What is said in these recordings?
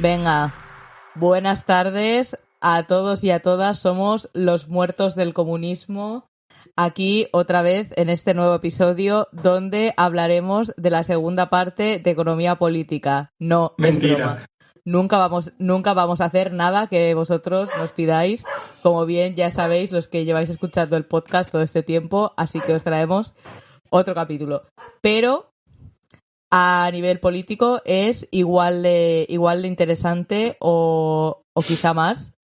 Venga, buenas tardes a todos y a todas. Somos los muertos del comunismo. Aquí otra vez en este nuevo episodio donde hablaremos de la segunda parte de economía política. No, Mentira. es broma. Nunca vamos a hacer nada que vosotros nos pidáis. Como bien ya sabéis los que lleváis escuchando el podcast todo este tiempo, así que os traemos otro capítulo. Pero a nivel político es igual de interesante o quizá más,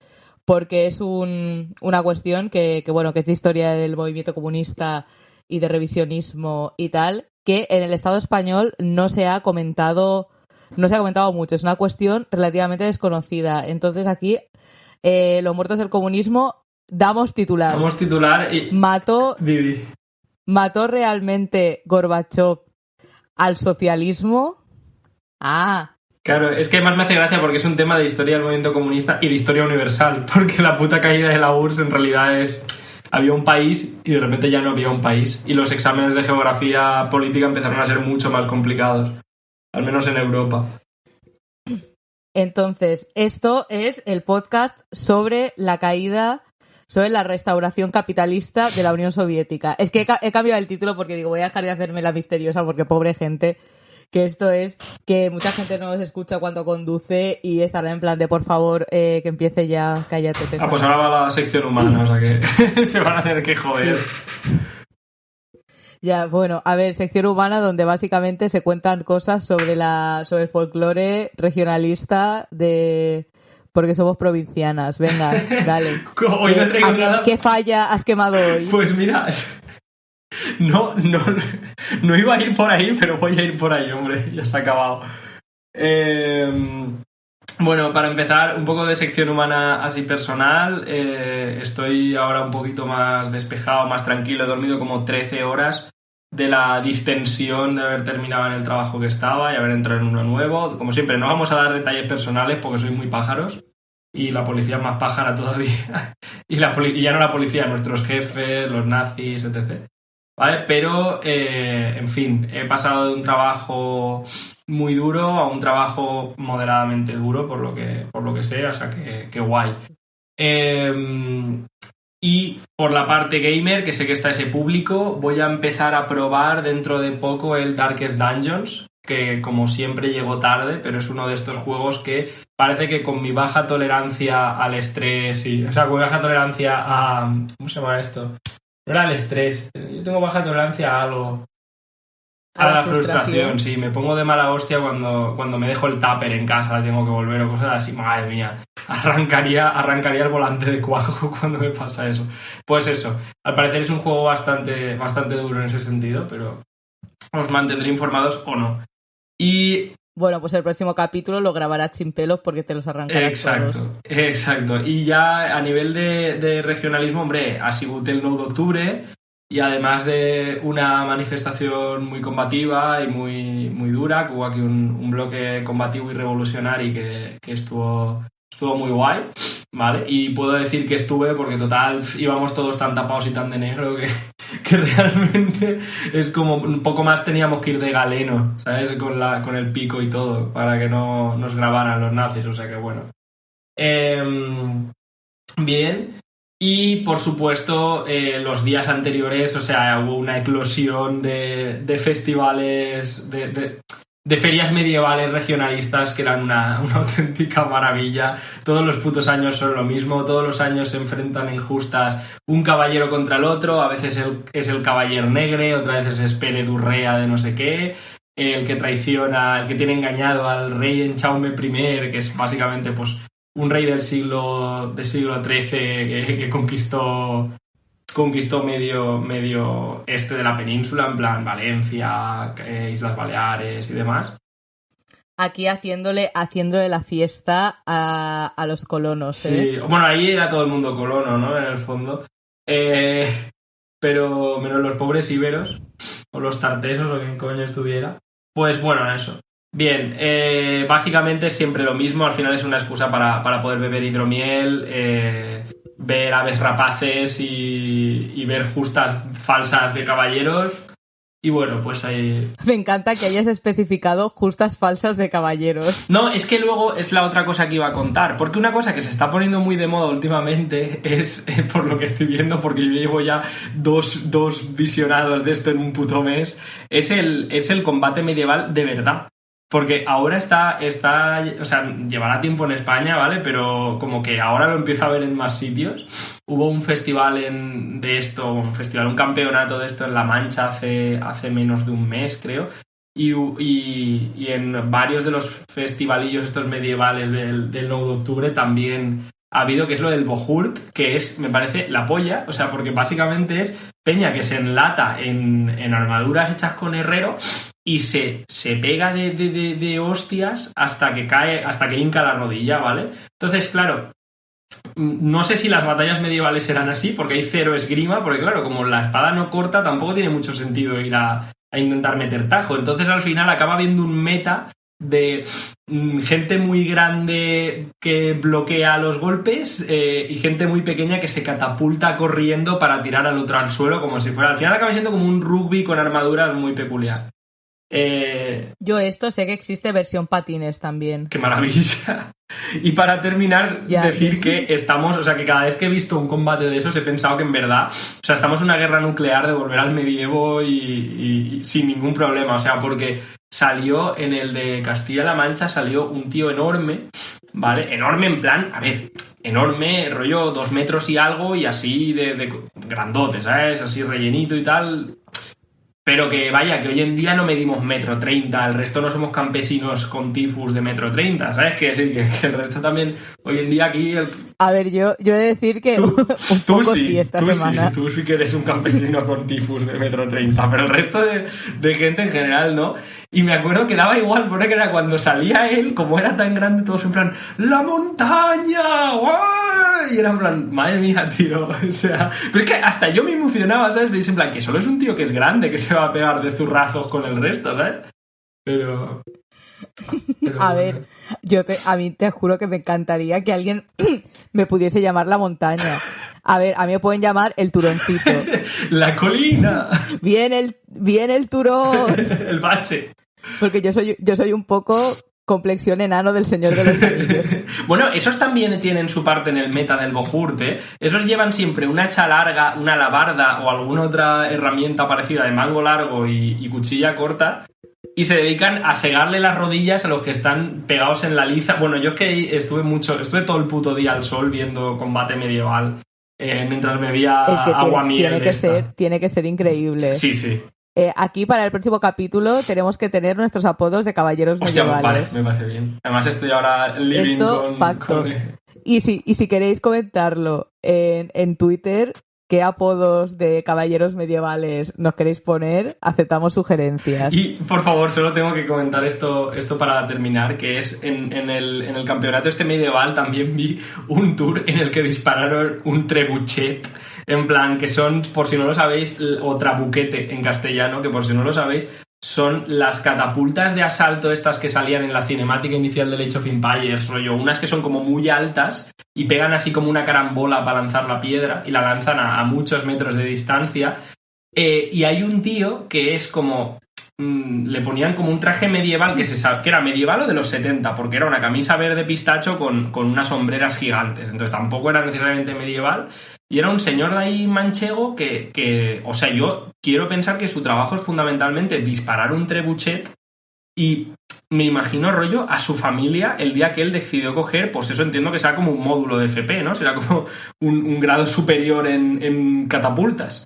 porque es una cuestión que es de historia del movimiento comunista y de revisionismo y tal, que en el Estado español no se ha comentado mucho. Es una cuestión relativamente desconocida. Entonces aquí, los muertos del comunismo, damos titular. Damos titular y... ¿Mató realmente Gorbachov al socialismo? Claro, es que además me hace gracia porque es un tema de historia del movimiento comunista y de historia universal, porque la puta caída de la URSS en realidad había un país y de repente ya no había un país, y los exámenes de geografía política empezaron a ser mucho más complicados, al menos en Europa. Entonces, esto es el podcast sobre la restauración capitalista de la Unión Soviética. Es que he cambiado el título porque digo, voy a dejar de hacerme la misteriosa porque pobre gente, que esto es que mucha gente no nos escucha cuando conduce y estará en plan de por favor, que empiece ya, cállate. Pues ahora va la sección humana, o sea que se van a tener que joder. Sí. Ya, bueno, a ver, sección humana donde básicamente se cuentan cosas sobre el folclore regionalista porque somos provincianas. Venga, dale. Hoy no traigo nada. ¿Qué falla has quemado hoy? Pues mira, no iba a ir por ahí, pero voy a ir por ahí, hombre, ya se ha acabado. Bueno, para empezar, un poco de sección humana así personal. Estoy ahora un poquito más despejado, más tranquilo. He dormido como 13 horas de la distensión de haber terminado en el trabajo que estaba y haber entrado en uno nuevo. Como siempre, no vamos a dar detalles personales porque soy muy pájaros y la policía es más pájara todavía. y ya no la policía, nuestros jefes, los nazis, etc. ¿Vale? Pero, en fin, he pasado de un trabajo muy duro a un trabajo moderadamente duro, por lo que sé, o sea que guay. Y por la parte gamer, que sé que está ese público, voy a empezar a probar dentro de poco el Darkest Dungeons, que como siempre llegó tarde, pero es uno de estos juegos que parece que con mi baja tolerancia al estrés con mi baja tolerancia a... ¿Cómo se llama esto? No era el estrés, yo tengo baja tolerancia a algo. A la frustración, sí. Me pongo de mala hostia cuando me dejo el tupper en casa, tengo que volver o cosas así. Madre mía, arrancaría el volante de cuajo cuando me pasa eso. Pues eso, al parecer es un juego bastante duro en ese sentido, pero os mantendré informados o no. Y... Bueno, pues el próximo capítulo lo grabarás sin pelos porque te los arrancarás todos. Exacto. Y ya a nivel de regionalismo, hombre, ha sido el 9 de octubre y además de una manifestación muy combativa y muy, muy dura, que hubo aquí un bloque combativo y revolucionario que estuvo muy guay, ¿vale? Y puedo decir que estuve porque total íbamos todos tan tapados y tan de negro que realmente es como un poco más teníamos que ir de galeno, ¿sabes? Con el pico y todo, para que no nos grabaran los nazis, o sea que bueno. Bien. Y por supuesto, los días anteriores, o sea, hubo una eclosión de festivales, de ferias medievales regionalistas que eran una auténtica maravilla. Todos los putos años son lo mismo, todos los años se enfrentan en justas un caballero contra el otro, a veces es el caballero negre, otras veces es Pere d'Urrea de no sé qué, el que traiciona, el que tiene engañado al rey en Jaume I, que es básicamente pues un rey del siglo XIII que conquistó medio este de la península, en plan Valencia, Islas Baleares y demás. Aquí haciéndole la fiesta a los colonos, ¿eh? Sí, bueno, ahí era todo el mundo colono, ¿no? En el fondo. Pero menos los pobres íberos, o los tartesos, o quien coño estuviera. Pues bueno, eso. Bien, básicamente es siempre lo mismo, al final es una excusa para poder beber hidromiel, ver aves rapaces y ver justas falsas de caballeros Y bueno, pues ahí... Me encanta que hayas especificado justas falsas de caballeros. No, es que luego es la otra cosa que iba a contar. Porque una cosa que se está poniendo muy de moda últimamente es, por lo que estoy viendo, porque yo llevo ya dos visionados de esto en un puto mes, es el combate medieval de verdad. Porque ahora está, o sea, llevará tiempo en España, ¿vale? Pero como que ahora lo empiezo a ver en más sitios. Hubo un festival un campeonato de esto en La Mancha hace menos de un mes, creo. Y en varios de los festivalillos estos medievales del 9 de octubre también ha habido, que es lo del Bohurt, que es, me parece, la polla. O sea, porque básicamente es peña que se enlata en armaduras hechas con herrero y se pega de hostias hasta que cae, hasta que hinca la rodilla, ¿vale? Entonces, claro, no sé si las batallas medievales eran así, porque hay cero esgrima, porque claro, como la espada no corta, tampoco tiene mucho sentido ir a intentar meter tajo. Entonces, al final acaba habiendo un meta de gente muy grande que bloquea los golpes y gente muy pequeña que se catapulta corriendo para tirar al otro al suelo, como si fuera... Al final acaba siendo como un rugby con armaduras muy peculiar. Yo esto sé que existe versión patines también. ¡Qué maravilla! Y para terminar, decir que estamos, o sea, que cada vez que he visto un combate de esos he pensado que en verdad, o sea, estamos en una guerra nuclear de volver al medievo y sin ningún problema, o sea, porque salió en el de Castilla-La Mancha, salió un tío enorme, ¿vale? Enorme en plan, a ver, enorme, rollo 2 metros y algo y así de grandote, ¿sabes? Así rellenito y tal... Pero que vaya, que hoy en día no medimos 1,30 m, el resto no somos campesinos con tifus de 1,30 m, ¿sabes? Que el resto también, hoy en día aquí... A ver, yo he de decir que un poco sí esta semana. Tú sí que eres un campesino con tifus de 1,30 m, pero el resto de gente en general no. Y me acuerdo que daba igual, porque era cuando salía él, como era tan grande, todos en plan, ¡la montaña! ¡Guay! Y era en plan, madre mía, tío, o sea... Pero es que hasta yo me emocionaba, ¿sabes? Me dice en plan, que solo es un tío que es grande, que se va a pegar de zurrazos con el resto, ¿sabes? Pero a ver, a mí te juro que me encantaría que alguien me pudiese llamar la montaña. A ver, a mí me pueden llamar el turoncito. La colina. Bien el turón. El bache. Porque yo soy un poco complexión enano del Señor de los Anillos. Bueno, esos también tienen su parte en el meta del Bohurt, ¿eh? Esos llevan siempre una hacha larga, una alabarda o alguna otra herramienta parecida de mango largo y cuchilla corta y se dedican a segarle las rodillas a los que están pegados en la liza. Bueno, yo es que estuve todo el puto día al sol viendo combate medieval mientras bebía agua miel. Tiene que ser increíble. Sí, sí. Aquí para el próximo capítulo tenemos que tener nuestros apodos de caballeros medievales. Vale, me parece bien. Además estoy ahora living esto, pacto. Y si queréis comentarlo en Twitter, qué apodos de caballeros medievales nos queréis poner, aceptamos sugerencias. Y por favor, solo tengo que comentar esto para terminar, que es en el campeonato este medieval también vi un tour en el que dispararon un trebuchet. En plan, que son, por si no lo sabéis, o trabuquete en castellano, que por si no lo sabéis, son las catapultas de asalto estas que salían en la cinemática inicial de Age of Empires, rollo, unas que son como muy altas y pegan así como una carambola para lanzar la piedra y la lanzan a muchos metros de distancia. Y hay un tío que es como... le ponían como un traje medieval que era medieval o de los 70, porque era una camisa verde pistacho con unas sombreras gigantes, entonces tampoco era necesariamente medieval. Y era un señor de ahí manchego que, o sea, yo quiero pensar que su trabajo es fundamentalmente disparar un trebuchet y me imagino rollo a su familia el día que él decidió coger, pues eso entiendo que será como un módulo de FP, ¿no? Será como un grado superior en catapultas.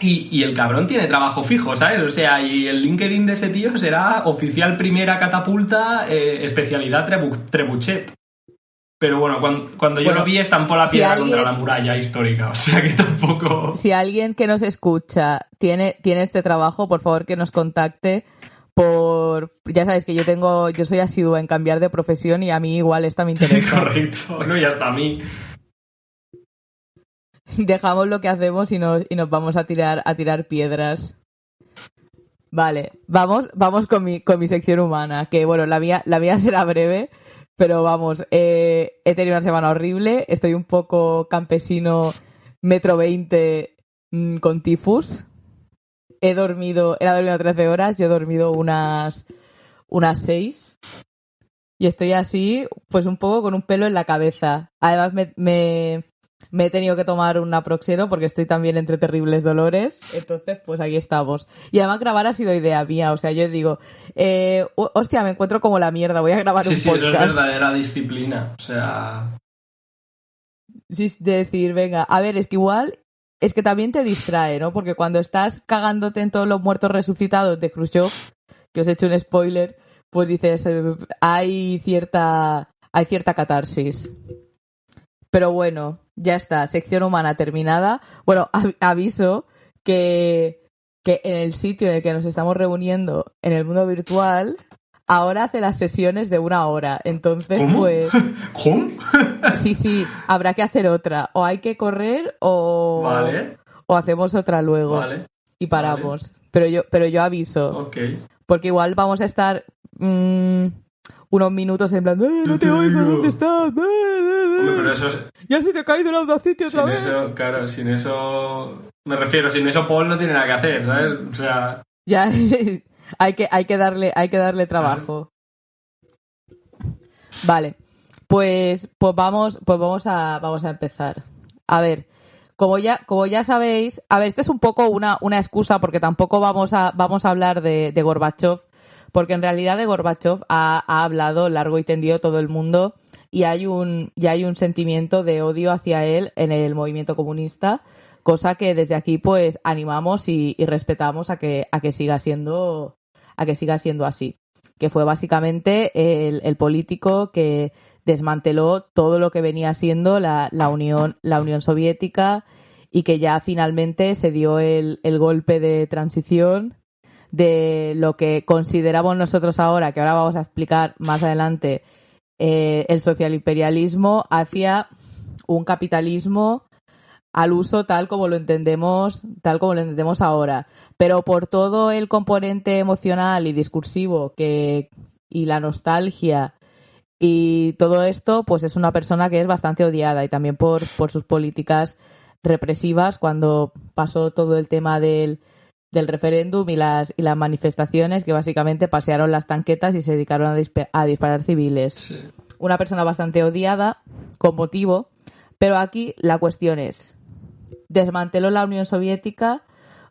Y el cabrón tiene trabajo fijo, ¿sabes? O sea, y el LinkedIn de ese tío será oficial primera catapulta, especialidad trebuchet. Pero bueno, cuando yo lo vi estampó la piedra contra la muralla histórica, o sea que tampoco... Si alguien que nos escucha tiene este trabajo, por favor que nos contacte ya sabéis que yo soy asidua en cambiar de profesión y a mí igual esta me interesa. Correcto, no, y hasta a mí. Dejamos lo que hacemos y nos vamos a tirar piedras. Vale, vamos con mi sección humana, que bueno, la mía será breve. Pero vamos, he tenido una semana horrible, estoy un poco campesino 1,20 m con tifus. Él ha dormido 13 horas, yo he dormido unas 6 y estoy así, pues un poco con un pelo en la cabeza. Además me he tenido que tomar un naproxeno porque estoy también entre terribles dolores, entonces pues aquí estamos. Y además grabar ha sido idea mía, o sea, yo digo, hostia, me encuentro como la mierda, voy a grabar un podcast. Sí, eso es verdadera disciplina, o sea... Sí, de decir, venga, a ver, es que igual, es que también te distrae, ¿no? Porque cuando estás cagándote en todos los muertos resucitados de Khrushchev, que os he hecho un spoiler, pues dices, hay cierta catarsis. Pero bueno, ya está, sección humana terminada. Bueno, aviso que en el sitio en el que nos estamos reuniendo, en el mundo virtual, ahora hace las sesiones de 1 hora. Entonces, ¿Cómo? pues... ¿Cómo? Sí, habrá que hacer otra. O hay que correr o... Vale. O hacemos otra luego. Vale. Y paramos. Vale. Pero yo aviso. Ok. Porque igual vamos a estar unos minutos en plan, no te oigo, ¿dónde estás? Hombre, pero eso es... Ya se te ha caído el Audacity otra vez. Eso, claro, sin eso... Me refiero, sin eso Paul no tiene nada que hacer, ¿sabes? O sea... Ya, hay que darle trabajo. Vale. Pues vamos a empezar. A ver, como ya sabéis, a ver, esto es un poco una excusa porque tampoco vamos a hablar de Gorbachev, porque en realidad de Gorbachev ha hablado largo y tendido todo el mundo y hay un sentimiento de odio hacia él en el movimiento comunista, cosa que desde aquí pues animamos y respetamos a que siga siendo así, que fue básicamente el político que desmanteló todo lo que venía siendo la Unión Soviética y que ya finalmente se dio el golpe de transición de lo que consideramos nosotros ahora, que ahora vamos a explicar más adelante, el socialimperialismo hacia un capitalismo al uso tal como lo entendemos ahora, pero por todo el componente emocional y discursivo y la nostalgia y todo esto, pues es una persona que es bastante odiada y también por sus políticas represivas cuando pasó todo el tema del referéndum y las manifestaciones que básicamente pasearon las tanquetas y se dedicaron a disparar civiles. Sí. Una persona bastante odiada, con motivo, pero aquí la cuestión es, ¿desmanteló la Unión Soviética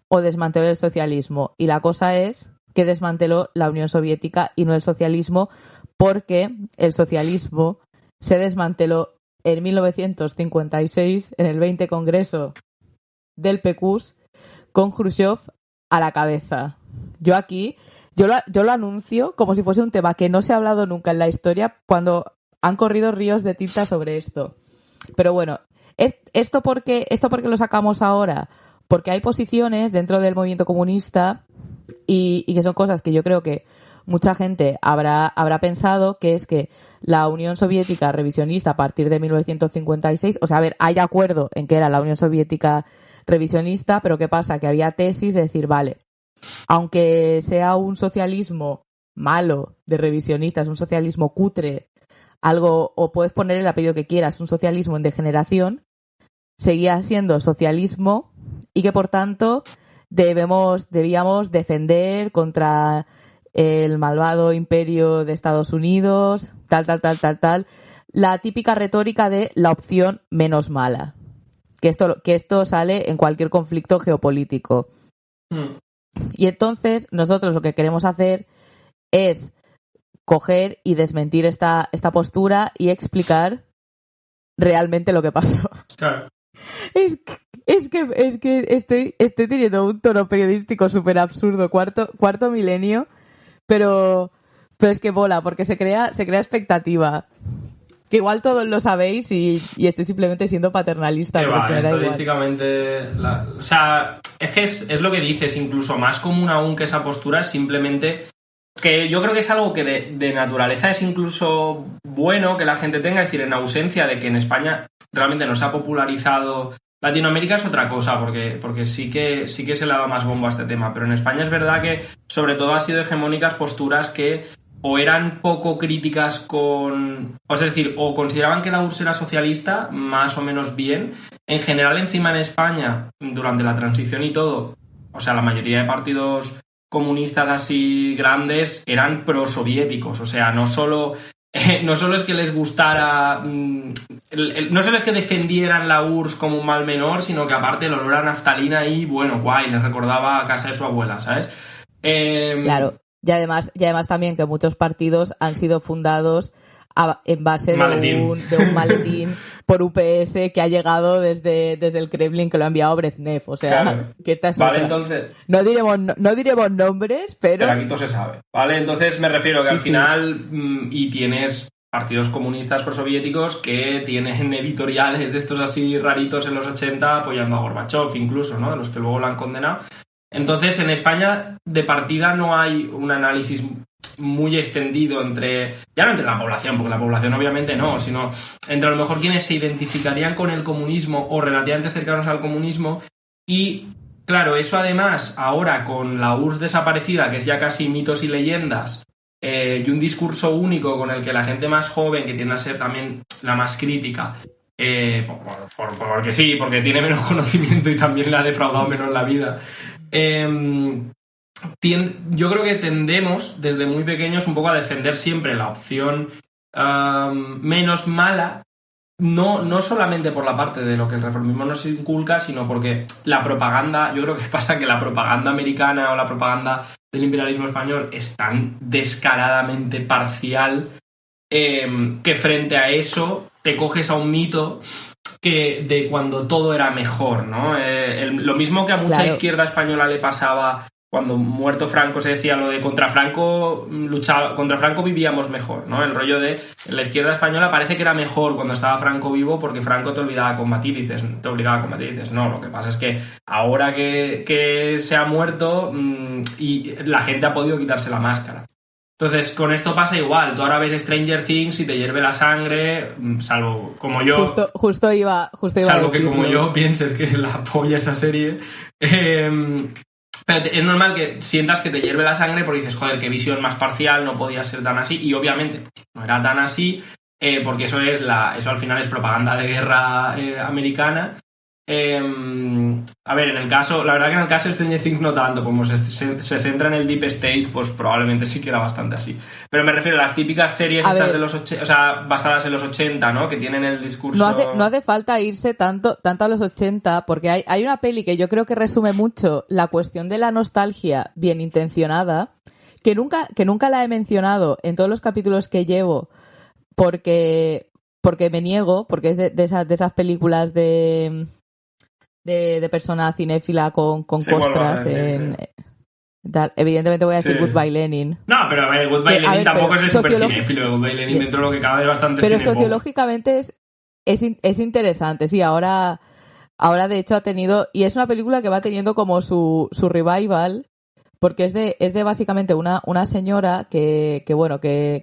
o desmanteló el socialismo? Y la cosa es que desmanteló la Unión Soviética y no el socialismo, porque el socialismo se desmanteló en 1956 en el 20 Congreso del PQS con Khrushchev a la cabeza. Yo lo anuncio como si fuese un tema que no se ha hablado nunca en la historia cuando han corrido ríos de tinta sobre esto. Pero bueno, ¿esto por qué lo sacamos ahora? Porque hay posiciones dentro del movimiento comunista y que son cosas que yo creo que mucha gente habrá pensado, que es que la Unión Soviética revisionista a partir de 1956, o sea, a ver, hay acuerdo en que era la Unión Soviética revisionista, pero ¿qué pasa? Que había tesis de decir, vale, aunque sea un socialismo malo de revisionistas, un socialismo cutre, algo, o puedes poner el apellido que quieras, un socialismo en degeneración, seguía siendo socialismo y que por tanto debíamos defender contra el malvado imperio de Estados Unidos, tal. La típica retórica de la opción menos mala. Que esto sale en cualquier conflicto geopolítico. Y entonces nosotros lo que queremos hacer es coger y desmentir esta postura y explicar realmente lo que pasó. Claro. Es que estoy teniendo un tono periodístico súper absurdo, cuarto milenio, pero es que mola, porque se crea expectativa. Que igual todos lo sabéis y estoy simplemente siendo paternalista. Que pero va, es que me da estadísticamente... O sea, es que es lo que dices, incluso más común aún que esa postura es simplemente... Que yo creo que es algo que de naturaleza es incluso bueno que la gente tenga, es decir, en ausencia de que en España realmente no se ha popularizado. Latinoamérica es otra cosa, porque sí que se le ha dado más bombo a este tema, pero en España es verdad que sobre todo han sido hegemónicas posturas que o eran poco críticas con... Es decir, o consideraban que la URSS era socialista, más o menos bien. En general, encima en España, durante la transición y todo, o sea, la mayoría de partidos comunistas así grandes eran prosoviéticos, o sea, no solo es que les gustara, no solo es que defendieran la URSS como un mal menor, sino que aparte el olor a naftalina ahí, bueno, guay, les recordaba a casa de su abuela, ¿sabes? Claro, y además también que muchos partidos han sido fundados en base de un maletín por UPS que ha llegado desde el Kremlin, que lo ha enviado Brezhnev, o sea, claro. Que esta es vale, otra. Entonces... No diremos nombres, pero aquí todo se sabe, ¿vale? Entonces me refiero que al final y tienes partidos comunistas prosoviéticos que tienen editoriales de estos así raritos en los 80 apoyando a Gorbachev incluso, ¿no? De los que luego lo han condenado. Entonces, en España, de partida no hay un análisis muy extendido ya no entre la población, porque la población obviamente no, sino entre a lo mejor quienes se identificarían con el comunismo o relativamente cercanos al comunismo. Y claro, eso además, ahora con la URSS desaparecida, que es ya casi mitos y leyendas, y un discurso único con el que la gente más joven, que tiende a ser también la más crítica, porque sí, porque tiene menos conocimiento y también le ha defraudado menos la vida, yo creo que tendemos desde muy pequeños un poco a defender siempre la opción menos mala, no solamente por la parte de lo que el reformismo nos inculca, sino porque la propaganda, yo creo que pasa que la propaganda americana o la propaganda del imperialismo español es tan descaradamente parcial que frente a eso te coges a un mito de cuando todo era mejor, ¿no? Lo mismo que a mucha izquierda española le pasaba cuando muerto Franco se decía lo de contra Franco vivíamos mejor, ¿no? El rollo de la izquierda española parece que era mejor cuando estaba Franco vivo porque Franco te obligaba a combatir, dices, no, lo que pasa es que ahora que se ha muerto y la gente ha podido quitarse la máscara. Entonces, con esto pasa igual. Tú ahora ves Stranger Things y te hierve la sangre, salvo como yo... Justo iba salvo que como yo pienses que es la polla esa serie. Pero es normal que sientas que te hierve la sangre porque dices, joder, qué visión más parcial, no podía ser tan así. Y obviamente pues, no era tan así, porque eso al final es propaganda de guerra americana. A ver, la verdad que en el caso de Stranger Things no tanto, como se centra en el Deep State, pues probablemente sí queda bastante así. Pero me refiero a las típicas series estas de los 80, o sea, basadas en los 80, ¿no? Que tienen el discurso... No hace falta irse tanto a los 80, porque hay una peli que yo creo que resume mucho la cuestión de la nostalgia bien intencionada, que nunca la he mencionado en todos los capítulos que llevo, porque me niego, porque es de esas películas de persona cinéfila con costras tal. Evidentemente voy a decir Goodbye Lenin. No, pero a ver, Goodbye Lenin tampoco es de super cinéfilo. Goodbye Lenin dentro de lo que cabe es bastante pero cinéfilo. Sociológicamente es interesante, sí. Ahora de hecho ha tenido, y es una película que va teniendo como su revival, porque es de básicamente una señora que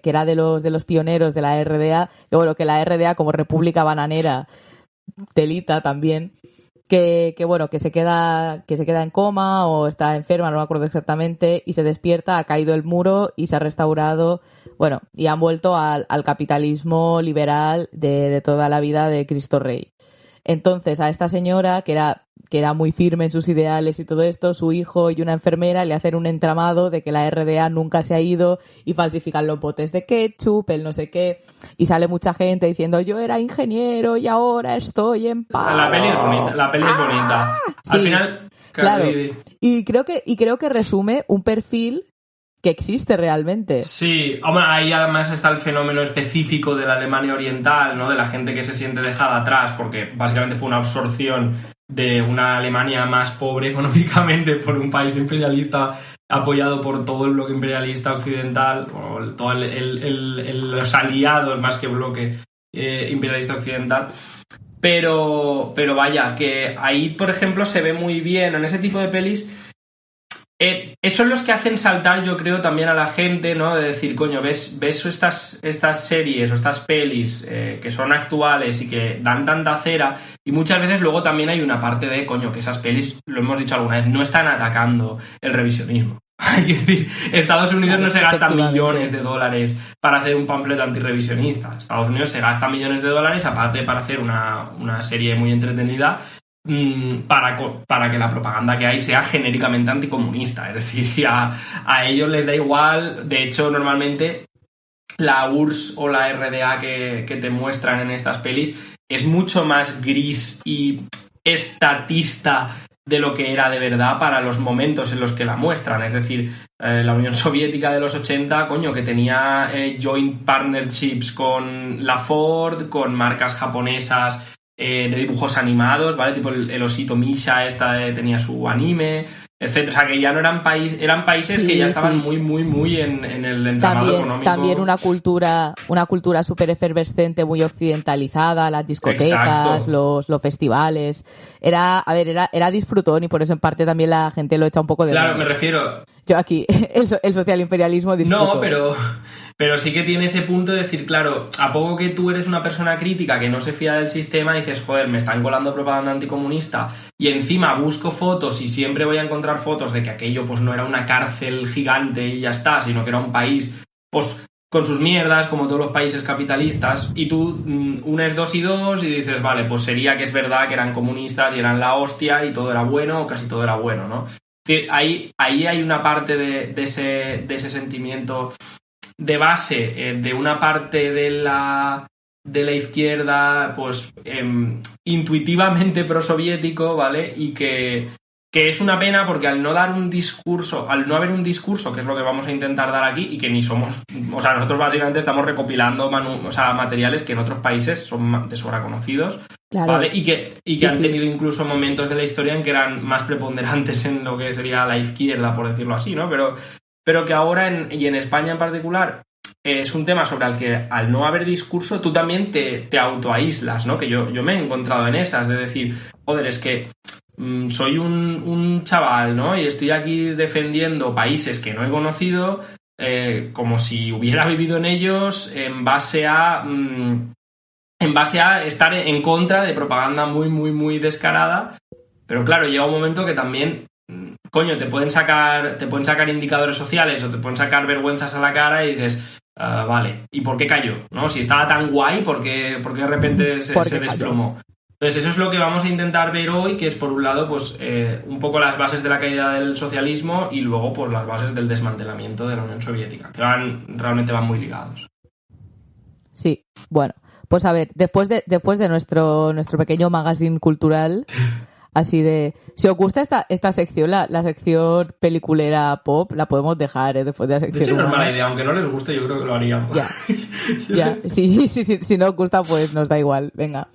era de los pioneros de la RDA, que la RDA como República Bananera telita también, que se queda en coma o está enferma, no me acuerdo exactamente, y se despierta, ha caído el muro y se ha restaurado, y han vuelto al capitalismo liberal de toda la vida de Cristo Rey. Entonces, a esta señora, que era muy firme en sus ideales y todo esto, su hijo y una enfermera le hacen un entramado de que la RDA nunca se ha ido y falsifican los botes de ketchup, el no sé qué, y sale mucha gente diciendo yo era ingeniero y ahora estoy en paro. La peli es bonita. Al final... Claro. Y creo que resume un perfil que existe realmente. Sí, hombre, ahí además está el fenómeno específico de la Alemania Oriental, ¿no? De la gente que se siente dejada atrás, porque básicamente fue una absorción de una Alemania más pobre económicamente por un país imperialista apoyado por todo el bloque imperialista occidental, o todos los aliados más que bloque imperialista occidental. Pero vaya, que ahí, por ejemplo, se ve muy bien en ese tipo de pelis. Son los que hacen saltar, yo creo, también a la gente, ¿no? De decir, coño, ves estas series o estas pelis que son actuales y que dan tanta cera, y muchas veces luego también hay una parte de, coño, que esas pelis, lo hemos dicho alguna vez, no están atacando el revisionismo. Hay que decir, Estados Unidos no se gasta millones de dólares para hacer un panfleto antirrevisionista. Estados Unidos se gasta millones de dólares aparte para hacer una serie muy entretenida para que la propaganda que hay sea genéricamente anticomunista. Es decir, a ellos les da igual. De hecho, normalmente la URSS o la RDA que te muestran en estas pelis es mucho más gris y estatista de lo que era de verdad para los momentos en los que la muestran. Es decir, la Unión Soviética de los 80, coño, que tenía joint partnerships con la Ford, con marcas japonesas de dibujos animados, ¿vale? Tipo el osito Misha, tenía su anime, etcétera. O sea, que ya no eran países que ya estaban muy, muy, muy en el entramado económico. También una cultura súper efervescente, muy occidentalizada, las discotecas, los festivales. Era disfrutón y por eso en parte también la gente lo echa un poco de Claro, menos. me refiero... Yo aquí, el socialimperialismo disfruto. No, pero sí que tiene ese punto de decir, claro, a poco que tú eres una persona crítica que no se fía del sistema, dices, joder, me están colando propaganda anticomunista y encima busco fotos y siempre voy a encontrar fotos de que aquello pues no era una cárcel gigante y ya está, sino que era un país pues con sus mierdas, como todos los países capitalistas, y tú unes 2 y 2 y dices, vale, pues sería que es verdad que eran comunistas y eran la hostia y todo era bueno o casi todo era bueno, ¿no? Ahí hay una parte de ese sentimiento de base de una parte de la izquierda, pues intuitivamente prosoviético, ¿vale? Y que es una pena porque al no haber un discurso, que es lo que vamos a intentar dar aquí, y que ni somos, o sea, nosotros básicamente estamos recopilando materiales que en otros países son de sobra conocidos, claro. ¿vale? Y que han tenido incluso momentos de la historia en que eran más preponderantes en lo que sería la izquierda, por decirlo así, ¿no? Pero que ahora, y en España en particular, es un tema sobre el que al no haber discurso tú también te autoaíslas, ¿no? Que yo me he encontrado en esas, de decir, joder, es que soy un chaval, ¿no? Y estoy aquí defendiendo países que no he conocido, como si hubiera vivido en ellos en base a estar en contra de propaganda muy, muy, muy descarada. Pero claro, llega un momento que también, coño, te pueden sacar indicadores sociales o te pueden sacar vergüenzas a la cara y dices, vale, ¿y por qué cayó? ¿No? Si estaba tan guay, ¿por qué de repente se desplomó? Entonces eso es lo que vamos a intentar ver hoy, que es por un lado pues un poco las bases de la caída del socialismo y luego pues las bases del desmantelamiento de la Unión Soviética, que realmente van muy ligados. Sí, bueno, pues a ver, después de nuestro pequeño magazine cultural, así de... Si os gusta esta sección, la sección peliculera pop, la podemos dejar, después de la sección. De hecho, no es mala idea, aunque no les guste, yo creo que lo haríamos. Ya. Si no os gusta, pues nos da igual, venga.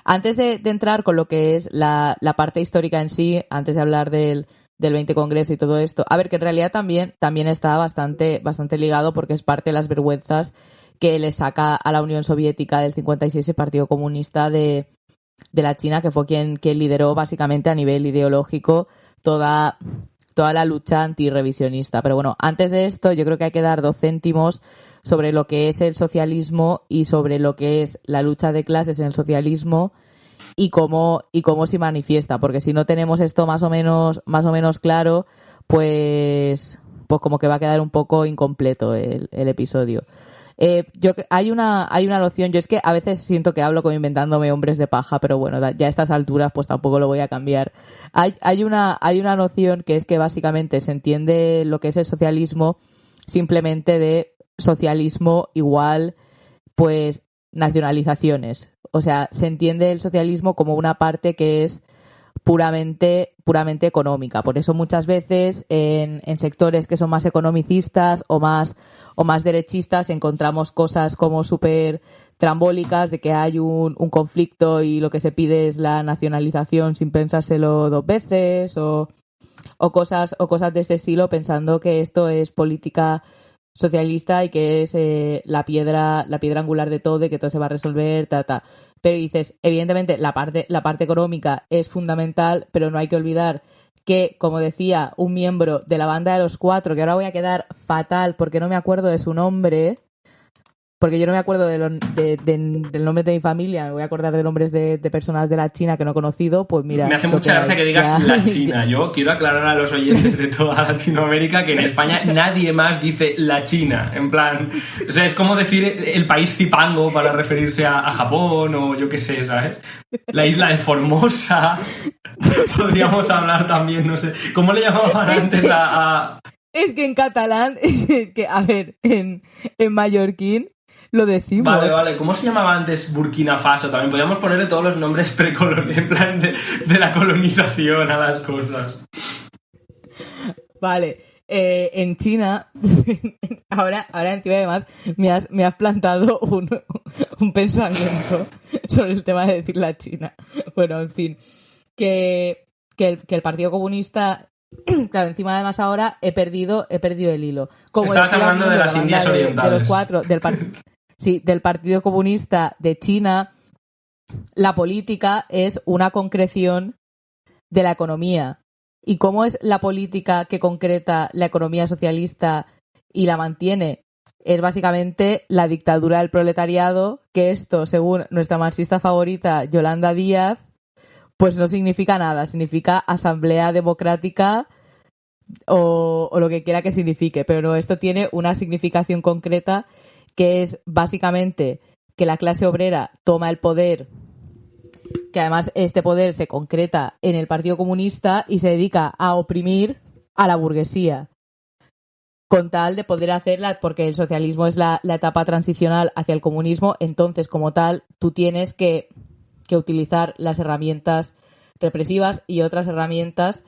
Antes de entrar con lo que es la parte histórica en sí, antes de hablar del 20 Congreso y todo esto, a ver, que en realidad también está bastante ligado porque es parte de las vergüenzas que le saca a la Unión Soviética del 56 el Partido Comunista de la China, que fue quien lideró básicamente a nivel ideológico toda la lucha antirrevisionista. Pero bueno, antes de esto yo creo que hay que dar 2 céntimos sobre lo que es el socialismo y sobre lo que es la lucha de clases en el socialismo y cómo se manifiesta, porque si no tenemos esto más o menos claro, pues como que va a quedar un poco incompleto el episodio. Hay una noción, yo es que a veces siento que hablo como inventándome hombres de paja, pero bueno, ya a estas alturas pues tampoco lo voy a cambiar. Hay una noción que es que básicamente se entiende lo que es el socialismo simplemente de socialismo igual pues nacionalizaciones. O sea, se entiende el socialismo como una parte que es puramente económica. Por eso muchas veces en sectores que son más economicistas o más derechistas encontramos cosas como súper trambólicas de que hay un conflicto y lo que se pide es la nacionalización sin pensárselo 2 veces o cosas de este estilo, pensando que esto es política socialista y que es la piedra angular de todo y que todo se va a resolver, Pero dices, evidentemente la parte económica es fundamental, pero no hay que olvidar que, como decía un miembro de la banda de los 4, que ahora voy a quedar fatal porque no me acuerdo de su nombre, porque yo no me acuerdo del nombre de mi familia, me voy a acordar de nombres de personas de la China que no he conocido, pues mira... Me hace mucha gracia que digas la China. Yo quiero aclarar a los oyentes de toda Latinoamérica que en España nadie más dice la China, en plan... O sea, es como decir el país Zipango para referirse a Japón o yo qué sé, ¿sabes? La isla de Formosa. Podríamos hablar también, no sé... ¿Cómo le llamaban antes a...? Es que en catalán, es que, a ver, en mallorquín lo decimos. Vale. ¿Cómo se llamaba antes Burkina Faso? También podríamos ponerle todos los nombres en plan de la colonización a las cosas. Vale, en China, ahora encima además me has plantado un pensamiento sobre el tema de decir la China. Bueno, en fin, que el Partido Comunista... Claro, encima además ahora he perdido el hilo. Como estabas hablando de las Indias Orientales. De los cuatro, del Partido Comunista de China, la política es una concreción de la economía. ¿Y cómo es la política que concreta la economía socialista y la mantiene? Es básicamente la dictadura del proletariado, que esto, según nuestra marxista favorita, Yolanda Díaz, pues no significa nada, significa asamblea democrática o lo que quiera que signifique, pero esto tiene una significación concreta que es básicamente que la clase obrera toma el poder, que además este poder se concreta en el Partido Comunista y se dedica a oprimir a la burguesía con tal de poder hacerla, porque el socialismo es la etapa transicional hacia el comunismo, entonces como tal tú tienes que utilizar las herramientas represivas y otras herramientas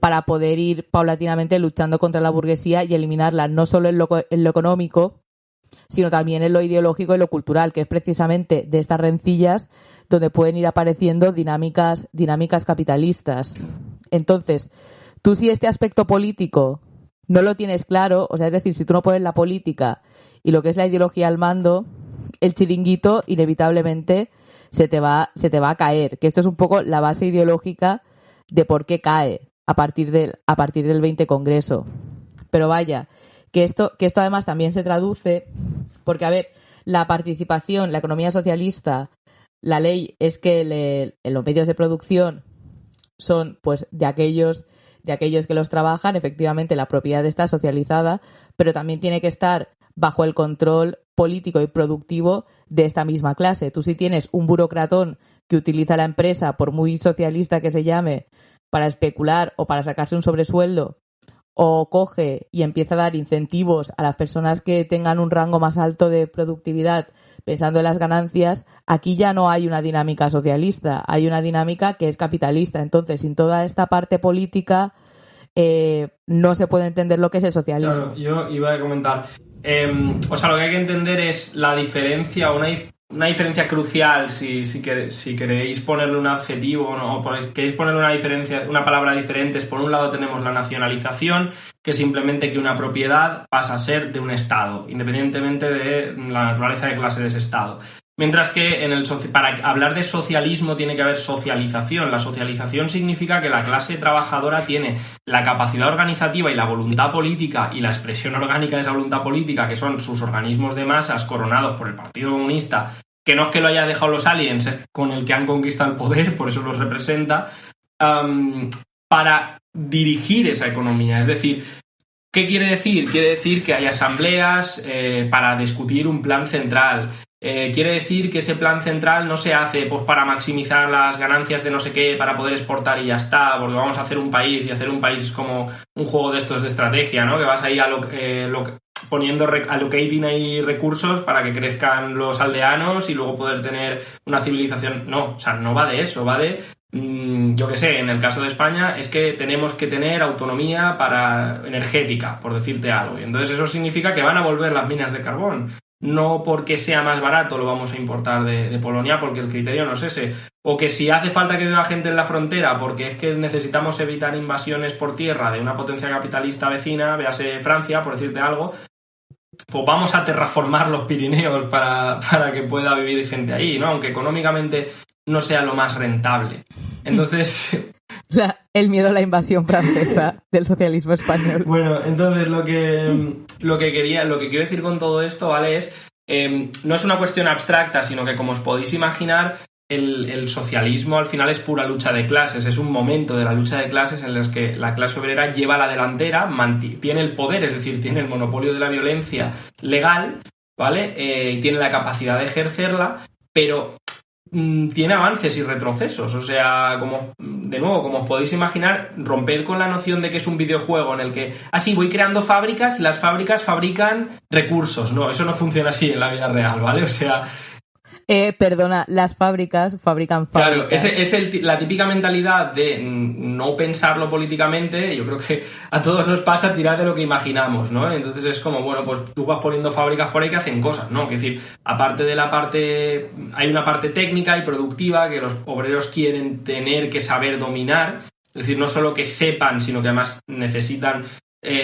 para poder ir paulatinamente luchando contra la burguesía y eliminarla no solo en lo económico, sino también en lo ideológico y lo cultural, que es precisamente de estas rencillas donde pueden ir apareciendo dinámicas capitalistas. Entonces, tú si este aspecto político no lo tienes claro, o sea, es decir, si tú no pones la política y lo que es la ideología al mando, el chiringuito inevitablemente se te va a caer, que esto es un poco la base ideológica de por qué cae a partir del 20 Congreso. Pero vaya, que esto además también se traduce, porque a ver, la participación, la economía socialista, la ley es que los medios de producción son pues de aquellos que los trabajan, efectivamente la propiedad está socializada, pero también tiene que estar bajo el control político y productivo de esta misma clase. Tú si tienes un burocratón que utiliza la empresa, por muy socialista que se llame, para especular o para sacarse un sobresueldo, o coge y empieza a dar incentivos a las personas que tengan un rango más alto de productividad pensando en las ganancias, aquí ya no hay una dinámica socialista, hay una dinámica que es capitalista. Entonces, sin toda esta parte política, no se puede entender lo que es el socialismo. Claro, yo iba a comentar... o sea, lo que hay que entender es la diferencia, una diferencia crucial, si queréis ponerle un adjetivo o queréis ponerle una palabra diferente. Por un lado tenemos la nacionalización, que es simplemente que una propiedad pasa a ser de un Estado, independientemente de la naturaleza de clase de ese Estado. Mientras que para hablar de socialismo tiene que haber socialización. La socialización significa que la clase trabajadora tiene la capacidad organizativa y la voluntad política y la expresión orgánica de esa voluntad política, que son sus organismos de masas coronados por el Partido Comunista, que no es que lo haya dejado los aliens, es con el que han conquistado el poder, por eso los representa, para dirigir esa economía. Es decir, ¿qué quiere decir? Quiere decir que hay asambleas para discutir un plan central. Quiere decir que ese plan central no se hace pues para maximizar las ganancias de no sé qué, para poder exportar y ya está, porque vamos a hacer un país, y hacer un país es como un juego de estos de estrategia, ¿no? Que vas ahí poniendo allocating ahí recursos para que crezcan los aldeanos y luego poder tener una civilización. No, o sea, no va de eso, va de... yo qué sé, en el caso de España es que tenemos que tener autonomía energética, por decirte algo. Y entonces eso significa que van a volver las minas de carbón. No porque sea más barato lo vamos a importar de Polonia, porque el criterio no es ese. O que si hace falta que viva gente en la frontera porque es que necesitamos evitar invasiones por tierra de una potencia capitalista vecina, véase Francia, por decirte algo, pues vamos a terraformar los Pirineos para que pueda vivir gente ahí, ¿no? Aunque económicamente no sea lo más rentable. Entonces... el miedo a la invasión francesa del socialismo español. Bueno, entonces lo que quiero decir con todo esto, ¿vale? Es no es una cuestión abstracta, sino que como os podéis imaginar, el socialismo al final es pura lucha de clases, es un momento de la lucha de clases en el que la clase obrera lleva la delantera, tiene el poder, es decir, tiene el monopolio de la violencia legal, ¿vale? Y tiene la capacidad de ejercerla, pero tiene avances y retrocesos. O sea, como os podéis imaginar, romped con la noción de que es un videojuego en el que, voy creando fábricas y las fábricas fabrican recursos. No, eso no funciona así en la vida real, ¿vale? O sea... Perdona, las fábricas fabrican fábricas. Claro, es la típica mentalidad de no pensarlo políticamente. Yo creo que a todos nos pasa tirar de lo que imaginamos, ¿no? Entonces es como, bueno, pues tú vas poniendo fábricas por ahí que hacen cosas, ¿no? Es decir, aparte de hay una parte técnica y productiva que los obreros quieren tener que saber dominar. Es decir, no solo que sepan, sino que además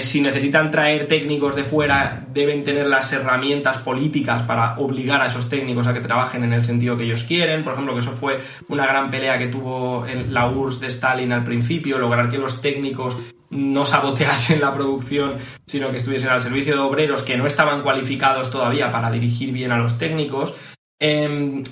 si necesitan traer técnicos de fuera, deben tener las herramientas políticas para obligar a esos técnicos a que trabajen en el sentido que ellos quieren. Por ejemplo, que eso fue una gran pelea que tuvo la URSS de Stalin al principio, lograr que los técnicos no saboteasen la producción, sino que estuviesen al servicio de obreros que no estaban cualificados todavía para dirigir bien a los técnicos.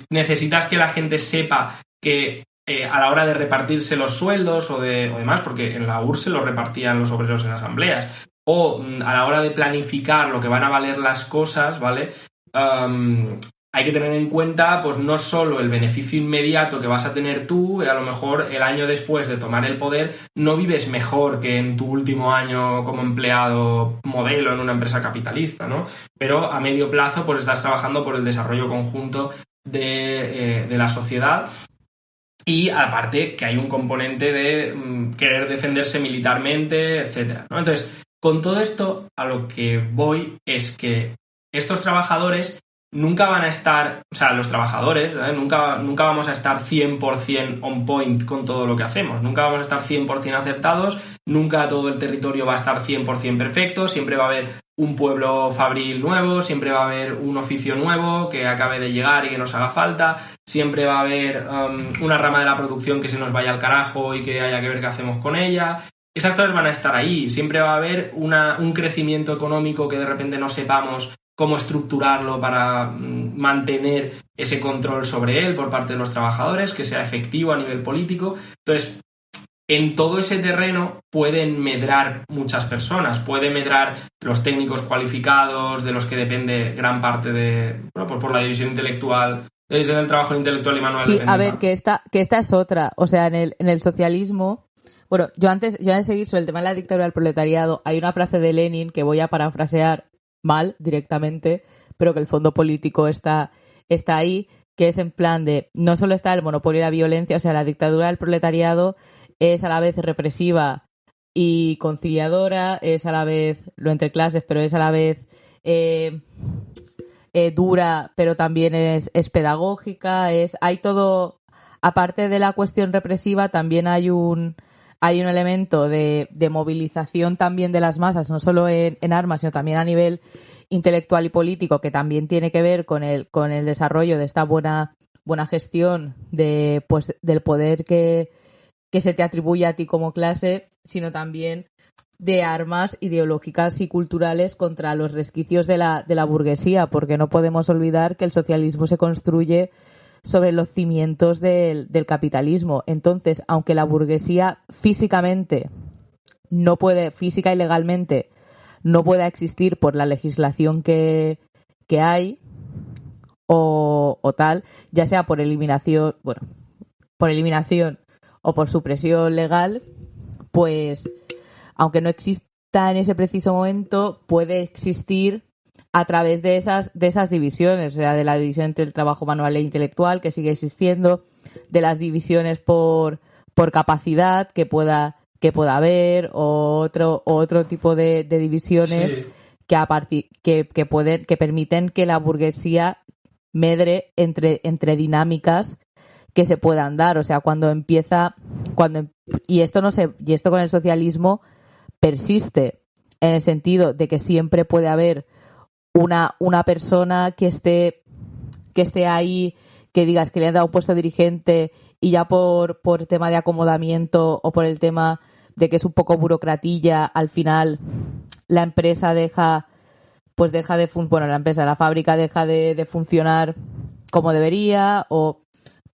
Necesitas que la gente sepa que a la hora de repartirse los sueldos o demás, porque en la URSS se los repartían los obreros en asambleas, o a la hora de planificar lo que van a valer las cosas, ¿vale? Hay que tener en cuenta pues no solo el beneficio inmediato que vas a tener tú, a lo mejor el año después de tomar el poder no vives mejor que en tu último año como empleado modelo en una empresa capitalista, ¿no? Pero a medio plazo pues estás trabajando por el desarrollo conjunto de la sociedad. Y aparte que hay un componente de querer defenderse militarmente, etcétera, ¿no? Entonces, con todo esto, a lo que voy es que estos trabajadores nunca van a estar, o sea, los trabajadores, nunca vamos a estar 100% on point con todo lo que hacemos, nunca vamos a estar 100% acertados, nunca todo el territorio va a estar 100% perfecto, siempre va a haber un pueblo fabril nuevo, siempre va a haber un oficio nuevo que acabe de llegar y que nos haga falta, siempre va a haber una rama de la producción que se nos vaya al carajo y que haya que ver qué hacemos con ella. Esas cosas van a estar ahí, siempre va a haber un crecimiento económico que de repente no sepamos cómo estructurarlo para mantener ese control sobre él por parte de los trabajadores, que sea efectivo a nivel político. Entonces, en todo ese terreno pueden medrar muchas personas, pueden medrar los técnicos cualificados, de los que depende gran parte pues por la división intelectual, la división del trabajo intelectual y manual. Sí, a ver, que esta es otra. O sea, en el socialismo... Bueno, yo antes de seguir sobre el tema de la dictadura del proletariado, hay una frase de Lenin que voy a parafrasear mal directamente, pero que el fondo político está ahí, que es en plan de, no solo está el monopolio de la violencia, o sea, la dictadura del proletariado es a la vez represiva y conciliadora, es a la vez, lo entre clases, pero es a la vez dura, pero también es pedagógica, hay todo, aparte de la cuestión represiva, también hay un elemento de movilización también de las masas, no solo en armas, sino también a nivel intelectual y político, que también tiene que ver con el desarrollo de esta buena gestión del poder que se te atribuye a ti como clase, sino también de armas ideológicas y culturales contra los resquicios de la burguesía, porque no podemos olvidar que el socialismo se construye sobre los cimientos del capitalismo. Entonces, aunque la burguesía físicamente física y legalmente no pueda existir por la legislación que hay o tal, ya sea por eliminación o por supresión legal, pues aunque no exista en ese preciso momento, puede existir a través de esas divisiones, o sea, de la división entre el trabajo manual e intelectual, que sigue existiendo, de las divisiones por capacidad que pueda haber, o otro tipo de divisiones, sí, que permiten que la burguesía medre entre dinámicas que se puedan dar. O sea, y esto con el socialismo persiste, en el sentido de que siempre puede haber una persona que esté ahí, que digas que le han dado un puesto dirigente y ya por tema de acomodamiento o por el tema de que es un poco burocratilla, al final la empresa deja pues deja de la fábrica deja de funcionar como debería, o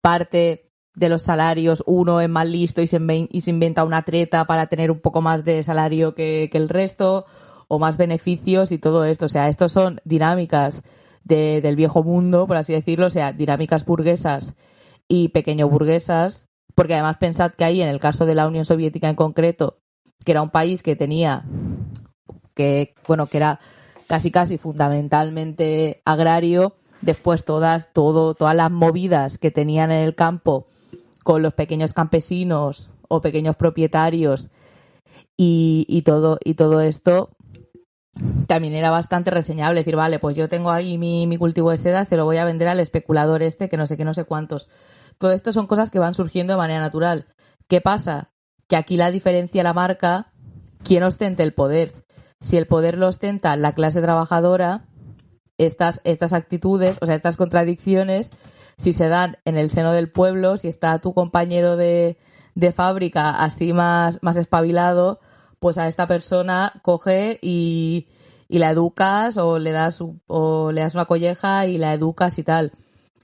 parte de los salarios uno es más listo y se inventa una treta para tener un poco más de salario que el resto, o más beneficios y todo esto. O sea, estos son dinámicas del viejo mundo, por así decirlo, o sea, dinámicas burguesas y pequeño burguesas, porque además pensad que ahí, en el caso de la Unión Soviética en concreto, que era un país que era casi fundamentalmente agrario, después todas las movidas que tenían en el campo con los pequeños campesinos o pequeños propietarios y todo esto también era bastante reseñable. Decir, vale, pues yo tengo ahí mi cultivo de seda, se lo voy a vender al especulador que no sé qué, no sé cuántos. Todo esto son cosas que van surgiendo de manera natural. ¿Qué pasa? Que aquí la diferencia la marca quién ostente el poder. Si el poder lo ostenta la clase trabajadora, estas actitudes, o sea, estas contradicciones, si se dan en el seno del pueblo, si está tu compañero de fábrica así más espabilado, pues a esta persona coge y la educas o le das una colleja y la educas y tal.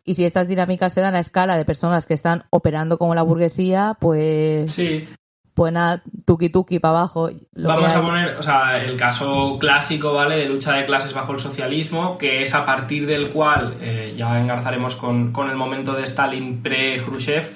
Y si estas dinámicas se dan a escala de personas que están operando como la burguesía, pues... Sí. Pues nada, tuki para abajo. Vamos a poner, o sea, el caso clásico, ¿vale?, de lucha de clases bajo el socialismo, que es a partir del cual, ya engarzaremos con el momento de Stalin pre-Khrushchev,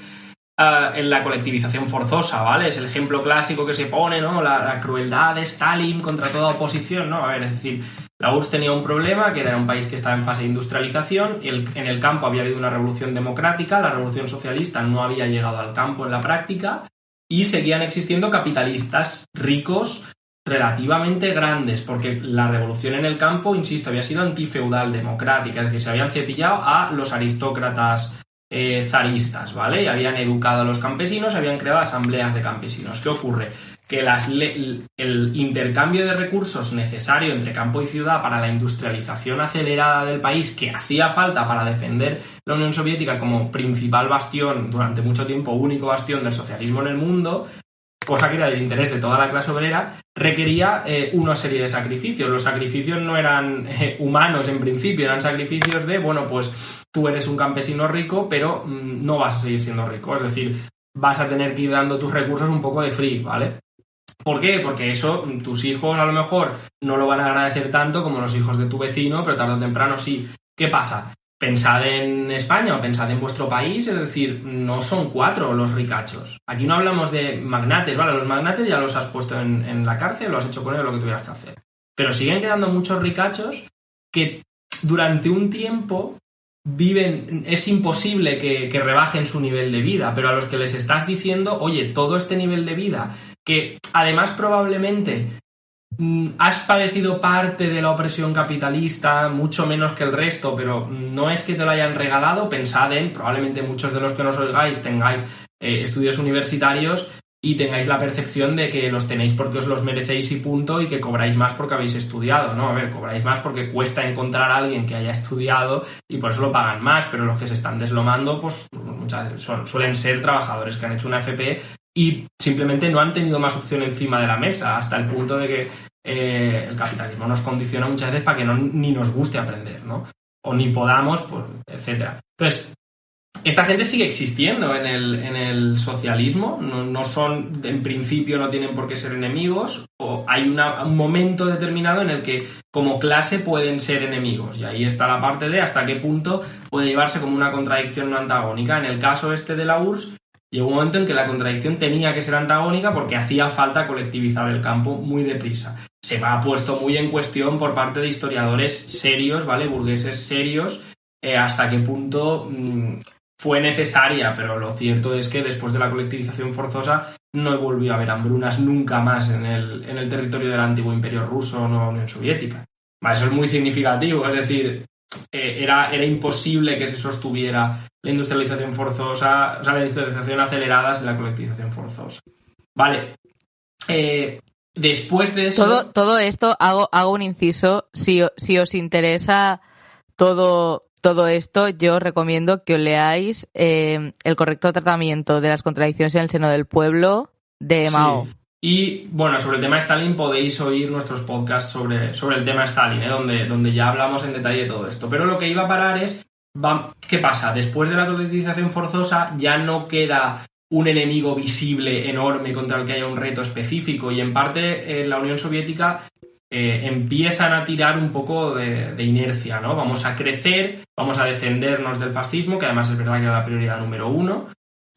en la colectivización forzosa, ¿vale? Es el ejemplo clásico que se pone, ¿no? La crueldad de Stalin contra toda oposición, ¿no? A ver, es decir, la URSS tenía un problema, que era un país que estaba en fase de industrialización, en el campo había habido una revolución democrática, la revolución socialista no había llegado al campo en la práctica, y seguían existiendo capitalistas ricos relativamente grandes, porque la revolución en el campo, insisto, había sido antifeudal democrática, es decir, se habían cepillado a los aristócratas zaristas, ¿vale? Y habían educado a los campesinos, habían creado asambleas de campesinos. ¿Qué ocurre? Que el intercambio de recursos necesario entre campo y ciudad para la industrialización acelerada del país, que hacía falta para defender la Unión Soviética como principal bastión, durante mucho tiempo único bastión del socialismo en el mundo, cosa que era del interés de toda la clase obrera, requería una serie de sacrificios. Los sacrificios no eran humanos en principio, eran sacrificios de, bueno, pues tú eres un campesino rico, pero no vas a seguir siendo rico, es decir, vas a tener que ir dando tus recursos un poco de free, ¿vale? ¿Por qué? Porque eso tus hijos a lo mejor no lo van a agradecer tanto como los hijos de tu vecino, pero tarde o temprano sí. ¿Qué pasa? Pensad en España o pensad en vuestro país, es decir, no son 4 los ricachos. Aquí no hablamos de magnates, ¿vale? Los magnates ya los has puesto en la cárcel, lo has hecho con ellos lo que tuvieras que hacer. Pero siguen quedando muchos ricachos que durante un tiempo viven, es imposible que rebajen su nivel de vida, pero a los que les estás diciendo, oye, todo este nivel de vida, que además probablemente has padecido parte de la opresión capitalista, mucho menos que el resto, pero no es que te lo hayan regalado. Pensad en, probablemente muchos de los que nos oigáis tengáis estudios universitarios y tengáis la percepción de que los tenéis porque os los merecéis y punto, y que cobráis más porque habéis estudiado, ¿no? A ver, cobráis más porque cuesta encontrar a alguien que haya estudiado y por eso lo pagan más, pero los que se están deslomando, pues muchas veces suelen ser trabajadores que han hecho una FP y simplemente no han tenido más opción encima de la mesa, hasta el punto de que el capitalismo nos condiciona muchas veces para que ni nos guste aprender, ¿no? O ni podamos, pues, etcétera. Entonces, esta gente sigue existiendo en el socialismo, no son, en principio no tienen por qué ser enemigos, o hay un momento determinado en el que como clase pueden ser enemigos, y ahí está la parte de hasta qué punto puede llevarse como una contradicción no antagónica. En el caso este de la URSS, llegó un momento en que la contradicción tenía que ser antagónica porque hacía falta colectivizar el campo muy deprisa. Se ha puesto muy en cuestión por parte de historiadores serios, ¿vale? Burgueses serios, hasta qué punto fue necesaria, pero lo cierto es que después de la colectivización forzosa no volvió a haber hambrunas nunca más en el territorio del antiguo Imperio Ruso o Nueva Unión Soviética. Eso es muy significativo, es decir, era imposible que se sostuviera la industrialización forzosa, o sea, la industrialización acelerada sin la colectivización forzosa. Vale. Después de eso... Todo esto, hago un inciso. Si os interesa todo esto, yo os recomiendo que os leáis El correcto tratamiento de las contradicciones en el seno del pueblo de Mao. Y bueno, sobre el tema de Stalin podéis oír nuestros podcasts sobre el tema de Stalin, donde ya hablamos en detalle de todo esto. Pero lo que iba a parar es, ¿qué pasa? Después de la colectivización forzosa ya no queda un enemigo visible enorme contra el que haya un reto específico, y en parte la Unión Soviética empiezan a tirar un poco de inercia, ¿no? Vamos a crecer, vamos a defendernos del fascismo, que además es verdad que era la prioridad número 1,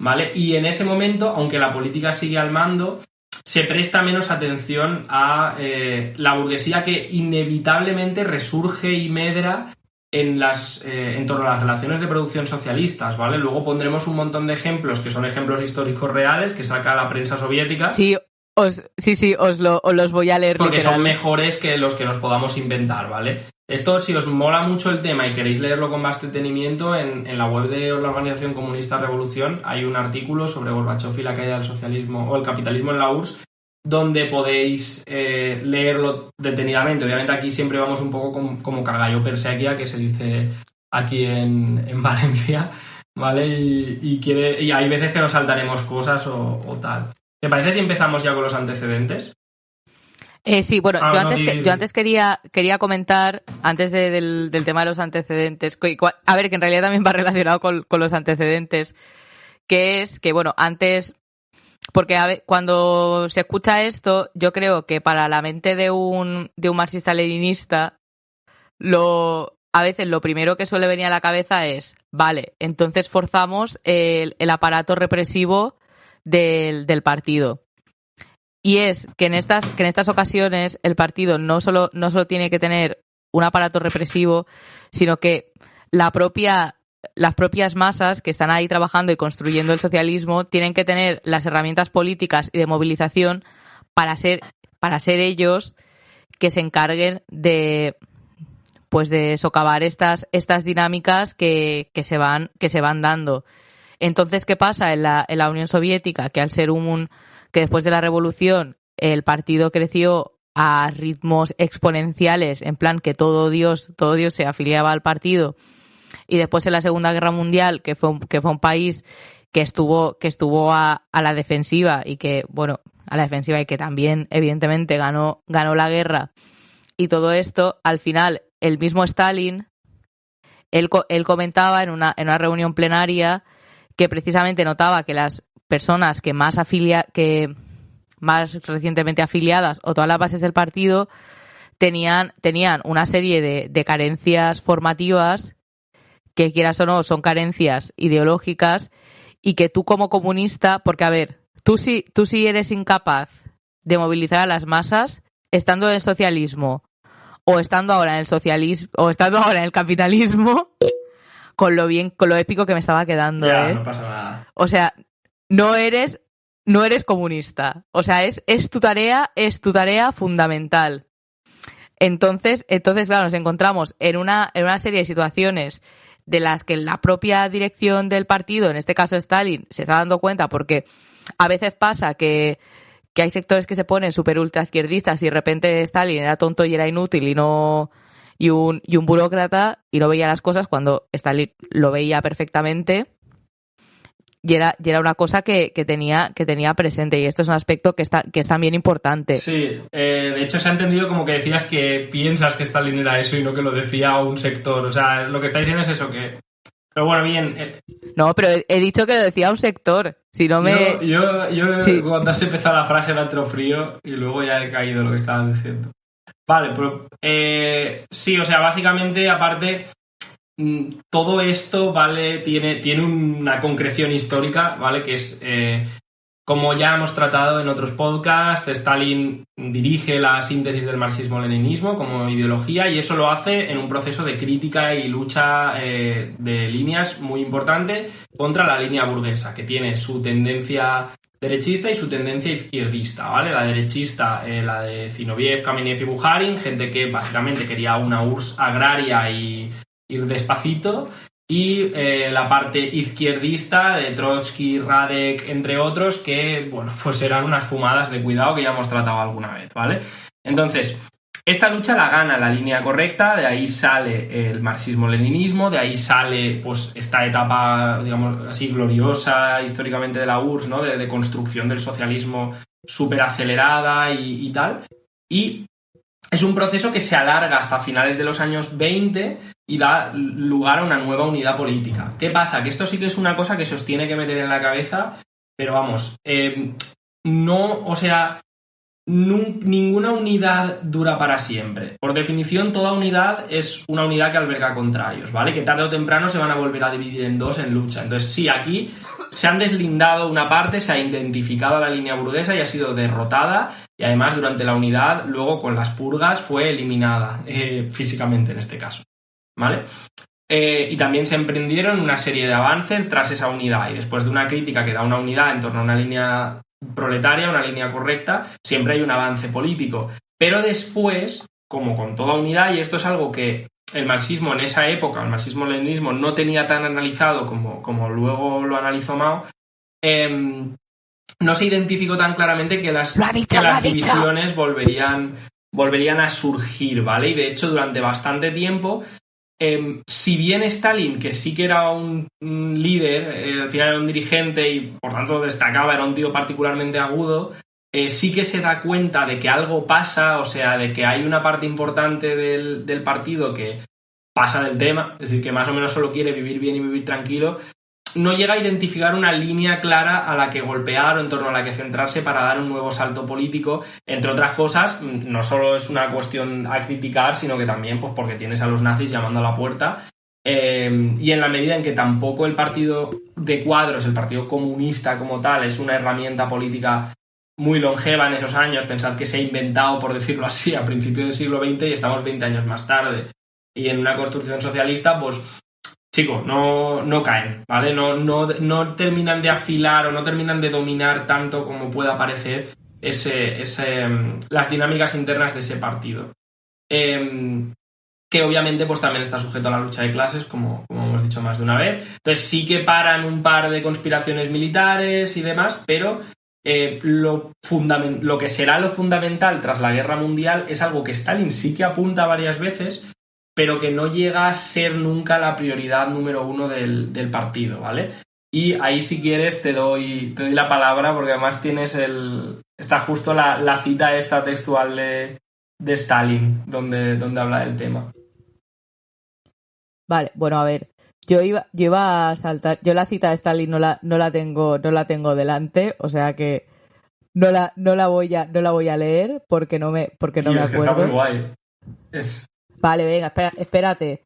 ¿vale? Y en ese momento, aunque la política sigue al mando, se presta menos atención a la burguesía, que inevitablemente resurge y medra en torno a las relaciones de producción socialistas, ¿vale? Luego pondremos un montón de ejemplos que son ejemplos históricos reales que saca la prensa soviética. Sí, os los voy a leer. Porque literal. son mejores que los que nos podamos inventar, ¿vale? Esto, si os mola mucho el tema y queréis leerlo con más detenimiento, en la web de la Organización Comunista Revolución hay un artículo sobre Gorbachov y la caída del socialismo o el capitalismo en la URSS, donde podéis leerlo detenidamente. Obviamente aquí siempre vamos un poco como cargallo per sequia, que se dice aquí en Valencia, ¿vale? Y hay veces que nos saltaremos cosas o tal. ¿Te parece si empezamos ya con los antecedentes? Sí, bueno, yo antes quería comentar, antes del tema de los antecedentes, a ver, que en realidad también va relacionado con los antecedentes, que es que, bueno, antes, porque a ver, cuando se escucha esto, yo creo que para la mente de un marxista-leninista, a veces lo primero que suele venir a la cabeza es, vale, entonces forzamos el aparato represivo del partido. Y es que en estas ocasiones el partido no solo tiene que tener un aparato represivo, sino que las propias masas que están ahí trabajando y construyendo el socialismo tienen que tener las herramientas políticas y de movilización para ser ellos que se encarguen de socavar estas dinámicas que se van dando. Entonces, ¿qué pasa en la Unión Soviética? Que al ser que después de la revolución el partido creció a ritmos exponenciales, en plan que todo Dios se afiliaba al partido, y después en la Segunda Guerra Mundial, que fue un país que estuvo a la defensiva y que también evidentemente ganó la guerra, y todo esto, al final el mismo Stalin, él comentaba en una reunión plenaria que precisamente notaba que las personas que más recientemente afiliadas o todas las bases del partido tenían una serie de carencias formativas que, quieras o no, son carencias ideológicas, y que tú como comunista, porque a ver, tú sí eres incapaz de movilizar a las masas estando en el socialismo o estando ahora en el socialismo o estando ahora en el capitalismo, con lo épico que me estaba quedando, ya, no pasa nada. O sea, no eres comunista. O sea, es tu tarea fundamental. Entonces, claro, nos encontramos en una serie de situaciones de las que la propia dirección del partido, en este caso Stalin, se está dando cuenta, porque a veces pasa que hay sectores que se ponen súper ultra izquierdistas y de repente Stalin era tonto y era inútil y un burócrata y no veía las cosas, cuando Stalin lo veía perfectamente. Y era una cosa que tenía presente, y esto es un aspecto que es también importante. Sí, de hecho se ha entendido como que decías que piensas que Stalin era eso y no que lo decía un sector. O sea, lo que está diciendo es eso, que... Pero bueno, bien... No, pero he dicho que lo decía un sector. Si no me... Yo sí. Cuando has empezado la frase me ha entrado frío y luego ya he caído lo que estabas diciendo. Vale, pero... sí, o sea, básicamente, aparte... todo esto, ¿vale? Tiene una concreción histórica, ¿vale? Que es, como ya hemos tratado en otros podcasts, Stalin dirige la síntesis del marxismo-leninismo como ideología, y eso lo hace en un proceso de crítica y lucha de líneas muy importante contra la línea burguesa, que tiene su tendencia derechista y su tendencia izquierdista, ¿vale? La derechista, la de Zinoviev, Kamenev y Bukharin, gente que básicamente quería una URSS agraria y ir despacito, y la parte izquierdista de Trotsky, Radek, entre otros, que, bueno, pues eran unas fumadas de cuidado que ya hemos tratado alguna vez, ¿vale? Entonces, esta lucha la gana la línea correcta, de ahí sale el marxismo-leninismo, de ahí sale, pues, esta etapa, digamos así, gloriosa históricamente de la URSS, ¿no? De construcción del socialismo súper acelerada y tal. Y es un proceso que se alarga hasta finales de los años 20 y da lugar a una nueva unidad política. ¿Qué pasa? Que esto sí que es una cosa que se os tiene que meter en la cabeza, pero vamos, ninguna unidad dura para siempre. Por definición, toda unidad es una unidad que alberga contrarios, ¿vale? Que tarde o temprano se van a volver a dividir en dos en lucha. Entonces, sí, aquí se han deslindado una parte, se ha identificado a la línea burguesa y ha sido derrotada, y además durante la unidad, luego con las purgas, fue eliminada físicamente en este caso, ¿vale? Y también se emprendieron una serie de avances tras esa unidad, y después de una crítica que da una unidad en torno a una línea proletaria, una línea correcta, siempre hay un avance político. Pero después, como con toda unidad, y esto es algo que el marxismo en esa época, el marxismo-leninismo, no tenía tan analizado como luego lo analizó Mao, no se identificó tan claramente que las divisiones volverían a surgir, ¿vale? Y de hecho, durante bastante tiempo, si bien Stalin, que sí que era un líder, al final era un dirigente y por tanto destacaba, era un tío particularmente agudo, sí que se da cuenta de que algo pasa, o sea, de que hay una parte importante del partido que pasa del tema, es decir, que más o menos solo quiere vivir bien y vivir tranquilo. No llega a identificar una línea clara a la que golpear o en torno a la que centrarse para dar un nuevo salto político. Entre otras cosas, no solo es una cuestión a criticar, sino que también pues porque tienes a los nazis llamando a la puerta. Y en la medida en que tampoco el partido de cuadros, el Partido Comunista como tal, es una herramienta política muy longeva en esos años, pensad que se ha inventado, por decirlo así, a principios del siglo XX y estamos 20 años más tarde. Y en una construcción socialista, pues chicos, no caen, ¿vale? No terminan de afilar o no terminan de dominar tanto como pueda parecer las dinámicas internas de ese partido. Que obviamente pues también está sujeto a la lucha de clases, como hemos dicho más de una vez. Entonces sí que paran un par de conspiraciones militares y demás, pero lo que será lo fundamental tras la Guerra Mundial es algo que Stalin sí que apunta varias veces, pero que no llega a ser nunca la prioridad número uno del partido, ¿vale? Y ahí, si quieres, te doy la palabra, porque además está justo la cita esta textual de Stalin, donde habla del tema. Vale, bueno, a ver, yo iba a saltar, yo la cita de Stalin no la tengo delante, o sea que no la voy a leer porque no me acuerdo. Está muy guay. Vale, venga, espérate.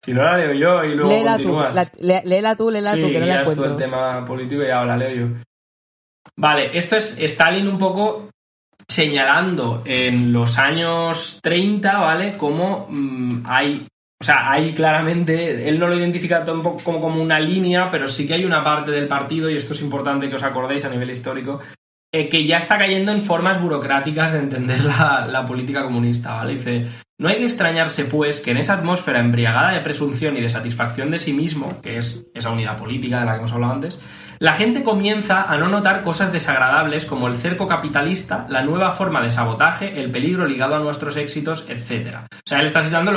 Si no la leo yo y luego continúas. Léela tú, que no la encuentro. Sí, el tema político y ahora la leo yo. Vale, esto es Stalin un poco señalando en los años 30, ¿vale? Cómo hay claramente, él no lo identifica tampoco como una línea, pero sí que hay una parte del partido, y esto es importante que os acordéis a nivel histórico, que ya está cayendo en formas burocráticas de entender la política comunista, ¿vale? Dice: no hay que extrañarse, pues, que en esa atmósfera embriagada de presunción y de satisfacción de sí mismo, que es esa unidad política de la que hemos hablado antes, la gente comienza a no notar cosas desagradables como el cerco capitalista, la nueva forma de sabotaje, el peligro ligado a nuestros éxitos, etc. O sea, él está citando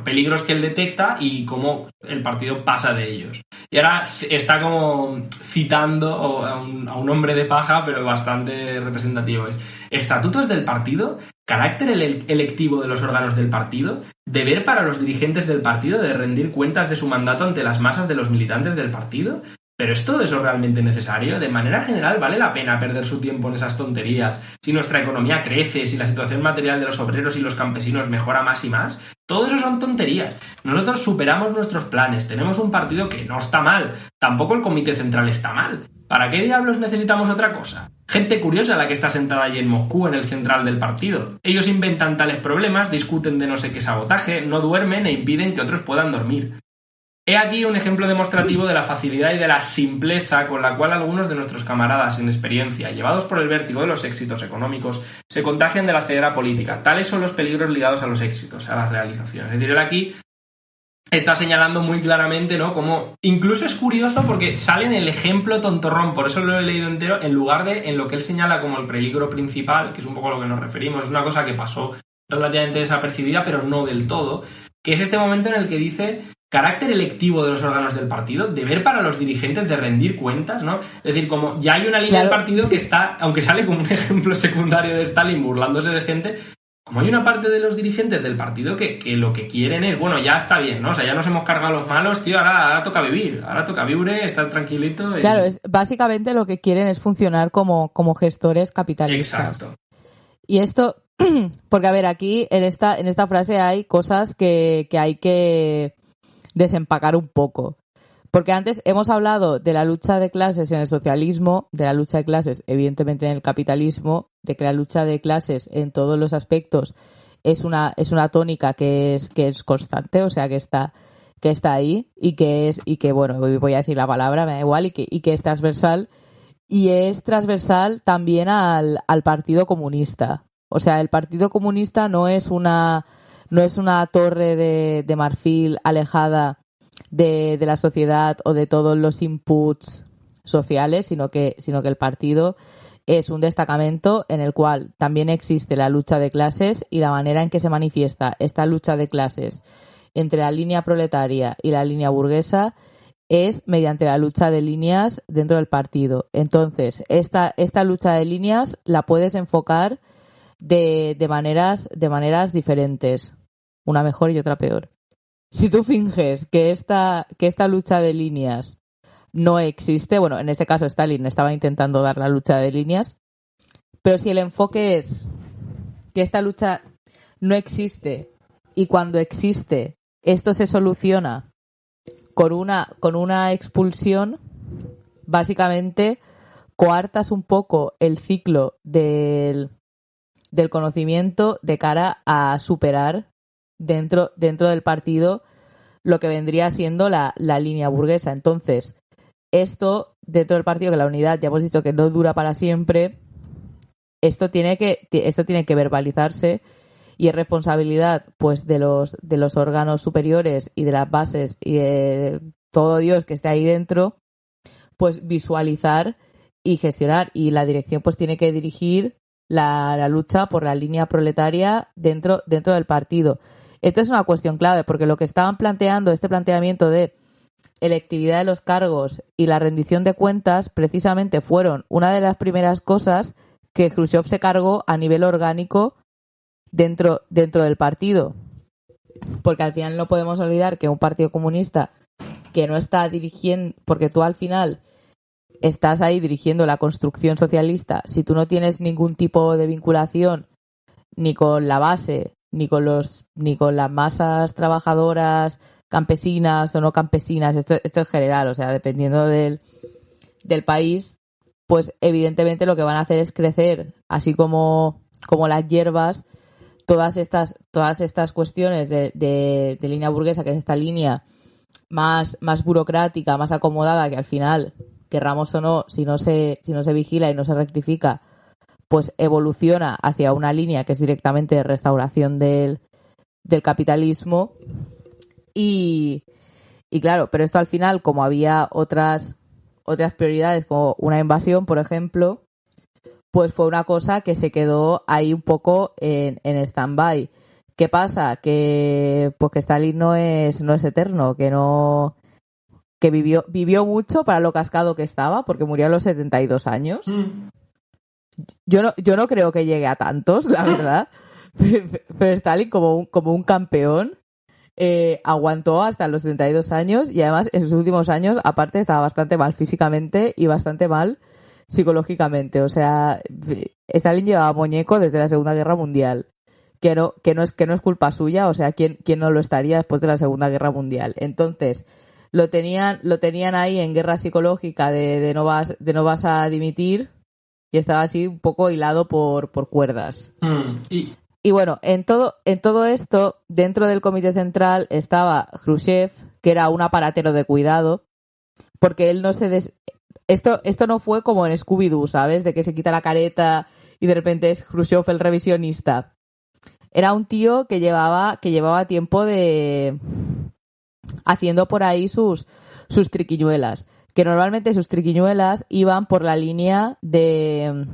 peligros que él detecta y cómo el partido pasa de ellos. Y ahora está como citando a un hombre de paja, pero bastante representativo. Estatutos del partido, carácter electivo de los órganos del partido, deber para los dirigentes del partido de rendir cuentas de su mandato ante las masas de los militantes del partido. ¿Pero es todo eso realmente necesario? De manera general, ¿vale la pena perder su tiempo en esas tonterías? Si nuestra economía crece, si la situación material de los obreros y los campesinos mejora más y más, todo eso son tonterías. Nosotros superamos nuestros planes, tenemos un partido que no está mal, tampoco el Comité Central está mal. ¿Para qué diablos necesitamos otra cosa? Gente curiosa la que está sentada allí en Moscú, en el central del partido. Ellos inventan tales problemas, discuten de no sé qué sabotaje, no duermen e impiden que otros puedan dormir. He aquí un ejemplo demostrativo de la facilidad y de la simpleza con la cual algunos de nuestros camaradas sin experiencia, llevados por el vértigo de los éxitos económicos, se contagian de la ceguera política. Tales son los peligros ligados a los éxitos, a las realizaciones. Es decir, él aquí está señalando muy claramente, ¿no? Como incluso es curioso porque sale en el ejemplo tontorrón, por eso lo he leído entero, en lugar de en lo que él señala como el peligro principal, que es un poco a lo que nos referimos. Es una cosa que pasó relativamente desapercibida, pero no del todo, que es este momento en el que dice carácter electivo de los órganos del partido, deber para los dirigentes de rendir cuentas, ¿no? Es decir, como ya hay una línea del partido que está, aunque sale como un ejemplo secundario de Stalin burlándose de gente, como hay una parte de los dirigentes del partido que lo que quieren es, bueno, ya está bien, ¿no? O sea, ya nos hemos cargado a los malos, tío, ahora toca vivir, ahora toca vivir, estar tranquilito. Claro, básicamente lo que quieren es funcionar como gestores capitalistas. Exacto. Y esto, porque a ver, aquí en esta frase hay cosas que hay que desempacar un poco. Porque antes hemos hablado de la lucha de clases en el socialismo, de la lucha de clases evidentemente en el capitalismo, de que la lucha de clases en todos los aspectos es una tónica que es constante, o sea que está ahí y que bueno, voy a decir la palabra, me da igual, y que es transversal, y es transversal también al Partido Comunista. O sea, el Partido Comunista no es una torre de marfil alejada de la sociedad o de todos los inputs sociales, sino que el partido es un destacamento en el cual también existe la lucha de clases, y la manera en que se manifiesta esta lucha de clases entre la línea proletaria y la línea burguesa es mediante la lucha de líneas dentro del partido. Entonces, esta lucha de líneas la puedes enfocar de maneras diferentes, una mejor y otra peor. Si tú finges que esta lucha de líneas no existe, bueno, en este caso Stalin estaba intentando dar la lucha de líneas, pero si el enfoque es que esta lucha no existe y cuando existe esto se soluciona con una expulsión, básicamente coartas un poco el ciclo del conocimiento de cara a superar dentro del partido lo que vendría siendo la línea burguesa. Entonces, esto dentro del partido, que la unidad ya hemos dicho que no dura para siempre, esto tiene que verbalizarse, y es responsabilidad pues de los órganos superiores y de las bases y de todo Dios que esté ahí dentro, pues visualizar y gestionar, y la dirección pues tiene que dirigir la lucha por la línea proletaria dentro del partido. Esto es una cuestión clave, porque lo que estaban planteando, este planteamiento de electividad de los cargos y la rendición de cuentas, precisamente fueron una de las primeras cosas que Khrushchev se cargó a nivel orgánico dentro del partido. Porque al final no podemos olvidar que un partido comunista que no está dirigiendo, porque tú al final estás ahí dirigiendo la construcción socialista, si tú no tienes ningún tipo de vinculación ni con la base, ni con las masas trabajadoras, campesinas o no campesinas, esto en general, o sea, dependiendo del país, pues evidentemente lo que van a hacer es crecer, así como las hierbas, todas estas cuestiones de línea burguesa, que es esta línea más burocrática, más acomodada, que al final, querramos o no, si no se vigila y no se rectifica, pues evoluciona hacia una línea que es directamente de restauración del capitalismo. Y claro, pero esto al final, como había otras prioridades, como una invasión, por ejemplo, pues fue una cosa que se quedó ahí un poco en stand-by. ¿Qué pasa? Que Stalin no es eterno, que vivió mucho para lo cascado que estaba, porque murió a los 72 años. Yo no creo que llegue a tantos, la verdad. Pero Stalin, como un campeón, aguantó hasta los 72 años, y además en sus últimos años, aparte, estaba bastante mal físicamente y bastante mal psicológicamente. O sea, Stalin llevaba muñeco desde la Segunda Guerra Mundial, que no es culpa suya. O sea, ¿quién no lo estaría después de la Segunda Guerra Mundial? Entonces, lo tenían ahí en guerra psicológica de no vas a dimitir, y estaba así un poco hilado por cuerdas. Y bueno, en todo esto, dentro del Comité Central estaba Khrushchev, que era un aparatero de cuidado, porque él no se esto no fue como en Scooby-Doo, ¿sabes? De que se quita la careta y de repente es Khrushchev el revisionista. Era un tío que llevaba tiempo haciendo por ahí sus triquiñuelas, que normalmente sus triquiñuelas iban por la línea del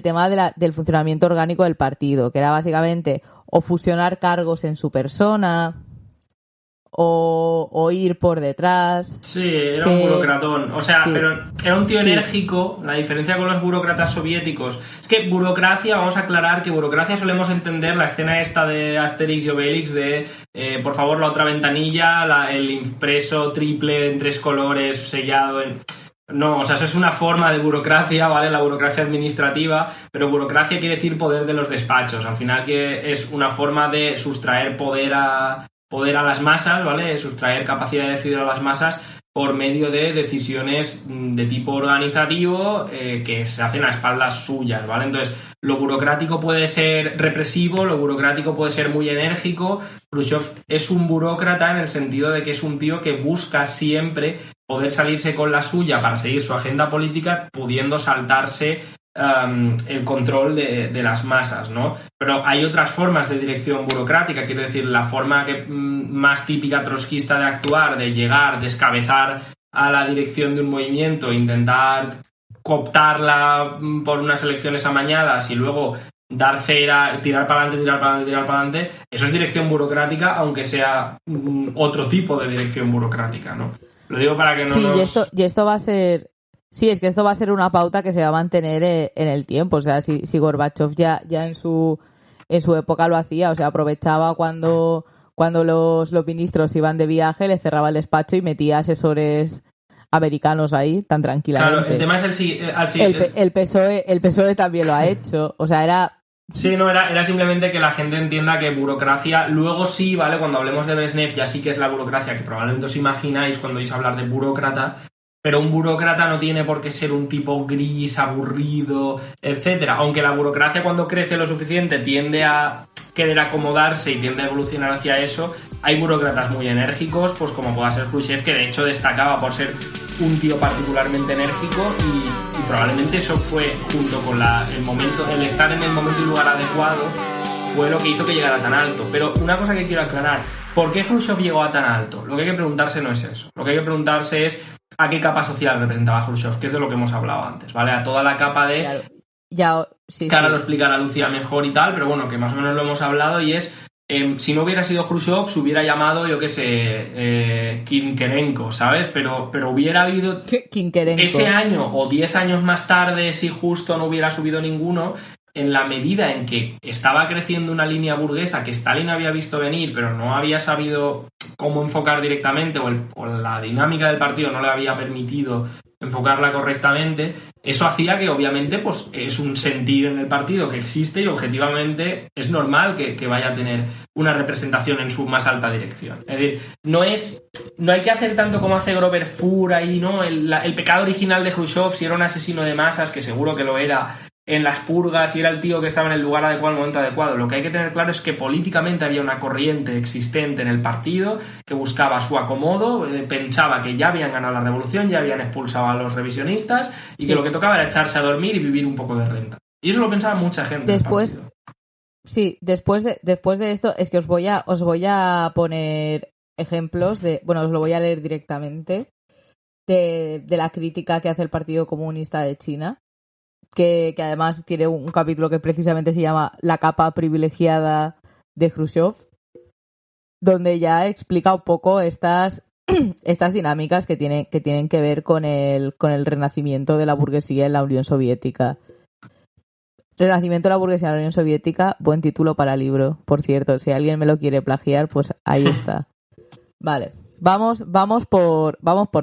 tema del funcionamiento orgánico del partido, que era básicamente o fusionar cargos en su persona, o ir por detrás. Sí, era un burocratón. O sea, sí. pero era un tío enérgico. La diferencia con los burócratas soviéticos es que burocracia, vamos a aclarar que burocracia solemos entender la escena esta de Asterix y Obelix de por favor la otra ventanilla, el impreso triple en 3 colores sellado en... No, o sea, eso es una forma de burocracia, ¿vale? La burocracia administrativa, pero burocracia quiere decir poder de los despachos. Al final que es una forma de sustraer poder a las masas, ¿vale? Sustraer capacidad de decidir a las masas por medio de decisiones de tipo organizativo que se hacen a espaldas suyas, ¿vale? Entonces, lo burocrático puede ser represivo, lo burocrático puede ser muy enérgico. Khrushchev es un burócrata en el sentido de que es un tío que busca siempre poder salirse con la suya para seguir su agenda política, pudiendo saltarse el control de las masas, ¿no? Pero hay otras formas de dirección burocrática, quiero decir, la forma más típica trotskista de actuar, de llegar, descabezar a la dirección de un movimiento, intentar cooptarla por unas elecciones amañadas y luego dar cera, tirar para adelante, eso es dirección burocrática, aunque sea otro tipo de dirección burocrática, ¿no? Lo digo para que no y esto va a ser... Sí, es que esto va a ser una pauta que se va a mantener en el tiempo. O sea, si Gorbachev ya en su época lo hacía, o sea, aprovechaba cuando los ministros iban de viaje, le cerraba el despacho y metía asesores americanos ahí tan tranquilamente. Claro, el tema es el PSOE también lo ha hecho. O sea, era... Sí, no, era simplemente que la gente entienda que burocracia, luego sí, ¿vale? Cuando hablemos de Brezhnev ya sí que es la burocracia que probablemente os imagináis cuando vais a hablar de burócrata, pero un burócrata no tiene por qué ser un tipo gris, aburrido, etcétera. Aunque la burocracia cuando crece lo suficiente tiende a querer acomodarse y tiende a evolucionar hacia eso, hay burócratas muy enérgicos, pues como pueda ser Khrushchev, que de hecho destacaba por ser un tío particularmente enérgico y probablemente eso fue, junto con el estar en el momento y lugar adecuado, fue lo que hizo que llegara tan alto. Pero una cosa que quiero aclarar, ¿por qué Khrushchev llegó a tan alto? Lo que hay que preguntarse no es eso. Lo que hay que preguntarse es a qué capa social representaba Khrushchev, que es de lo que hemos hablado antes, ¿vale? A toda la capa de... Claro. Ya, sí, que ahora sí. lo explicará Lucía mejor y tal, pero bueno, que más o menos lo hemos hablado y es... si no hubiera sido Khrushchev, se hubiera llamado, yo qué sé, Kinkerenko, ¿sabes? Pero hubiera habido... Kinkerenko. Ese año o 10 años más tarde, si justo no hubiera subido ninguno, en la medida en que estaba creciendo una línea burguesa que Stalin había visto venir, pero no había sabido cómo enfocar directamente, o la dinámica del partido no le había permitido enfocarla correctamente, eso hacía que obviamente pues es un sentir en el partido que existe y objetivamente es normal que vaya a tener una representación en su más alta dirección. Es decir, no hay que hacer tanto como hace Grover Furr ahí, ¿no? El pecado original de Khrushchev, si era un asesino de masas, que seguro que lo era en las purgas y era el tío que estaba en el lugar adecuado, en el momento adecuado. Lo que hay que tener claro es que políticamente había una corriente existente en el partido que buscaba su acomodo, pensaba que ya habían ganado la revolución, ya habían expulsado a los revisionistas y sí, que lo que tocaba era echarse a dormir y vivir un poco de renta. Y eso lo pensaba mucha gente. Después, sí, después de esto es que os voy a poner ejemplos bueno, os lo voy a leer directamente de la crítica que hace el Partido Comunista de China. Que además tiene un capítulo que precisamente se llama La capa privilegiada de Khrushchev, donde ya explica un poco estas dinámicas que tienen que ver con el renacimiento de la burguesía en la Unión Soviética. Renacimiento de la burguesía en la Unión Soviética, buen título para libro, por cierto. Si alguien me lo quiere plagiar, pues ahí está. Vale, vamos por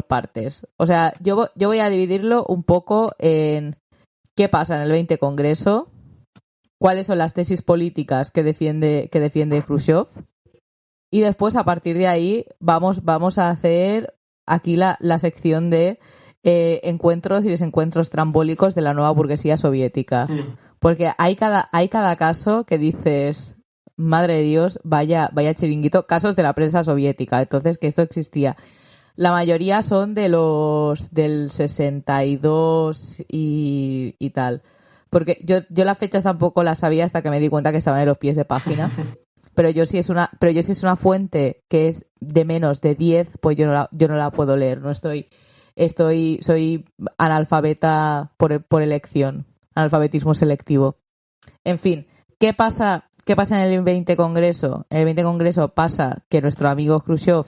partes. O sea, yo voy a dividirlo un poco en qué pasa en el 20 Congreso, cuáles son las tesis políticas que defiende Khrushchev, y después a partir de ahí vamos a hacer aquí la sección de encuentros y desencuentros trambólicos de la nueva burguesía soviética. Porque hay cada caso que dices, madre de Dios, vaya chiringuito, casos de la prensa soviética. Entonces, que esto existía. La mayoría son del 62 y tal. Porque yo las fechas tampoco las sabía hasta que me di cuenta que estaban en los pies de página. Pero yo si es una fuente que es de menos de 10, pues yo no la puedo leer. No soy analfabeta por elección, analfabetismo selectivo. En fin, ¿qué pasa ¿Qué pasa en el 20 Congreso? En el 20 Congreso pasa que nuestro amigo Khrushchev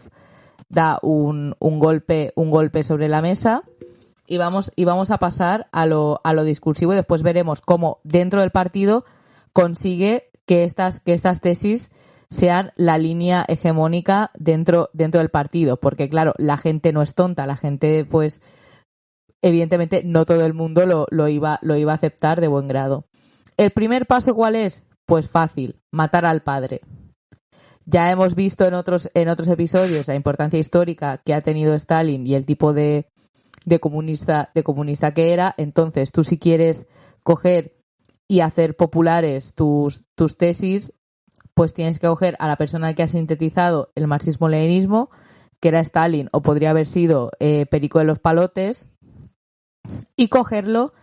da un golpe sobre la mesa y vamos a pasar a lo discursivo y después veremos cómo dentro del partido consigue que estas tesis sean la línea hegemónica dentro del partido, porque claro, la gente no es tonta, la gente pues evidentemente no todo el mundo lo iba a aceptar de buen grado. ¿El primer paso cuál es? Pues fácil, matar al padre. Ya hemos visto en otros episodios la importancia histórica que ha tenido Stalin y el tipo de comunista que era. Entonces, tú si quieres coger y hacer populares tus tesis, pues tienes que coger a la persona que ha sintetizado el marxismo-leninismo, que era Stalin o podría haber sido Perico de los Palotes, y cogerlo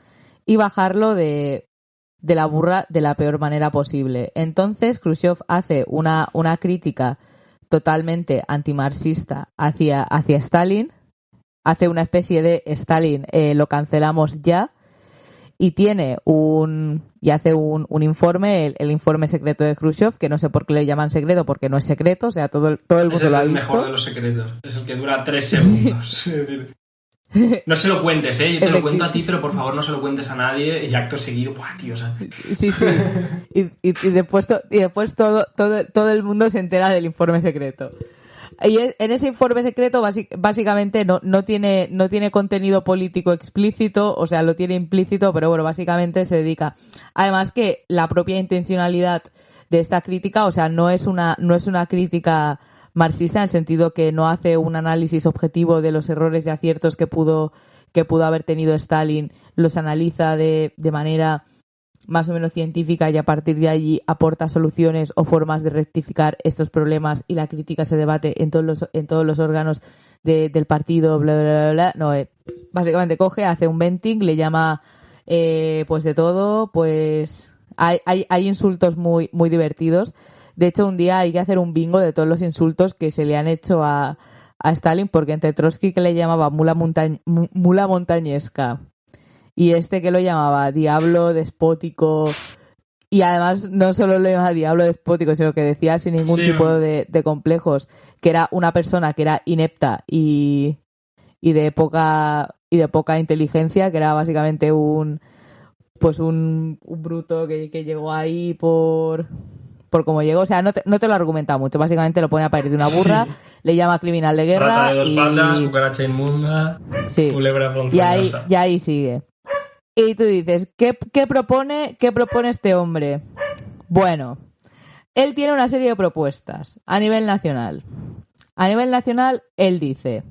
y bajarlo de la burra de la peor manera posible. Entonces, Khrushchev hace una crítica totalmente antimarxista hacia Stalin, hace una especie de Stalin, lo cancelamos ya, y hace un informe, el informe secreto de Khrushchev, que no sé por qué le llaman secreto, porque no es secreto, o sea, todo el mundo lo ha visto. Es el mejor de los secretos, es el que dura 3 segundos. Sí. No se lo cuentes, yo te lo cuento a ti, pero por favor no se lo cuentes a nadie y acto seguido, ¡buah, tío! O sea... Sí. Y después todo el mundo se entera del informe secreto. Y en ese informe secreto básicamente no tiene contenido político explícito, o sea, lo tiene implícito, pero bueno, básicamente se dedica. Además que la propia intencionalidad de esta crítica, o sea, no es una crítica marxista en el sentido que no hace un análisis objetivo de los errores y aciertos que pudo haber tenido Stalin, los analiza de manera más o menos científica y a partir de allí aporta soluciones o formas de rectificar estos problemas y la crítica se debate en todos los órganos del partido, bla, bla, bla, bla. No, básicamente coge, hace un venting, le llama pues de todo, pues hay insultos muy, muy divertidos. De hecho, un día hay que hacer un bingo de todos los insultos que se le han hecho a Stalin, porque entre Trotsky, que le llamaba mula montañesca, y que lo llamaba diablo despótico, y además no solo lo llamaba diablo despótico, sino que decía sin ningún tipo de complejos que era una persona que era inepta y de poca inteligencia, que era básicamente un bruto que llegó ahí por cómo llegó, o sea, no te lo argumenta mucho, básicamente lo pone a parir de una burra, le llama criminal de guerra, rata de 2 patas, cucaracha inmunda, culebra ponzoñosa. Y ahí sigue. Y tú dices, ¿qué propone este hombre? Bueno, él tiene una serie de propuestas a nivel nacional. A nivel nacional, él dice: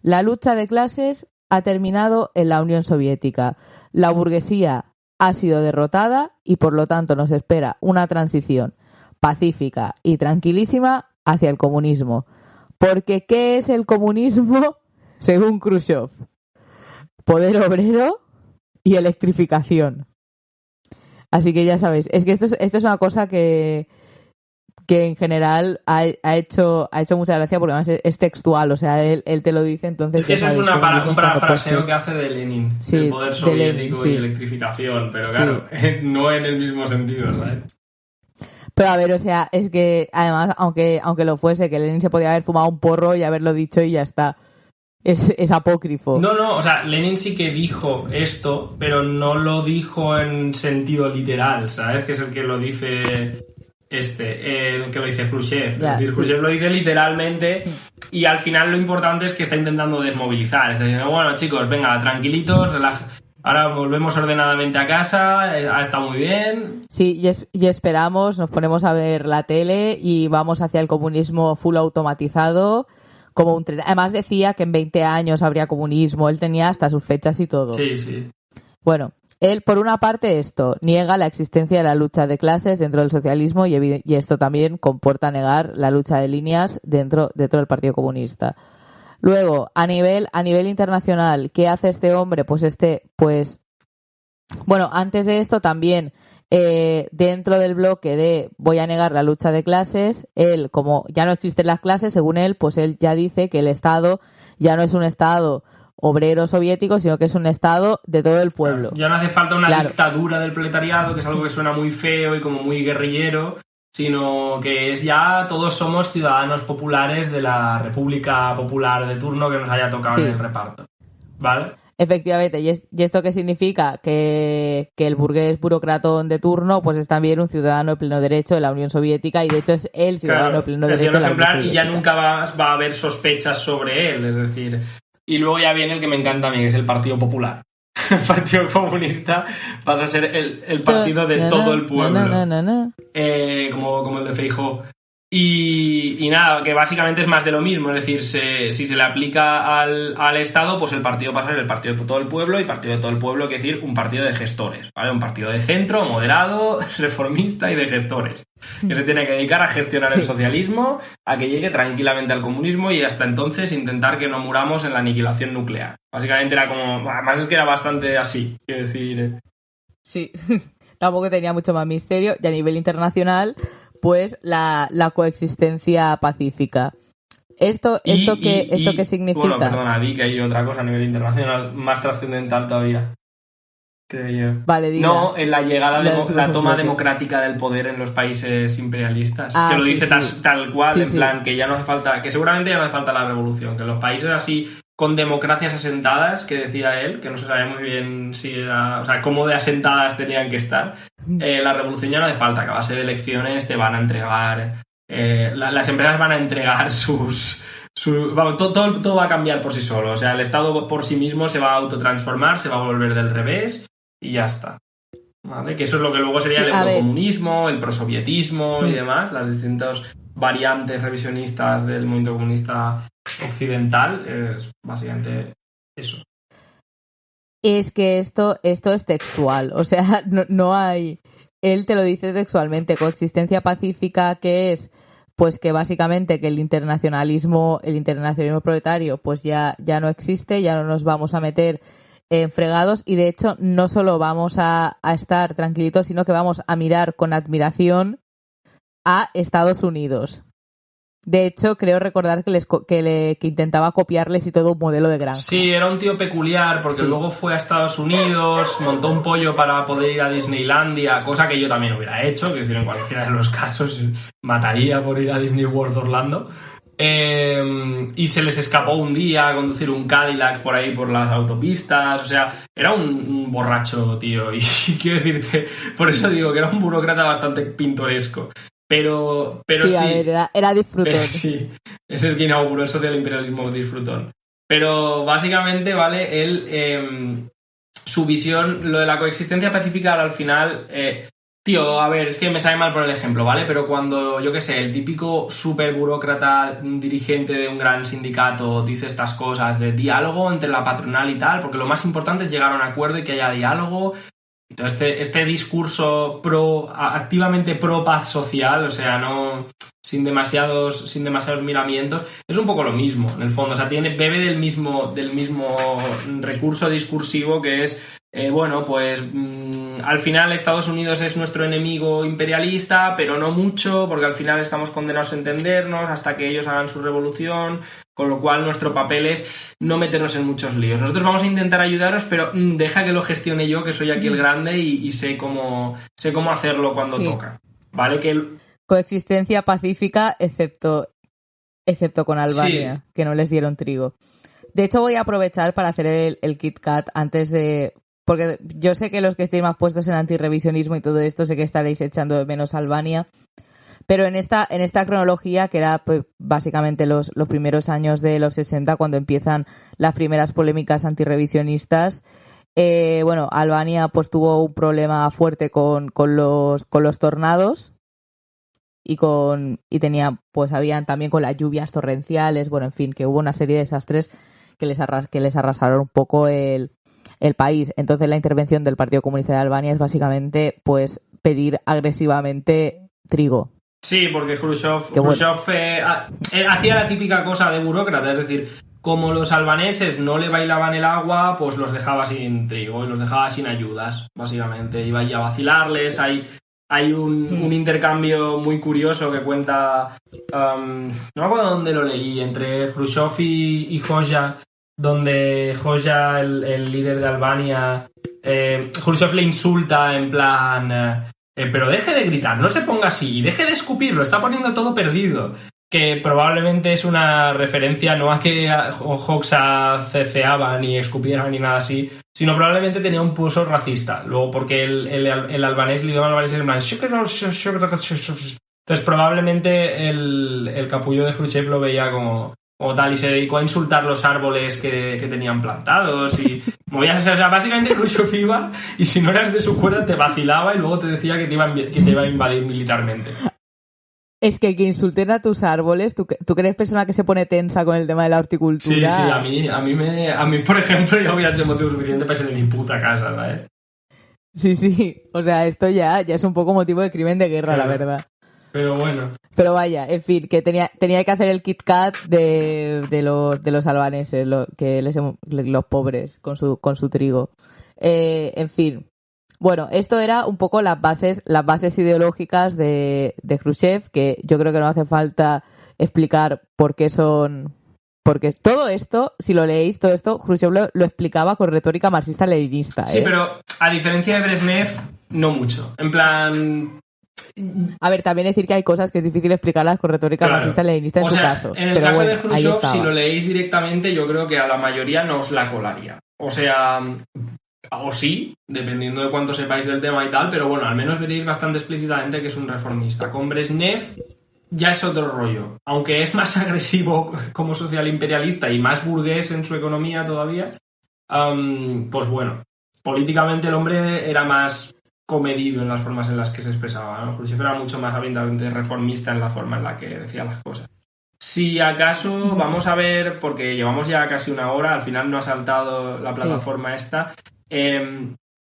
la lucha de clases ha terminado en la Unión Soviética. La burguesía ha sido derrotada y por lo tanto nos espera una transición pacífica y tranquilísima hacia el comunismo. Porque ¿qué es el comunismo según Khrushchev? Poder obrero y electrificación. Así que ya sabéis, es que esto es una cosa que en general ha hecho mucha gracia porque además es textual, o sea, él te lo dice, entonces... Es que eso es un parafraseo que hace de Lenin, sí, el poder soviético Lenin, y electrificación, pero claro, no en el mismo sentido, ¿sabes? Pero a ver, o sea, es que además, aunque lo fuese, que Lenin se podía haber fumado un porro y haberlo dicho y ya está. Es apócrifo. No, o sea, Lenin sí que dijo esto, pero no lo dijo en sentido literal, ¿sabes? Que es el que lo dice... el que lo dice Khrushchev. Khrushchev lo dice literalmente y al final lo importante es que está intentando desmovilizar. Está diciendo, bueno, chicos, venga, tranquilitos, ahora volvemos ordenadamente a casa, ha estado muy bien. Sí, y esperamos, nos ponemos a ver la tele y vamos hacia el comunismo full automatizado, como un tren. Además decía que en 20 años habría comunismo, él tenía hasta sus fechas y todo. Sí. Bueno, él, por una parte, niega la existencia de la lucha de clases dentro del socialismo y esto también comporta negar la lucha de líneas dentro del Partido Comunista. Luego, a nivel internacional, ¿qué hace este hombre? Bueno, antes de esto también, dentro del bloque de voy a negar la lucha de clases, él, como ya no existen las clases, según él, pues él ya dice que el Estado ya no es un Estado obreros soviéticos, sino que es un Estado de todo el pueblo. Ya no hace falta una Claro. dictadura del proletariado, que es algo que suena muy feo y como muy guerrillero, sino que es ya todos somos ciudadanos populares de la República Popular de turno que nos haya tocado Sí. en el reparto. ¿Vale? Efectivamente, ¿y esto qué significa? Que el burgués burócratón de turno pues es también un ciudadano de pleno derecho de la Unión Soviética, y de hecho es el ciudadano de pleno derecho de la Unión ejemplar, y Soviética. ya nunca va a haber sospechas sobre él, es decir. Y luego ya viene el que me encanta a mí, que es el Partido Popular. El Partido Comunista pasa a ser el partido de todo el pueblo. Como el de Feijóo. Y nada, que básicamente es más de lo mismo, es decir, si se le aplica al Estado, pues el partido pasa a ser el partido de todo el pueblo, y partido de todo el pueblo quiere decir un partido de gestores, ¿vale? Un partido de centro, moderado, reformista y de gestores, que se tiene que dedicar a gestionar el socialismo, a que llegue tranquilamente al comunismo y hasta entonces intentar que no muramos en la aniquilación nuclear. Básicamente era como... Además es que era bastante así, quiero decir... Sí, tampoco tenía mucho más misterio, y a nivel internacional pues la coexistencia pacífica. ¿Esto qué significa? Bueno, perdona, di que hay otra cosa a nivel internacional más trascendental todavía, creo yo. Vale, diga. No, en la llegada de la toma democrática del poder en los países imperialistas. Que lo dice tal cual, en plan, que ya no hace falta, que seguramente ya no hace falta la revolución, que los países así con democracias asentadas, que decía él, que no se sabía muy bien si era, o sea, cómo de asentadas tenían que estar, la revolución ya no hace falta, que a base de elecciones te van a entregar, las empresas van a entregar vamos, todo va a cambiar por sí solo, o sea, el Estado por sí mismo se va a autotransformar, se va a volver del revés y ya está. ¿Vale? Que eso es lo que luego sería el eurocomunismo, el prosovietismo y demás, las distintas variantes revisionistas del movimiento comunista occidental, es básicamente eso. Es que esto es textual, o sea, no hay... Él te lo dice textualmente, coexistencia pacífica, que es pues que básicamente que el internacionalismo proletario pues ya no existe, ya no nos vamos a meter en fregados, y de hecho no solo vamos a estar tranquilitos, sino que vamos a mirar con admiración a Estados Unidos. De hecho, creo recordar que intentaba copiarles y todo un modelo de granja. Sí, era un tío peculiar, porque luego fue a Estados Unidos, montó un pollo para poder ir a Disneylandia, cosa que yo también hubiera hecho, que decir, en cualquiera de los casos mataría por ir a Disney World Orlando. Y se les escapó un día a conducir un Cadillac por ahí por las autopistas, o sea, era un borracho, tío, y quiero decirte, por eso digo que era un burócrata bastante pintoresco. Pero sí, a ver, era disfrutón. Pero sí, es el que inauguró el social imperialismo disfrutón. Pero básicamente, ¿vale? Él, su visión, lo de la coexistencia pacífica al final, tío, a ver, es que me sabe mal por el ejemplo, ¿vale? Pero cuando, yo qué sé, el típico super burócrata dirigente de un gran sindicato dice estas cosas de diálogo entre la patronal y tal, porque lo más importante es llegar a un acuerdo y que haya diálogo. Entonces, este discurso activamente pro paz social, o sea, no sin demasiados miramientos, es un poco lo mismo, en el fondo. O sea, bebe del mismo recurso discursivo que es, bueno, pues al final Estados Unidos es nuestro enemigo imperialista, pero no mucho, porque al final estamos condenados a entendernos hasta que ellos hagan su revolución, con lo cual nuestro papel es no meternos en muchos líos. Nosotros vamos a intentar ayudaros, pero deja que lo gestione yo, que soy aquí el grande y sé cómo hacerlo cuando toca. ¿Vale? Coexistencia pacífica, excepto con Albania, que no les dieron trigo. De hecho, voy a aprovechar para hacer el Kit Kat antes de... Porque yo sé que los que estéis más puestos en antirrevisionismo y todo esto, sé que estaréis echando de menos a Albania. Pero en esta cronología, que era pues, básicamente los primeros años de los 60, cuando empiezan las primeras polémicas antirrevisionistas, bueno, Albania pues tuvo un problema fuerte con los tornados y tenía, pues habían también con las lluvias torrenciales, bueno, en fin, que hubo una serie de desastres que les arrasaron un poco el país. Entonces la intervención del Partido Comunista de Albania es básicamente pues pedir agresivamente trigo. Sí, porque Khrushchev hacía la típica cosa de burócrata, es decir, como los albaneses no le bailaban el agua, pues los dejaba sin trigo y los dejaba sin ayudas, básicamente. Iba ahí a vacilarles. Hay un intercambio muy curioso que cuenta, no me acuerdo dónde lo leí, entre Khrushchev y Hoxha, donde Hoxha, el líder de Albania, Khrushchev le insulta en plan... pero deje de gritar, no se ponga así, y deje de escupir, lo está poniendo todo perdido. Que probablemente es una referencia no a que Hoxha ceceaba ni escupiera ni nada así, sino probablemente tenía un pulso racista. Luego, porque el albanés, el idioma albanés es en plan... Entonces probablemente el capullo de Khrushchev lo veía como tal y se dedicó a insultar los árboles que tenían plantados y movías, o sea, básicamente Khrushchev iba y si no eras de su cuerda te vacilaba y luego te decía que te iba a invadir militarmente. Es que insulten a tus árboles, ¿tú crees persona que se pone tensa con el tema de la horticultura? Sí, a mí por ejemplo, yo voy a ser motivo suficiente para irse de mi puta casa, ¿sabes? Sí, o sea, esto ya es un poco motivo de crimen de guerra, claro. La verdad. Pero bueno. Pero vaya, en fin, que tenía que hacer el Kit Kat de los albaneses, los pobres, con su trigo. En fin. Bueno, esto era un poco las bases ideológicas de Khrushchev, que yo creo que no hace falta explicar por qué son... Porque todo esto, si lo leéis, todo esto, Khrushchev lo explicaba con retórica marxista-leninista. Sí, pero a diferencia de Brezhnev, no mucho. En plan... A ver, también decir que hay cosas que es difícil explicarlas con retórica marxista-leninista en su caso. En el caso de Khrushchev, si lo leéis directamente, yo creo que a la mayoría no os la colaría. O sea... O sí, dependiendo de cuánto sepáis del tema y tal, pero bueno, al menos veréis bastante explícitamente que es un reformista. Con Brezhnev ya es otro rollo. Aunque es más agresivo como social imperialista y más burgués en su economía todavía, pues bueno, políticamente el hombre era más comedido en las formas en las que se expresaba, ¿no? Khrushchev era mucho más abiertamente reformista en la forma en la que decía las cosas. Si acaso, vamos a ver, porque llevamos ya casi una hora, al final no ha saltado la plataforma esta...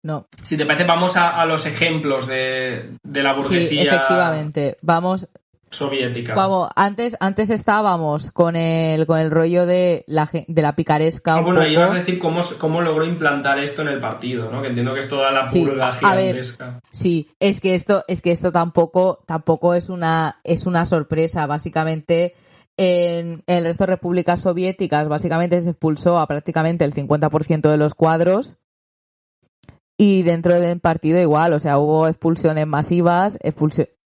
no. Si te parece, vamos a los ejemplos de la burguesía. Sí, efectivamente. Vamos. Soviética. Vamos, antes estábamos con el rollo de la picaresca. Bueno, ibas a decir cómo logró implantar esto en el partido, ¿no? Que entiendo que es toda la purga gigantesca. Ver, sí, es que esto tampoco es una sorpresa. Básicamente, en el resto de repúblicas soviéticas, básicamente se expulsó a prácticamente el 50% de los cuadros. Y dentro del partido igual, o sea, hubo expulsiones masivas,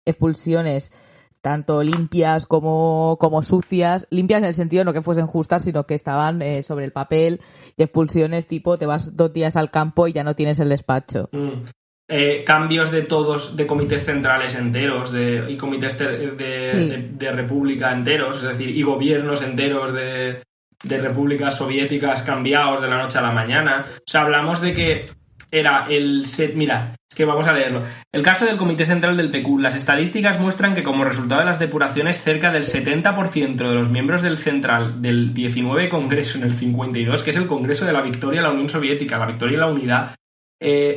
expulsiones tanto limpias como sucias, limpias en el sentido no que fuesen justas, sino que estaban sobre el papel, y expulsiones tipo te vas 2 días al campo y ya no tienes el despacho. Cambios de comités centrales enteros y comités de república enteros, es decir, y gobiernos enteros de repúblicas soviéticas cambiados de la noche a la mañana. O sea, hablamos de que era mira, es que vamos a leerlo. El caso del Comité Central del PQ. Las estadísticas muestran que como resultado de las depuraciones, cerca del 70% de los miembros del Central del 19 Congreso en el 52, que es el Congreso de la Victoria de la Unión Soviética, la Victoria y la Unidad,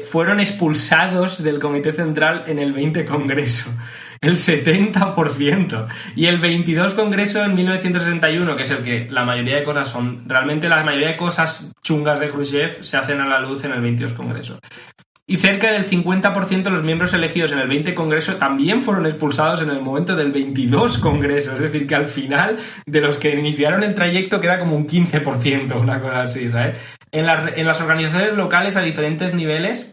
fueron expulsados del Comité Central en el 20 Congreso. El 70%. Y el 22 Congreso en 1961, que es el que la mayoría de cosas son... Realmente la mayoría de cosas chungas de Khrushchev se hacen a la luz en el 22 Congreso. Y cerca del 50% de los miembros elegidos en el 20 Congreso también fueron expulsados en el momento del 22 Congreso. Es decir, que al final, de los que iniciaron el trayecto, queda como un 15%, una cosa así, ¿sabes? En las organizaciones locales a diferentes niveles,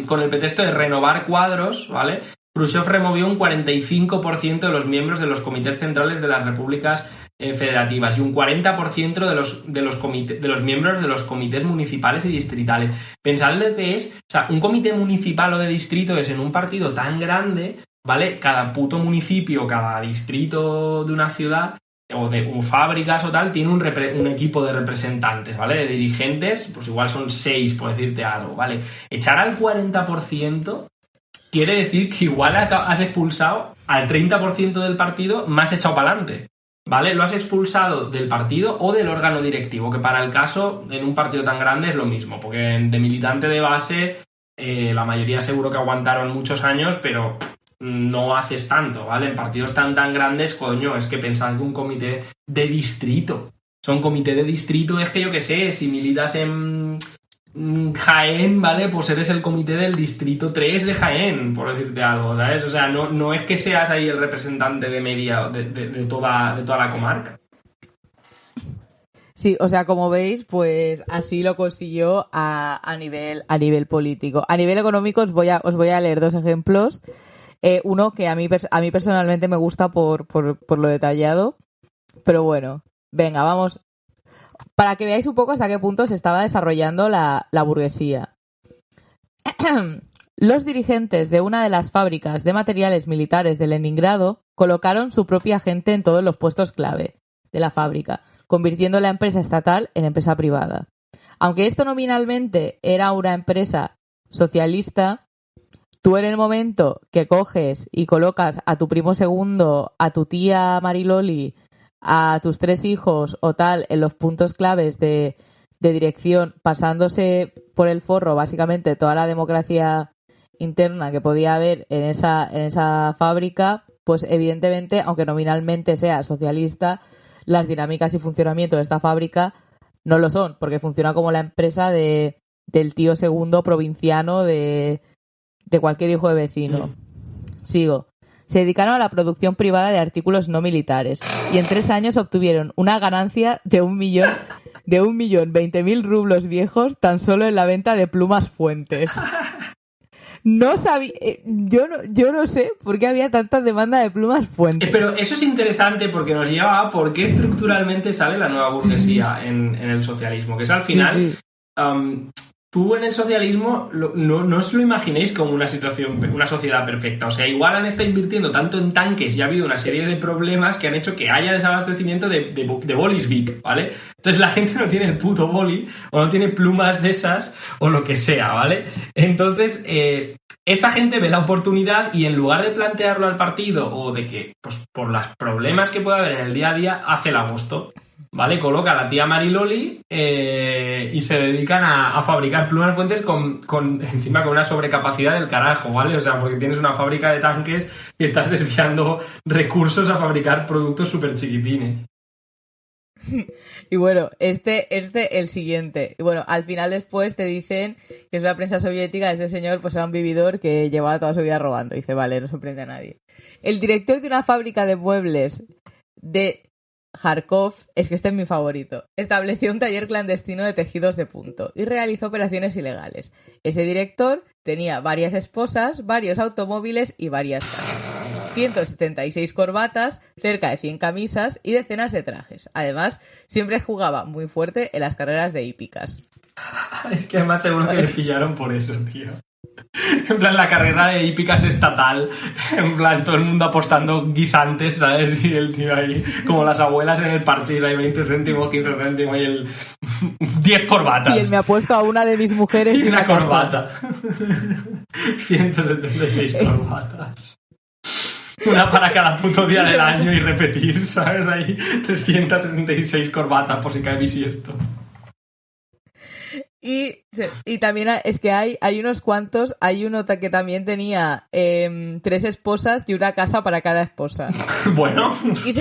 con el pretexto de renovar cuadros, ¿vale? Khrushchev removió un 45% de los miembros de los comités centrales de las repúblicas federativas y un 40% de los miembros de los comités municipales y distritales. Pensad lo que es, o sea, un comité municipal o de distrito es en un partido tan grande, ¿vale? Cada puto municipio, cada distrito de una ciudad o de fábricas o tal, tiene un equipo de representantes, ¿vale? De dirigentes, pues igual son 6, por decirte algo, ¿vale? Echar al 40% quiere decir que igual has expulsado al 30% del partido más echado para adelante, ¿vale? Lo has expulsado del partido o del órgano directivo, que para el caso, en un partido tan grande es lo mismo, porque de militante de base la mayoría seguro que aguantaron muchos años, pero no haces tanto, ¿vale? En partidos tan grandes, coño, es que pensad que un comité de distrito, o sea, un comité de distrito es que yo qué sé, si militas en Jaén, ¿vale? Pues eres el comité del distrito 3 de Jaén, por decirte algo, ¿sabes? O sea, no es que seas ahí el representante de media de toda la comarca. Sí, o sea, como veis, pues así lo consiguió a nivel político. A nivel económico os voy a leer 2 ejemplos. Uno que a mí personalmente me gusta por lo detallado. Pero bueno, venga, vamos. Para que veáis un poco hasta qué punto se estaba desarrollando la burguesía. Los dirigentes de una de las fábricas de materiales militares de Leningrado colocaron su propia gente en todos los puestos clave de la fábrica, convirtiendo la empresa estatal en empresa privada. Aunque esto nominalmente era una empresa socialista, tú en el momento que coges y colocas a tu primo segundo, a tu tía Mariloli, a tus 3 hijos o tal en los puntos claves de dirección, pasándose por el forro básicamente toda la democracia interna que podía haber en esa fábrica, pues evidentemente, aunque nominalmente sea socialista, las dinámicas y funcionamiento de esta fábrica no lo son, porque funciona como la empresa del tío segundo provinciano de cualquier hijo de vecino. Sigo. Se dedicaron a la producción privada de artículos no militares y en 3 años obtuvieron una ganancia de 1.020.000 rublos viejos tan solo en la venta de plumas Fuentes. No sabía, yo no sé por qué había tanta demanda de plumas Fuentes. Pero eso es interesante porque nos lleva a por qué estructuralmente sale la nueva burguesía en el socialismo, que es al final... Sí. Tú en el socialismo no os lo imaginéis como una sociedad perfecta. O sea, igual han estado invirtiendo tanto en tanques y ha habido una serie de problemas que han hecho que haya desabastecimiento de bolis Bic, ¿vale? Entonces la gente no tiene el puto boli o no tiene plumas de esas o lo que sea, ¿vale? Entonces, esta gente ve la oportunidad y en lugar de plantearlo al partido o de que, pues por los problemas que pueda haber en el día a día, hace el agosto. ¿Vale? Coloca a la tía Mariloli y se dedican a fabricar plumas Fuentes encima con una sobrecapacidad del carajo, ¿vale? O sea, porque tienes una fábrica de tanques y estás desviando recursos a fabricar productos súper chiquitines. Y bueno, el siguiente. Y bueno, al final después te dicen que es la prensa soviética, este señor pues era un vividor que llevaba toda su vida robando. Y dice, vale, no sorprende a nadie. El director de una fábrica de muebles de Kharkov, es que este es mi favorito, estableció un taller clandestino de tejidos de punto y realizó operaciones ilegales. Ese director tenía varias esposas, varios automóviles y varias casas, 176 corbatas, cerca de 100 camisas y decenas de trajes. Además, siempre jugaba muy fuerte en las carreras de hípicas. Es que además seguro que le pillaron por eso, tío. En plan, la carrera de hípicas estatal. En plan, todo el mundo apostando guisantes, ¿sabes? Y el tío ahí, como las abuelas en el parchís, hay 20 céntimos, 15 céntimos y el 10 corbatas. Y él me ha puesto a una de mis mujeres. Y una corbata. 176 corbatas. Una para cada puto día del año y repetir, ¿sabes? Ahí 376 corbatas por si cae bisiesto. Y también es que hay unos cuantos, hay uno que también tenía 3 esposas y una casa para cada esposa. Bueno. Y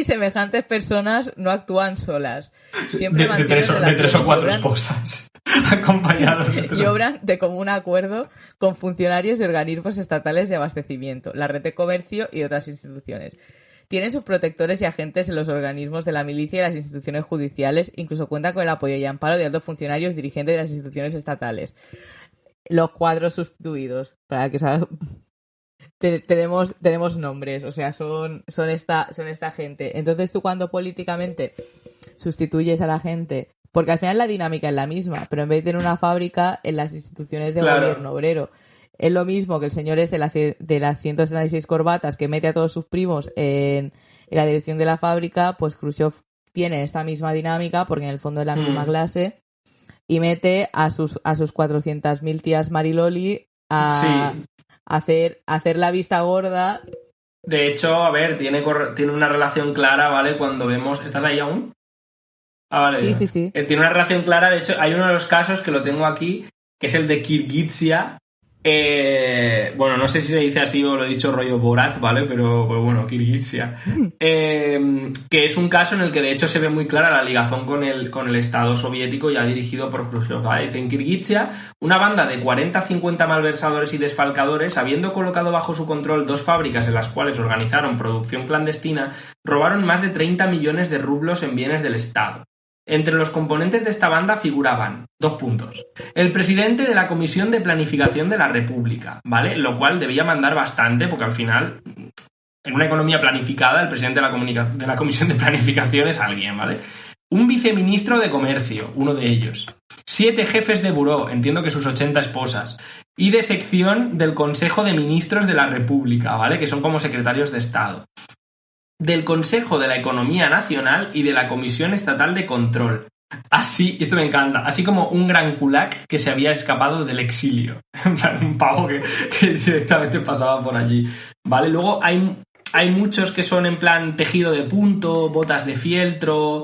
semejantes personas no actúan solas. Siempre de 3 o 4 esposas acompañados. Y obran de común acuerdo con funcionarios de organismos estatales de abastecimiento, la red de comercio y otras instituciones. Tienen sus protectores y agentes en los organismos de la milicia y las instituciones judiciales, incluso cuentan con el apoyo y amparo de altos funcionarios dirigentes de las instituciones estatales. Los cuadros sustituidos, para que sabes, tenemos nombres, o sea, son esta gente. Entonces tú cuando políticamente sustituyes a la gente, porque al final la dinámica es la misma, pero en vez de en una fábrica, en las instituciones de gobierno obrero. Es lo mismo que el señor de las 176 corbatas que mete a todos sus primos en la dirección de la fábrica, pues Khrushchev tiene esta misma dinámica porque en el fondo es la misma clase y mete a sus 400.000 tías Mariloli a hacer la vista gorda. De hecho, a ver, tiene una relación clara, ¿vale? Cuando vemos... ¿Estás ahí aún? Ah, vale. Sí. Tiene una relación clara, de hecho, hay uno de los casos que lo tengo aquí, que es el de Kirguizia. Bueno, no sé si se dice así o lo he dicho rollo Borat, ¿vale? Pero bueno, Kirguizia. Que es un caso en el que de hecho se ve muy clara la ligazón con el Estado soviético ya dirigido por Khrushchev, ¿vale? Dice, en Kirguizia, una banda de 40-50 malversadores y desfalcadores, habiendo colocado bajo su control 2 fábricas en las cuales organizaron producción clandestina, robaron más de 30 millones de rublos en bienes del Estado. Entre los componentes de esta banda figuraban, 2 puntos, el presidente de la Comisión de Planificación de la República, ¿vale? Lo cual debía mandar bastante, porque al final, en una economía planificada, el presidente de la Comisión de Planificación es alguien, ¿vale? Un viceministro de Comercio, uno de ellos. 7 jefes de buró, entiendo que sus 80 esposas. Y de sección del Consejo de Ministros de la República, ¿vale? Que son como secretarios de Estado. Del Consejo de la Economía Nacional y de la Comisión Estatal de Control. Así, esto me encanta, así como un gran kulak que se había escapado del exilio. Un pavo que directamente pasaba por allí, ¿vale? Luego hay muchos que son en plan tejido de punto, botas de fieltro,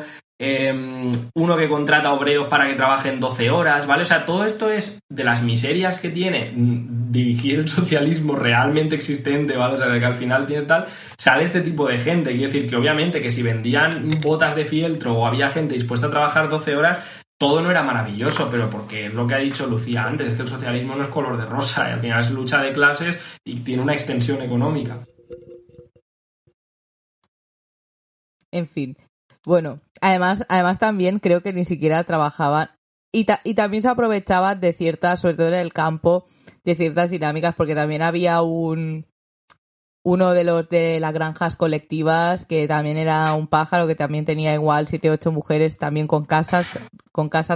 uno que contrata obreros para que trabajen 12 horas, ¿vale? O sea, todo esto es de las miserias que tiene dirigir el socialismo realmente existente, ¿vale? O sea, de que al final tienes tal, sale este tipo de gente. Quiero decir que obviamente que si vendían botas de fieltro o había gente dispuesta a trabajar 12 horas, todo no era maravilloso, pero porque es lo que ha dicho Lucía antes, es que el socialismo no es color de rosa, y al final es lucha de clases y tiene una extensión económica. En fin. Bueno, además también creo que ni siquiera trabajaban y también se aprovechaban de ciertas, sobre todo en el campo, de ciertas dinámicas, porque también había uno de los de las granjas colectivas que también era un pájaro que también tenía igual 7 o 8 mujeres también con casas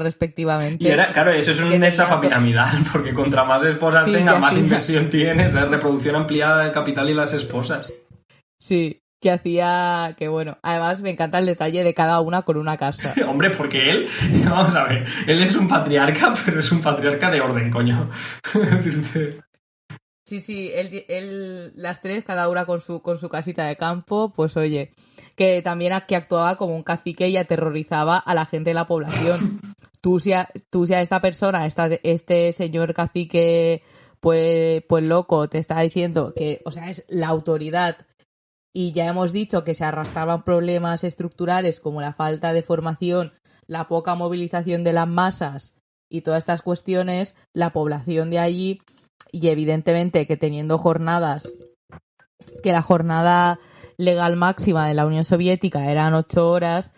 respectivamente. Y era, claro, eso es una estafa piramidal, porque contra más esposas tengas, más inversión tienes, es reproducción ampliada del capital y las esposas. Sí. Que hacía que, bueno, además me encanta el detalle de cada una con una casa. Hombre, porque él, vamos a ver, él es un patriarca, pero es un patriarca de orden, coño. Sí, él, las 3, cada una con su casita de campo, pues oye, que también aquí actuaba como un cacique y aterrorizaba a la gente de la población. Tú si a esta persona, este señor cacique, pues loco, te está diciendo que, o sea, es la autoridad. Y ya hemos dicho que se arrastraban problemas estructurales como la falta de formación, la poca movilización de las masas y todas estas cuestiones, la población de allí, y evidentemente que teniendo jornadas, que la jornada legal máxima de la Unión Soviética eran 8 horas,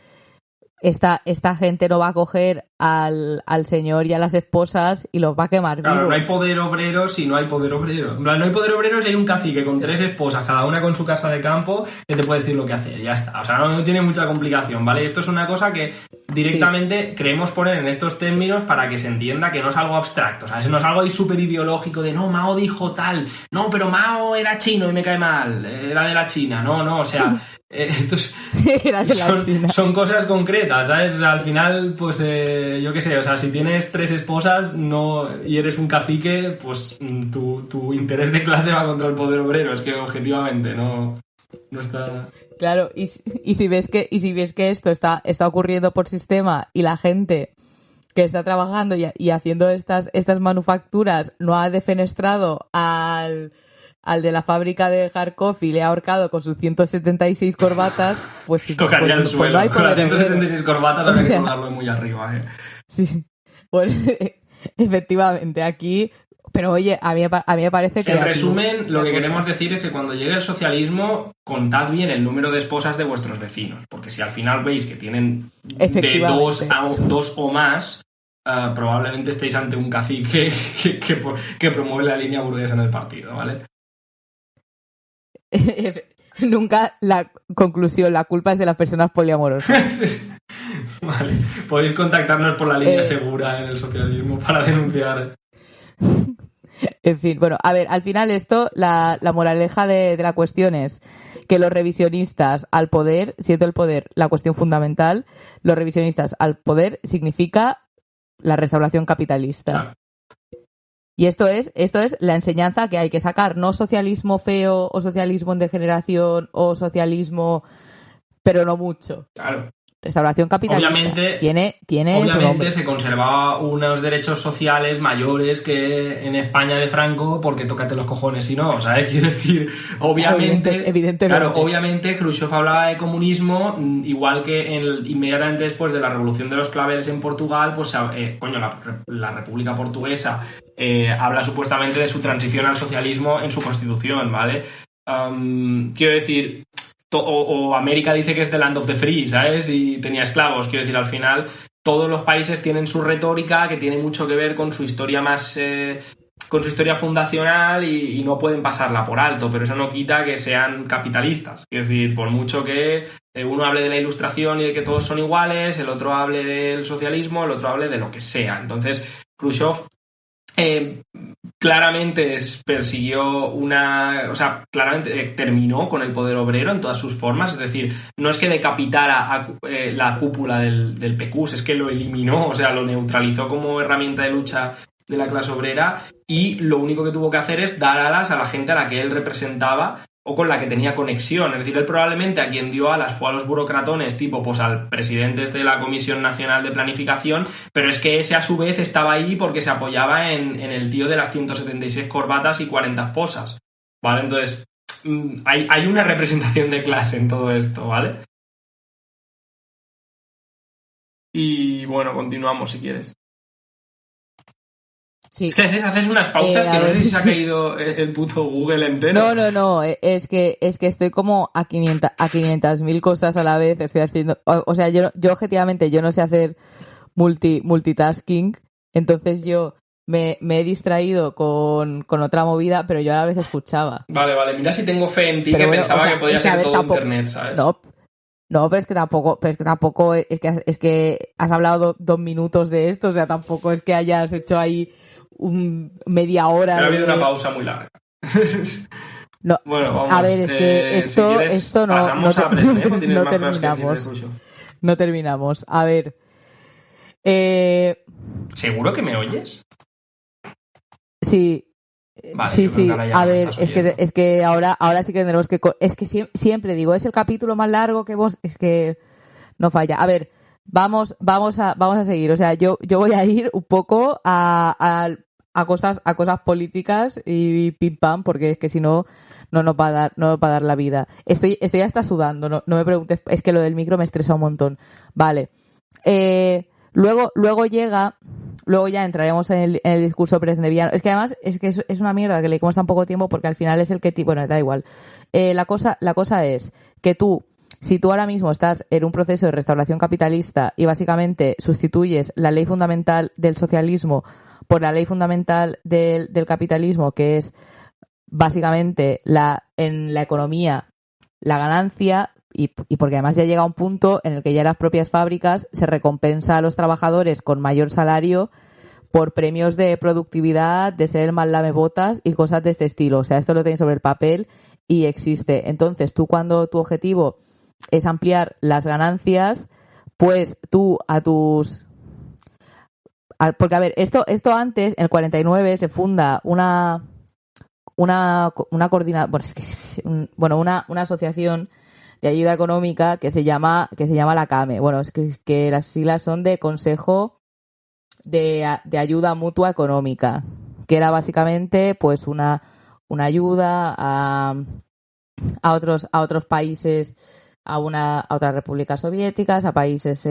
esta gente no va a coger al señor y a las esposas y los va a quemar vivos. Claro, no hay poder obrero si no hay poder obrero. En plan, no hay poder obrero si hay un cacique con 3 esposas, cada una con su casa de campo, que te puede decir lo que hacer, ya está. O sea, no tiene mucha complicación, ¿vale? Esto es una cosa que directamente queremos poner en estos términos para que se entienda que no es algo abstracto, o sea, no es algo ahí súper ideológico de no, Mao dijo tal, no, pero Mao era chino y me cae mal, era de la China, no, o sea... Estos son cosas concretas, ¿sabes? Al final, pues yo qué sé, o sea, si tienes 3 esposas y eres un cacique, pues tu interés de clase va contra el poder obrero, es que objetivamente no está... Claro, y si ves que esto está ocurriendo por sistema y la gente que está trabajando y haciendo estas manufacturas no ha defenestrado al de la fábrica de Kharkov y le ha ahorcado con sus 176 corbatas, pues tocaría el suelo. No hay con las 176 corbatas habría que colgarlo muy arriba, Sí, pues efectivamente, aquí... Pero oye, a mí me parece que... En resumen, lo que queremos decir es que cuando llegue el socialismo, contad bien el número de esposas de vuestros vecinos, porque si al final veis que tienen de 2 o más, probablemente estéis ante un cacique que promueve la línea burguesa en el partido, ¿vale? Nunca la conclusión, la culpa es de las personas poliamorosas. Vale, podéis contactarnos por la línea segura en el socialismo para denunciar. En fin, bueno, a ver, al final esto, la moraleja de la cuestión es que los revisionistas al poder, siendo el poder la cuestión fundamental, los revisionistas al poder significa la restauración capitalista. Claro. Y esto es la enseñanza que hay que sacar, no socialismo feo o socialismo en degeneración o socialismo, pero no mucho. Claro. Restauración capitalista. Obviamente se conservaba unos derechos sociales mayores que en España de Franco, porque tócate los cojones si no, ¿sabes? Quiero decir, evidentemente. Claro, obviamente Khrushchev hablaba de comunismo, igual que inmediatamente después de la revolución de los claveles en Portugal, pues la República Portuguesa habla supuestamente de su transición al socialismo en su constitución, ¿vale? Quiero decir... o América dice que es the land of the free, ¿sabes? Y tenía esclavos. Quiero decir, al final todos los países tienen su retórica que tiene mucho que ver con su historia más... con su historia fundacional y no pueden pasarla por alto, pero eso no quita que sean capitalistas. Es decir, por mucho que uno hable de la Ilustración y de que todos son iguales, el otro hable del socialismo, el otro hable de lo que sea. Entonces, Khrushchev claramente persiguió claramente terminó con el poder obrero en todas sus formas, es decir, no es que decapitara la cúpula del PQS, es que lo eliminó, o sea, lo neutralizó como herramienta de lucha de la clase obrera y lo único que tuvo que hacer es dar alas a la gente a la que él representaba o con la que tenía conexión. Es decir, él probablemente a quien dio alas fue a los burocratones, tipo pues al presidente de la Comisión Nacional de Planificación, pero es que ese a su vez estaba ahí porque se apoyaba en el tío de las 176 corbatas y 40 esposas, ¿vale? Entonces, hay una representación de clase en todo esto, ¿vale? Y bueno, continuamos si quieres. Sí. Es que haces unas pausas que no sé si se ha caído el puto Google entero. No, es que estoy como a 500.000 cosas a la vez, estoy haciendo, o sea, yo objetivamente yo no sé hacer multitasking, entonces yo me he distraído con otra movida, pero yo a la vez escuchaba. Vale, mira si tengo fe en ti, pero que bueno, pensaba que podía ser todo tampoco, internet, ¿sabes? No, pero es que tampoco, es que has hablado 2 minutos de esto, o sea, tampoco es que hayas hecho ahí media hora. Pero ha habido una pausa muy larga. No, bueno, vamos, a ver, es que esto no terminamos. No terminamos. A ver. ¿Seguro que me oyes? Sí. Vale, sí. A ver, es que ahora sí que tendremos que... Es que siempre digo, es el capítulo más largo que vos... Es que no falla. A ver, vamos a seguir. O sea, yo voy a ir un poco a cosas políticas y pim pam, porque es que si no nos va a dar la vida. Estoy hasta sudando, no me preguntes, es que lo del micro me estresa un montón. Vale. Luego ya entraremos en el discurso brezhneviano. Es que además es una mierda que leímos tan poco tiempo porque al final es el que... Bueno, da igual. La cosa es que si tú ahora mismo estás en un proceso de restauración capitalista y básicamente sustituyes la ley fundamental del socialismo por la ley fundamental del capitalismo, que es básicamente en la economía la ganancia, y porque además ya llega un punto en el que ya las propias fábricas se recompensa a los trabajadores con mayor salario por premios de productividad, de ser el más lamebotas y cosas de este estilo. O sea, esto lo tenéis sobre el papel y existe. Entonces, tú cuando tu objetivo es ampliar las ganancias, pues tú porque a ver, esto antes, en el 49, se funda una asociación de ayuda económica que se llama la CAME. Bueno, es que las siglas son de Consejo de Ayuda Mutua Económica, que era básicamente pues una ayuda a otros países, a otras repúblicas soviéticas, a países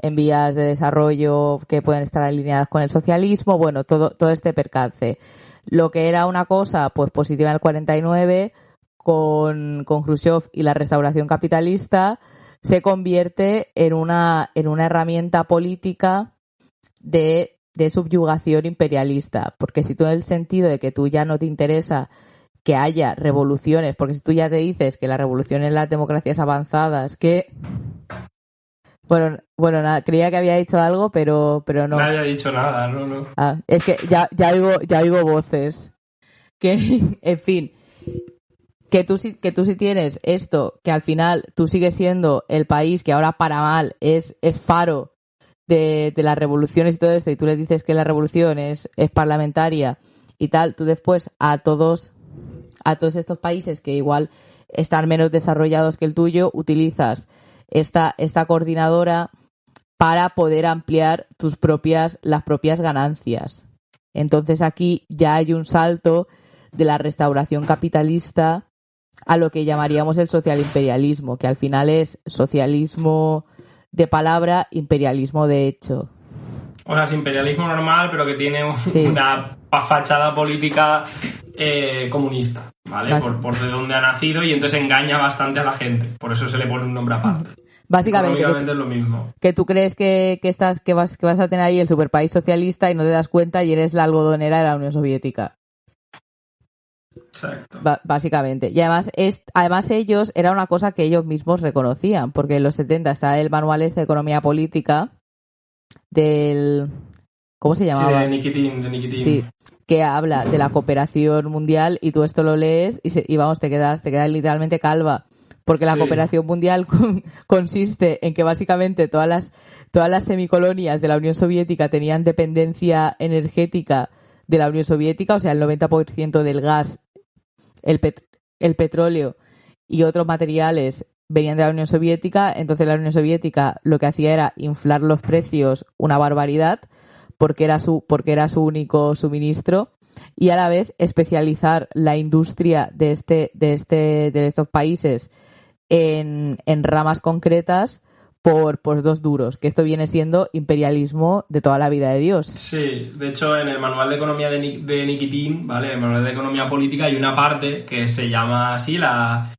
en vías de desarrollo que pueden estar alineadas con el socialismo, bueno, todo este percance. Lo que era una cosa pues positiva en el 49, con Khrushchev y la restauración capitalista, se convierte en una herramienta política de subyugación imperialista. Porque si tú, en el sentido de que tú ya no te interesa que haya revoluciones, porque si tú ya te dices que la revolución en las democracias avanzadas, que... Bueno, nada, creía que había dicho algo, pero no. No había dicho nada, no. Ah, es que ya oigo voces. Que, en fin, que tú sí tienes esto, que al final tú sigues siendo el país que ahora para mal es faro de las revoluciones y todo esto, y tú le dices que la revolución es parlamentaria y tal, tú después a todos estos países que igual están menos desarrollados que el tuyo, utilizas esta coordinadora para poder ampliar las propias ganancias. Entonces aquí ya hay un salto de la restauración capitalista a lo que llamaríamos el socialimperialismo, que al final es socialismo de palabra, imperialismo de hecho. O sea, es imperialismo normal, pero que tiene una fachada política comunista. ¿vale? Por de dónde ha nacido, y entonces engaña bastante a la gente. Por eso se le pone un nombre aparte. Básicamente es lo mismo. Que tú crees que vas a tener ahí el superpaís socialista y no te das cuenta y eres la algodonera de la Unión Soviética. Exacto. Básicamente. Y además ellos, era una cosa que ellos mismos reconocían, porque en los 70 está el manual de economía política del... ¿Cómo se llamaba? Sí, de Nikitin. Sí, que habla de la cooperación mundial, y tú esto lo lees y vamos, te quedas literalmente calva. Porque la cooperación mundial consiste en que básicamente todas las semicolonias de la Unión Soviética tenían dependencia energética de la Unión Soviética, o sea, el 90% del gas, el petróleo y otros materiales venían de la Unión Soviética. Entonces la Unión Soviética lo que hacía era inflar los precios una barbaridad porque era su único suministro, y a la vez especializar la industria de estos países en ramas concretas por 2 duros, que esto viene siendo imperialismo de toda la vida de Dios. Sí, de hecho en el manual de economía de Nikitin, ¿vale? El manual de economía política, hay una parte que se llama así la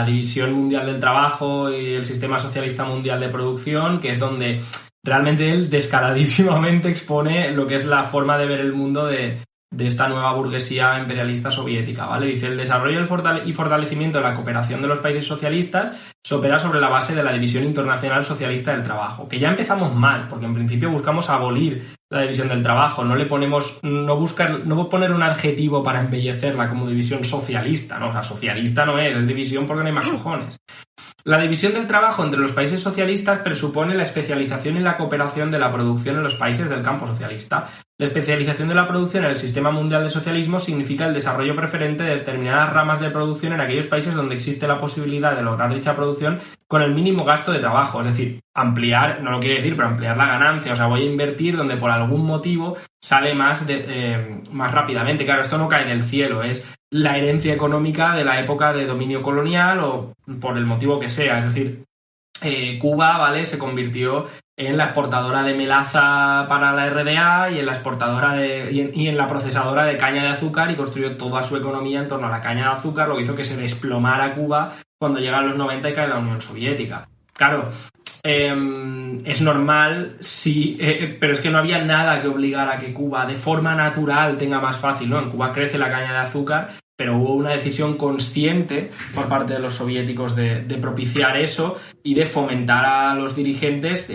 División Mundial del Trabajo y el Sistema Socialista Mundial de Producción, que es donde realmente él descaradísimamente expone lo que es la forma de ver el mundo de esta nueva burguesía imperialista soviética, ¿vale? Dice: el desarrollo y fortalecimiento de la cooperación de los países socialistas se opera sobre la base de la División Internacional Socialista del Trabajo, que ya empezamos mal, porque en principio buscamos abolir la división del trabajo, no poner un adjetivo para embellecerla como división socialista, ¿no? O sea, socialista no es división porque no hay más cojones. La división del trabajo entre los países socialistas presupone la especialización y la cooperación de la producción en los países del campo socialista. La especialización de la producción en el sistema mundial de socialismo significa el desarrollo preferente de determinadas ramas de producción en aquellos países donde existe la posibilidad de lograr dicha producción con el mínimo gasto de trabajo. Es decir, ampliar, no lo quiere decir, pero ampliar la ganancia. O sea, voy a invertir donde por algún motivo sale más rápidamente. Claro, esto no cae del cielo, es la herencia económica de la época de dominio colonial o por el motivo que sea. Es decir, Cuba, ¿vale?, se convirtió en la exportadora de melaza para la RDA y en la exportadora y en la procesadora de caña de azúcar, y construyó toda su economía en torno a la caña de azúcar, lo que hizo que se desplomara Cuba cuando llegan los 90 y cae la Unión Soviética. Claro, es normal, sí, pero es que no había nada que obligara a que Cuba de forma natural tenga más fácil, ¿no? En Cuba crece la caña de azúcar, pero hubo una decisión consciente por parte de los soviéticos de propiciar eso y de fomentar a los dirigentes,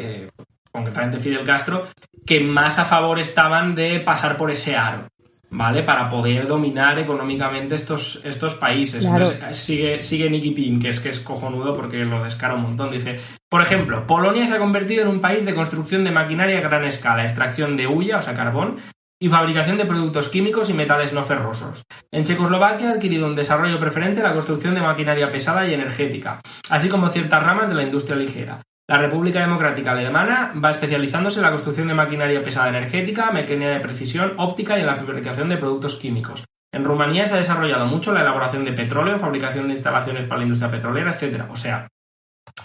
concretamente Fidel Castro, que más a favor estaban de pasar por ese aro, ¿vale?, para poder dominar económicamente estos países. Claro. Entonces, sigue Nikitin, que es cojonudo porque lo descara un montón. Dice: por ejemplo, Polonia se ha convertido en un país de construcción de maquinaria a gran escala, extracción de hulla, o sea, carbón, y fabricación de productos químicos y metales no ferrosos. En Checoslovaquia ha adquirido un desarrollo preferente la construcción de maquinaria pesada y energética, así como ciertas ramas de la industria ligera. La República Democrática Alemana va especializándose en la construcción de maquinaria pesada energética, maquinaria de precisión, óptica y en la fabricación de productos químicos. En Rumanía se ha desarrollado mucho la elaboración de petróleo, fabricación de instalaciones para la industria petrolera, etc. O sea,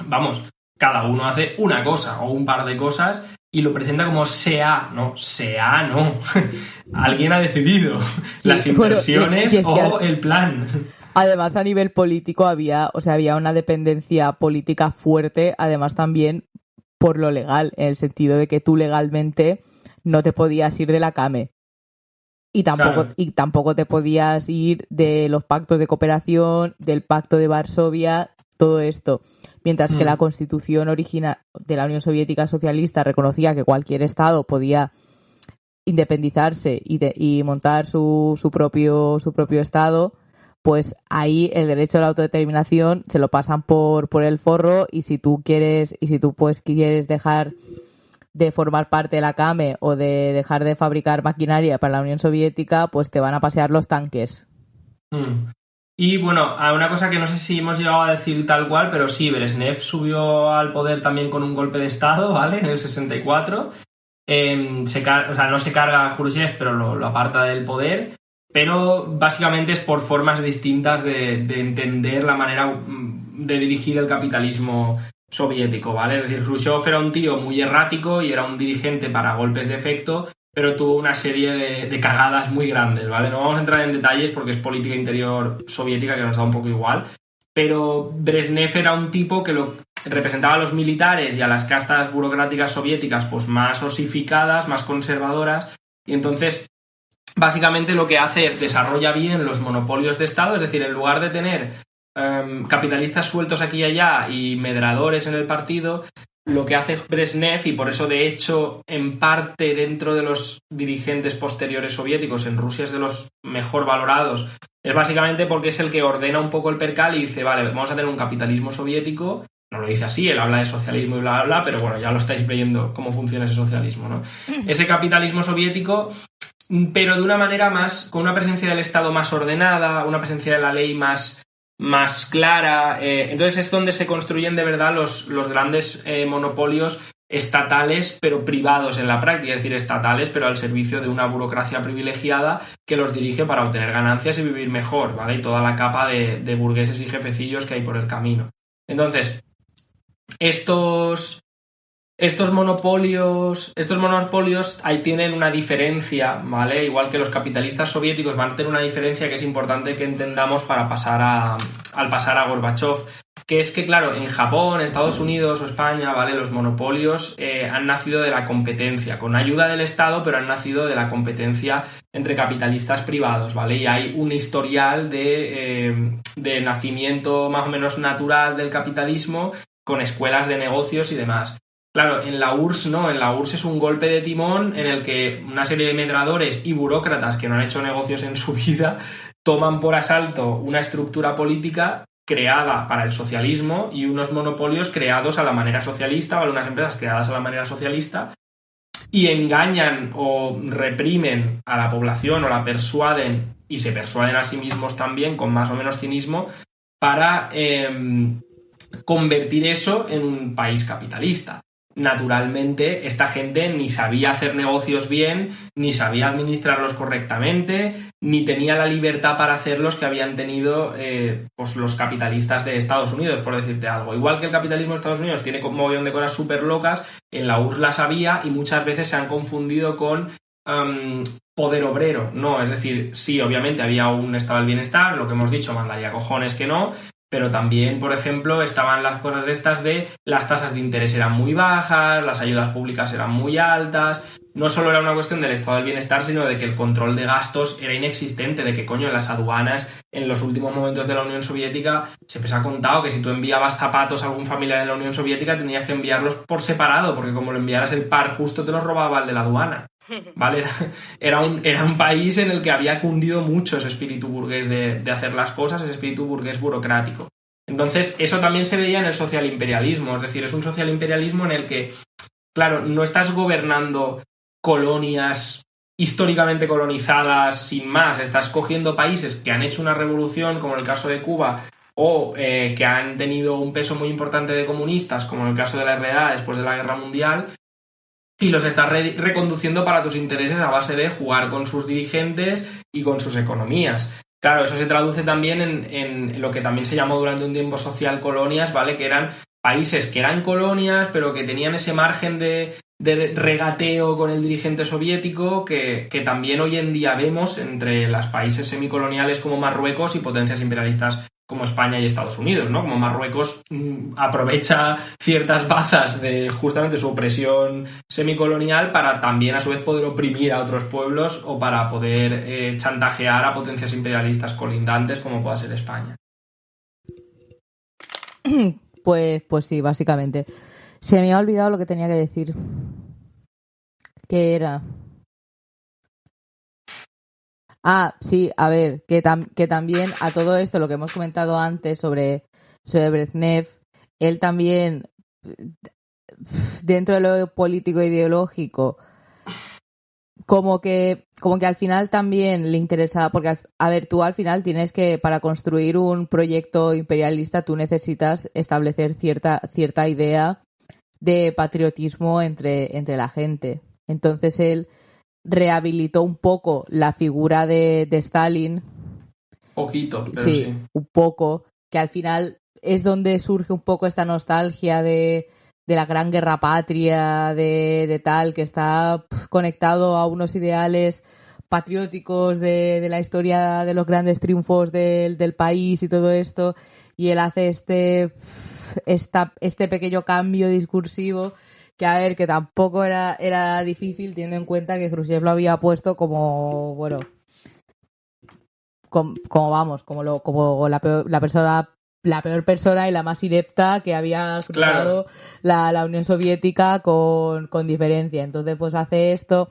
vamos, cada uno hace una cosa o un par de cosas y lo presenta como SEA, no, SEA no. Alguien ha decidido las inversiones o el plan. Además, a nivel político había una dependencia política fuerte, además también por lo legal, en el sentido de que tú legalmente no te podías ir de la CAME. Y tampoco te podías ir de los pactos de cooperación, del Pacto de Varsovia, todo esto. Mientras que la Constitución original de la Unión Soviética Socialista reconocía que cualquier Estado podía independizarse y montar su propio Estado, pues ahí el derecho a la autodeterminación se lo pasan por el forro, y si tú quieres dejar de formar parte de la CAME o de dejar de fabricar maquinaria para la Unión Soviética, pues te van a pasear los tanques. Y bueno, una cosa que no sé si hemos llegado a decir tal cual, pero sí, Brezhnev subió al poder también con un golpe de Estado, ¿vale?, en el 64. No se carga a Khrushchev, pero lo aparta del poder. Pero básicamente es por formas distintas de entender la manera de dirigir el capitalismo soviético, ¿vale? Es decir, Khrushchev era un tío muy errático y era un dirigente para golpes de efecto, pero tuvo una serie de cagadas muy grandes, ¿vale? No vamos a entrar en detalles porque es política interior soviética que nos da un poco igual, pero Brezhnev era un tipo que lo representaba a los militares y a las castas burocráticas soviéticas pues más osificadas, más conservadoras, y entonces básicamente lo que hace es desarrolla bien los monopolios de Estado, es decir, en lugar de tener capitalistas sueltos aquí y allá y medradores en el partido, lo que hace Brezhnev, y por eso de hecho en parte dentro de los dirigentes posteriores soviéticos en Rusia es de los mejor valorados, es básicamente porque es el que ordena un poco el percal y dice, vale, vamos a tener un capitalismo soviético. No lo dice así, él habla de socialismo y bla, bla, bla, pero bueno, ya lo estáis viendo cómo funciona ese socialismo, ¿no? Ese capitalismo soviético, pero de una manera más, con una presencia del Estado más ordenada, una presencia de la ley más clara. Entonces es donde se construyen de verdad los grandes monopolios estatales, pero privados en la práctica, es decir, estatales, pero al servicio de una burocracia privilegiada que los dirige para obtener ganancias y vivir mejor, ¿vale? Y toda la capa de burgueses y jefecillos que hay por el camino. Entonces, estos monopolios ahí tienen una diferencia, ¿vale? Igual que los capitalistas soviéticos van a tener una diferencia que es importante que entendamos para pasar a Gorbachov, que es que, claro, en Japón, Estados Unidos o España, ¿vale? Los monopolios han nacido de la competencia, con ayuda del Estado, pero han nacido de la competencia entre capitalistas privados, ¿vale? Y hay un historial de nacimiento más o menos natural del capitalismo con escuelas de negocios y demás. Claro, en la URSS no, en la URSS es un golpe de timón en el que una serie de medradores y burócratas que no han hecho negocios en su vida toman por asalto una estructura política creada para el socialismo y unos monopolios creados a la manera socialista, o unas empresas creadas a la manera socialista, y engañan o reprimen a la población o la persuaden y se persuaden a sí mismos también con más o menos cinismo para convertir eso en un país capitalista. Naturalmente, esta gente ni sabía hacer negocios bien, ni sabía administrarlos correctamente, ni tenía la libertad para hacerlos que habían tenido pues los capitalistas de Estados Unidos, por decirte algo. Igual que el capitalismo de Estados Unidos tiene un montón de cosas súper locas, en la URSS las había y muchas veces se han confundido con poder obrero. No, es decir, sí, obviamente había un estado del bienestar, lo que hemos dicho, mandaría cojones que no, pero también, por ejemplo, estaban las cosas estas de las tasas de interés eran muy bajas, las ayudas públicas eran muy altas. No solo era una cuestión del estado del bienestar, sino de que el control de gastos era inexistente, de que, coño, en las aduanas, en los últimos momentos de la Unión Soviética, siempre se ha contado que si tú enviabas zapatos a algún familiar en la Unión Soviética, tenías que enviarlos por separado, porque como lo enviaras el par justo te los robaba el de la aduana. ¿Vale? Era un país en el que había cundido mucho ese espíritu burgués de hacer las cosas, ese espíritu burgués burocrático. Entonces, eso también se veía en el socialimperialismo, es decir, es un socialimperialismo en el que, claro, no estás gobernando colonias históricamente colonizadas sin más, estás cogiendo países que han hecho una revolución, como en el caso de Cuba, o que han tenido un peso muy importante de comunistas, como en el caso de la RDA después de la Guerra Mundial, y los estás reconduciendo para tus intereses a base de jugar con sus dirigentes y con sus economías. Claro, eso se traduce también en lo que también se llamó durante un tiempo social colonias, ¿vale? Que eran países que eran colonias, pero que tenían ese margen de regateo con el dirigente soviético que también hoy en día vemos entre los países semicoloniales como Marruecos y potencias imperialistas como España y Estados Unidos, ¿no? Como Marruecos aprovecha ciertas bazas de justamente su opresión semicolonial para también a su vez poder oprimir a otros pueblos o para poder chantajear a potencias imperialistas colindantes como pueda ser España. Pues sí, básicamente. Se me ha olvidado lo que tenía que decir. ¿Qué era? Ah, sí, a ver, que también a todo esto, lo que hemos comentado antes sobre Brezhnev, él también, dentro de lo político e ideológico, como que al final también le interesa, porque, a ver, tú al final tienes que, para construir un proyecto imperialista, tú necesitas establecer cierta idea de patriotismo entre la gente. Entonces él rehabilitó un poco la figura de Stalin. Poquito, pero sí, un poco, que al final es donde surge un poco esta nostalgia de de la gran guerra patria, de tal, que está conectado a unos ideales patrióticos de la historia de los grandes triunfos del país y todo esto, y él hace este pequeño cambio discursivo que, a ver, que tampoco era difícil, teniendo en cuenta que Khrushchev lo había puesto como, bueno, como la peor persona y la más inepta que había cruzado la Unión Soviética con diferencia. Entonces, pues hace esto.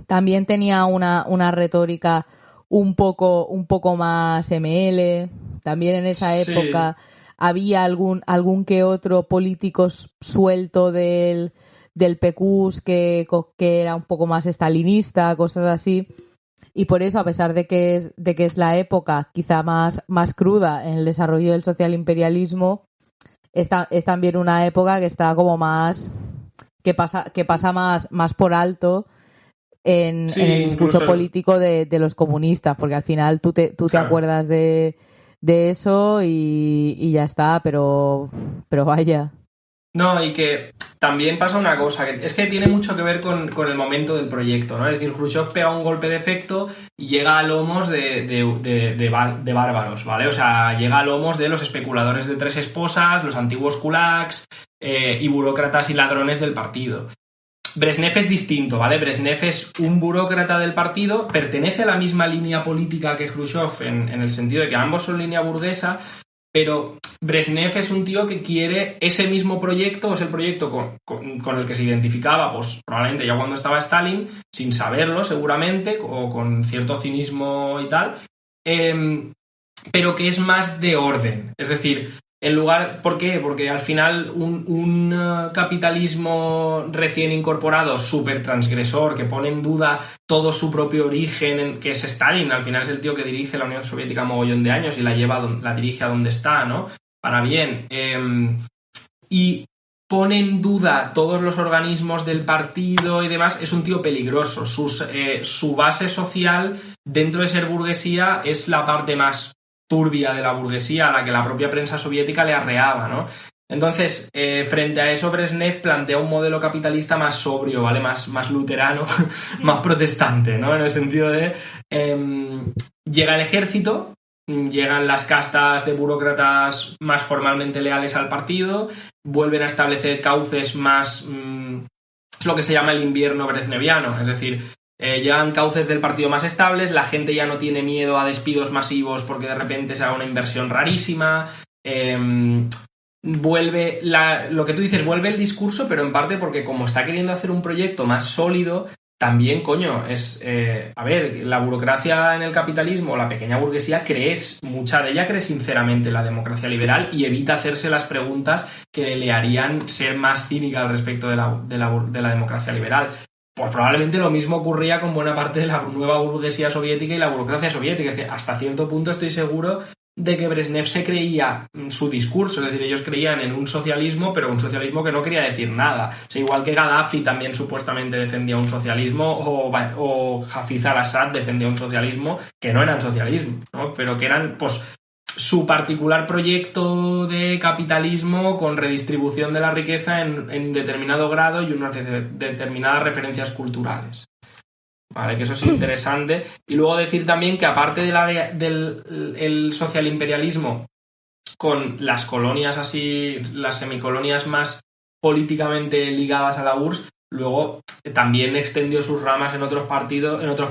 También tenía una retórica un poco más ML. También en esa época había algún que otro político suelto del PQS que era un poco más estalinista, cosas así. Y por eso, a pesar de que es la época quizá más cruda en el desarrollo del socialimperialismo, es también una época que está como más que pasa más por alto en el discurso incluso político de los comunistas, porque al final tú te acuerdas de eso y ya está, pero vaya. No, y que también pasa una cosa, que es que tiene mucho que ver con el momento del proyecto, ¿no? Es decir, Khrushchev pega un golpe de efecto y llega a lomos de bárbaros, ¿vale? O sea, llega a lomos de los especuladores de tres esposas, los antiguos kulaks y burócratas y ladrones del partido. Brezhnev es distinto, ¿vale? Brezhnev es un burócrata del partido, pertenece a la misma línea política que Khrushchev en el sentido de que ambos son línea burguesa, pero Brezhnev es un tío que quiere ese mismo proyecto, es el proyecto con el que se identificaba, pues probablemente ya cuando estaba Stalin, sin saberlo seguramente, o con cierto cinismo y tal, pero que es más de orden. Es decir, ¿por qué? Porque al final un capitalismo recién incorporado, súper transgresor, que pone en duda todo su propio origen, que es Stalin, al final es el tío que dirige la Unión Soviética mogollón de años y la dirige a donde está, ¿no? Para bien. Y pone en duda todos los organismos del partido y demás, es un tío peligroso. Su base social, dentro de ser burguesía, es la parte más turbia de la burguesía a la que la propia prensa soviética le arreaba, ¿no? Entonces, frente a eso, Brezhnev plantea un modelo capitalista más sobrio, ¿vale? Más luterano, más protestante, ¿no? En el sentido de llega el ejército, llegan las castas de burócratas más formalmente leales al partido, vuelven a establecer cauces más... es lo que se llama el invierno brezhneviano, es decir, llegan cauces del partido más estables, la gente ya no tiene miedo a despidos masivos porque de repente se haga una inversión rarísima, vuelve lo que tú dices, vuelve el discurso, pero en parte porque como está queriendo hacer un proyecto más sólido, también, coño, a ver, la burocracia en el capitalismo, la pequeña burguesía, mucha de ella cree sinceramente en la democracia liberal y evita hacerse las preguntas que le harían ser más cínica al respecto de la democracia liberal. Pues probablemente lo mismo ocurría con buena parte de la nueva burguesía soviética y la burocracia soviética, que hasta cierto punto estoy seguro de que Brezhnev se creía su discurso, es decir, ellos creían en un socialismo, pero un socialismo que no quería decir nada. O sea, igual que Gaddafi también supuestamente defendía un socialismo, o Hafez al-Assad defendía un socialismo que no eran socialismo, ¿no? Pero que eran, pues, su particular proyecto de capitalismo con redistribución de la riqueza en determinado grado y unas determinadas referencias culturales. Vale, que eso es interesante. Y luego decir también que aparte del socialimperialismo con las colonias así, las semicolonias más políticamente ligadas a la URSS, luego también extendió sus ramas en otros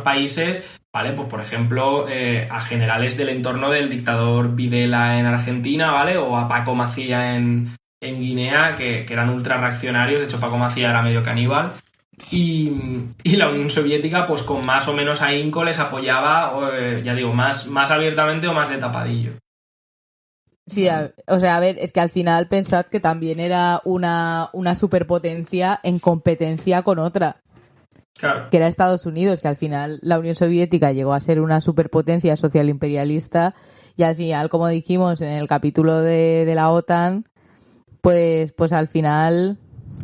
países, ¿vale? Pues por ejemplo, a generales del entorno del dictador Videla en Argentina, ¿vale? O a Paco Macía en Guinea, que eran ultra reaccionarios, de hecho Paco Macía era medio caníbal. Y la Unión Soviética, pues con más o menos ahínco les apoyaba, ya digo, más abiertamente o más de tapadillo. Sí, o sea, a ver, es que al final pensad que también era una superpotencia en competencia con otra. Claro. Que era Estados Unidos, que al final la Unión Soviética llegó a ser una superpotencia social imperialista y al final, como dijimos en el capítulo de la OTAN, pues al final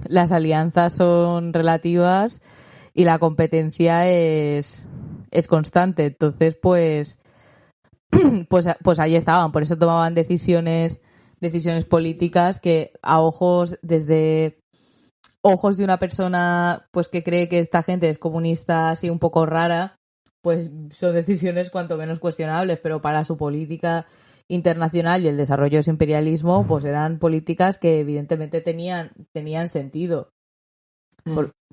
las alianzas son relativas y la competencia es constante. Entonces, pues ahí estaban. Por eso tomaban decisiones decisiones políticas que desde ojos de una persona pues que cree que esta gente es comunista así un poco rara, pues son decisiones cuanto menos cuestionables, pero para su política internacional y el desarrollo de su imperialismo, pues eran políticas que evidentemente tenían sentido.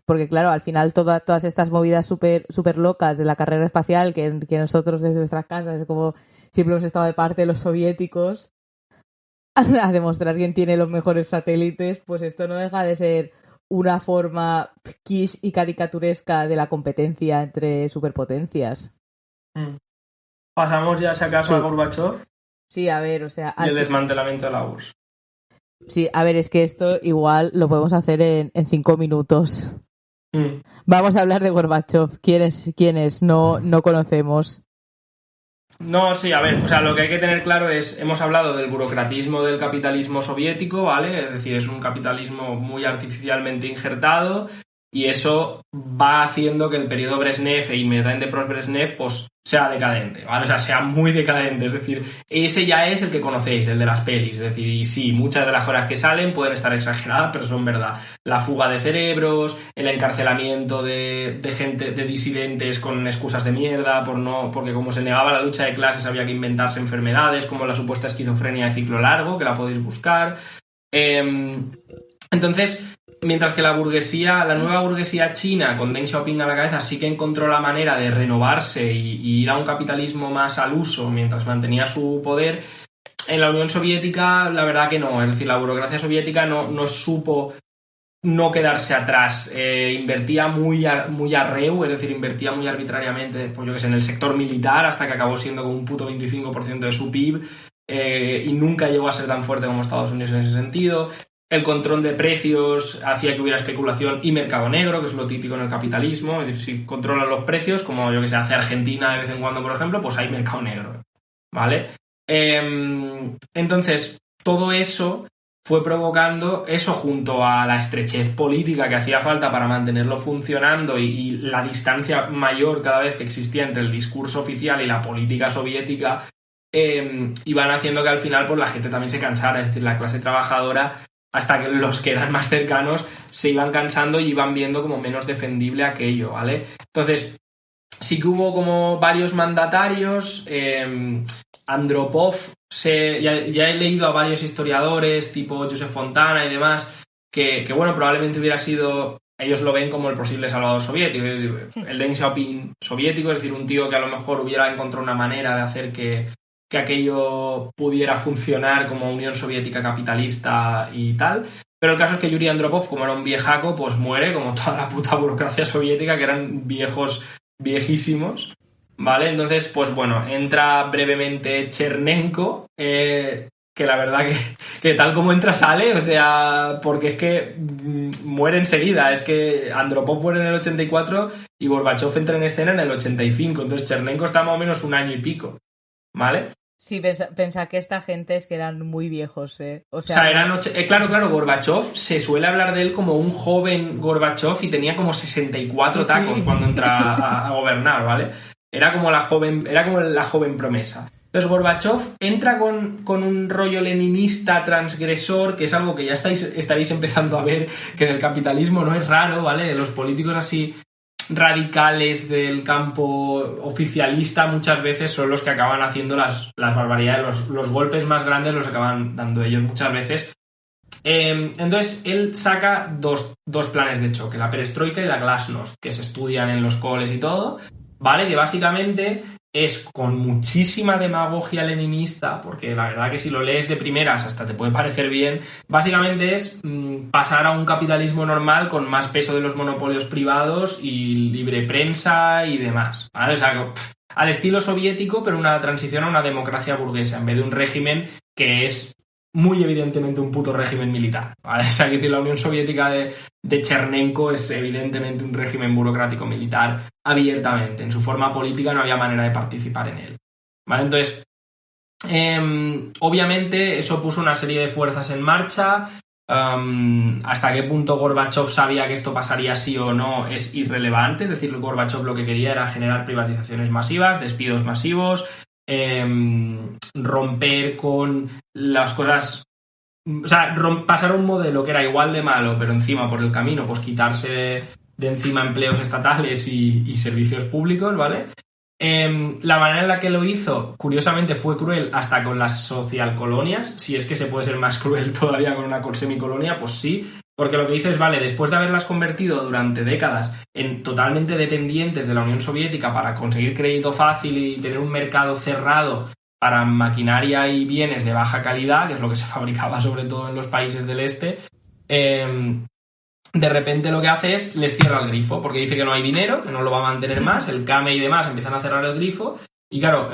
Porque claro, al final todas estas movidas súper locas de la carrera espacial que nosotros desde nuestras casas es como siempre hemos estado de parte de los soviéticos a demostrar quién tiene los mejores satélites, pues esto no deja de ser una forma quiche y caricaturesca de la competencia entre superpotencias. Pasamos ya, si acaso, a Gorbachev. Sí, a ver, o sea... Y el desmantelamiento de la URSS. Sí, a ver, es que esto igual lo podemos hacer en 5 minutos. Vamos a hablar de Gorbachev. ¿Quién es? No conocemos. No, sí, a ver, o sea, lo que hay que tener claro es, hemos hablado del burocratismo del capitalismo soviético, ¿vale? Es decir, es un capitalismo muy artificialmente injertado y eso va haciendo que el periodo Brezhnev e inmediatamente post-Brezhnev, pues, sea decadente, ¿vale? O sea, sea muy decadente, es decir, ese ya es el que conocéis, el de las pelis, es decir, y sí, muchas de las cosas que salen pueden estar exageradas, pero son verdad. La fuga de cerebros, el encarcelamiento de gente, de disidentes con excusas de mierda, porque como se negaba la lucha de clases había que inventarse enfermedades, como la supuesta esquizofrenia de ciclo largo, que la podéis buscar. Entonces, mientras que la nueva burguesía china, con Deng Xiaoping a la cabeza, sí que encontró la manera de renovarse y ir a un capitalismo más al uso mientras mantenía su poder, en la Unión Soviética la verdad que no. Es decir, la burocracia soviética no supo no quedarse atrás. Invertía muy arreu, es decir, invertía muy arbitrariamente, pues yo que sé, en el sector militar, hasta que acabó siendo como un puto 25% de su PIB, y nunca llegó a ser tan fuerte como Estados Unidos en ese sentido. El control de precios hacía que hubiera especulación y mercado negro, que es lo típico en el capitalismo. Es decir, si controlan los precios, como yo que sé, hace Argentina de vez en cuando, por ejemplo, pues hay mercado negro, ¿vale? Entonces, todo eso fue provocando eso, junto a la estrechez política que hacía falta para mantenerlo funcionando y la distancia mayor cada vez que existía entre el discurso oficial y la política soviética, iban haciendo que al final pues la gente también se cansara. Es decir, la clase trabajadora, hasta que los que eran más cercanos se iban cansando y iban viendo como menos defendible aquello, ¿vale? Entonces, sí que hubo como varios mandatarios. Andropov, ya he leído a varios historiadores, tipo Josep Fontana y demás, que bueno, probablemente hubiera sido, ellos lo ven como el posible salvador soviético, el Deng Xiaoping soviético, es decir, un tío que a lo mejor hubiera encontrado una manera de hacer que aquello pudiera funcionar como Unión Soviética capitalista y tal. Pero el caso es que Yuri Andropov, como era un viejaco, pues muere, como toda la puta burocracia soviética, que eran viejísimos, ¿vale? Entonces, pues bueno, entra brevemente Chernenko, que la verdad que tal como entra sale, o sea, porque es que muere enseguida. Es que Andropov muere en el 84 y Gorbachev entra en escena en el 85, entonces Chernenko está más o menos un año y pico, ¿vale? Sí, pensá que esta gente es que eran muy viejos, ¿eh? O sea eran claro, Gorbachev, se suele hablar de él como un joven Gorbachev y tenía como 64 tacos cuando entra a gobernar, ¿vale? Era como la joven promesa. Entonces Gorbachev entra con un rollo leninista transgresor, que es algo que ya estaréis empezando a ver, que en el capitalismo no es raro, ¿vale? Los políticos así radicales del campo oficialista muchas veces son los que acaban haciendo las barbaridades, los golpes más grandes los acaban dando ellos muchas veces. Entonces él saca dos planes de choque, la perestroika y la glasnost, que se estudian en los coles y todo, ¿vale? Que básicamente es con muchísima demagogia leninista, porque la verdad que si lo lees de primeras hasta te puede parecer bien. Básicamente es pasar a un capitalismo normal con más peso de los monopolios privados y libre prensa y demás, ¿vale? O sea, al estilo soviético, pero una transición a una democracia burguesa, en vez de un régimen que es muy evidentemente un puto régimen militar, ¿vale? O sea, que decir, la Unión Soviética de Chernenko es evidentemente un régimen burocrático militar abiertamente. En su forma política no había manera de participar en él, ¿vale? Entonces, obviamente eso puso una serie de fuerzas en marcha. Hasta qué punto Gorbachev sabía que esto pasaría sí o no es irrelevante. Es decir, Gorbachev lo que quería era generar privatizaciones masivas, despidos masivos, romper con las cosas o sea, pasar a un modelo que era igual de malo, pero encima por el camino, pues quitarse de encima empleos estatales y servicios públicos, ¿vale? La manera en la que lo hizo, curiosamente, fue cruel hasta con las socialcolonias. Si es que se puede ser más cruel todavía con una semicolonia, pues sí. Porque lo que dice es, vale, después de haberlas convertido durante décadas en totalmente dependientes de la Unión Soviética para conseguir crédito fácil y tener un mercado cerrado para maquinaria y bienes de baja calidad, que es lo que se fabricaba sobre todo en los países del este, de repente lo que hace es les cierra el grifo, porque dice que no hay dinero, que no lo va a mantener más, el CAME y demás empiezan a cerrar el grifo, y claro,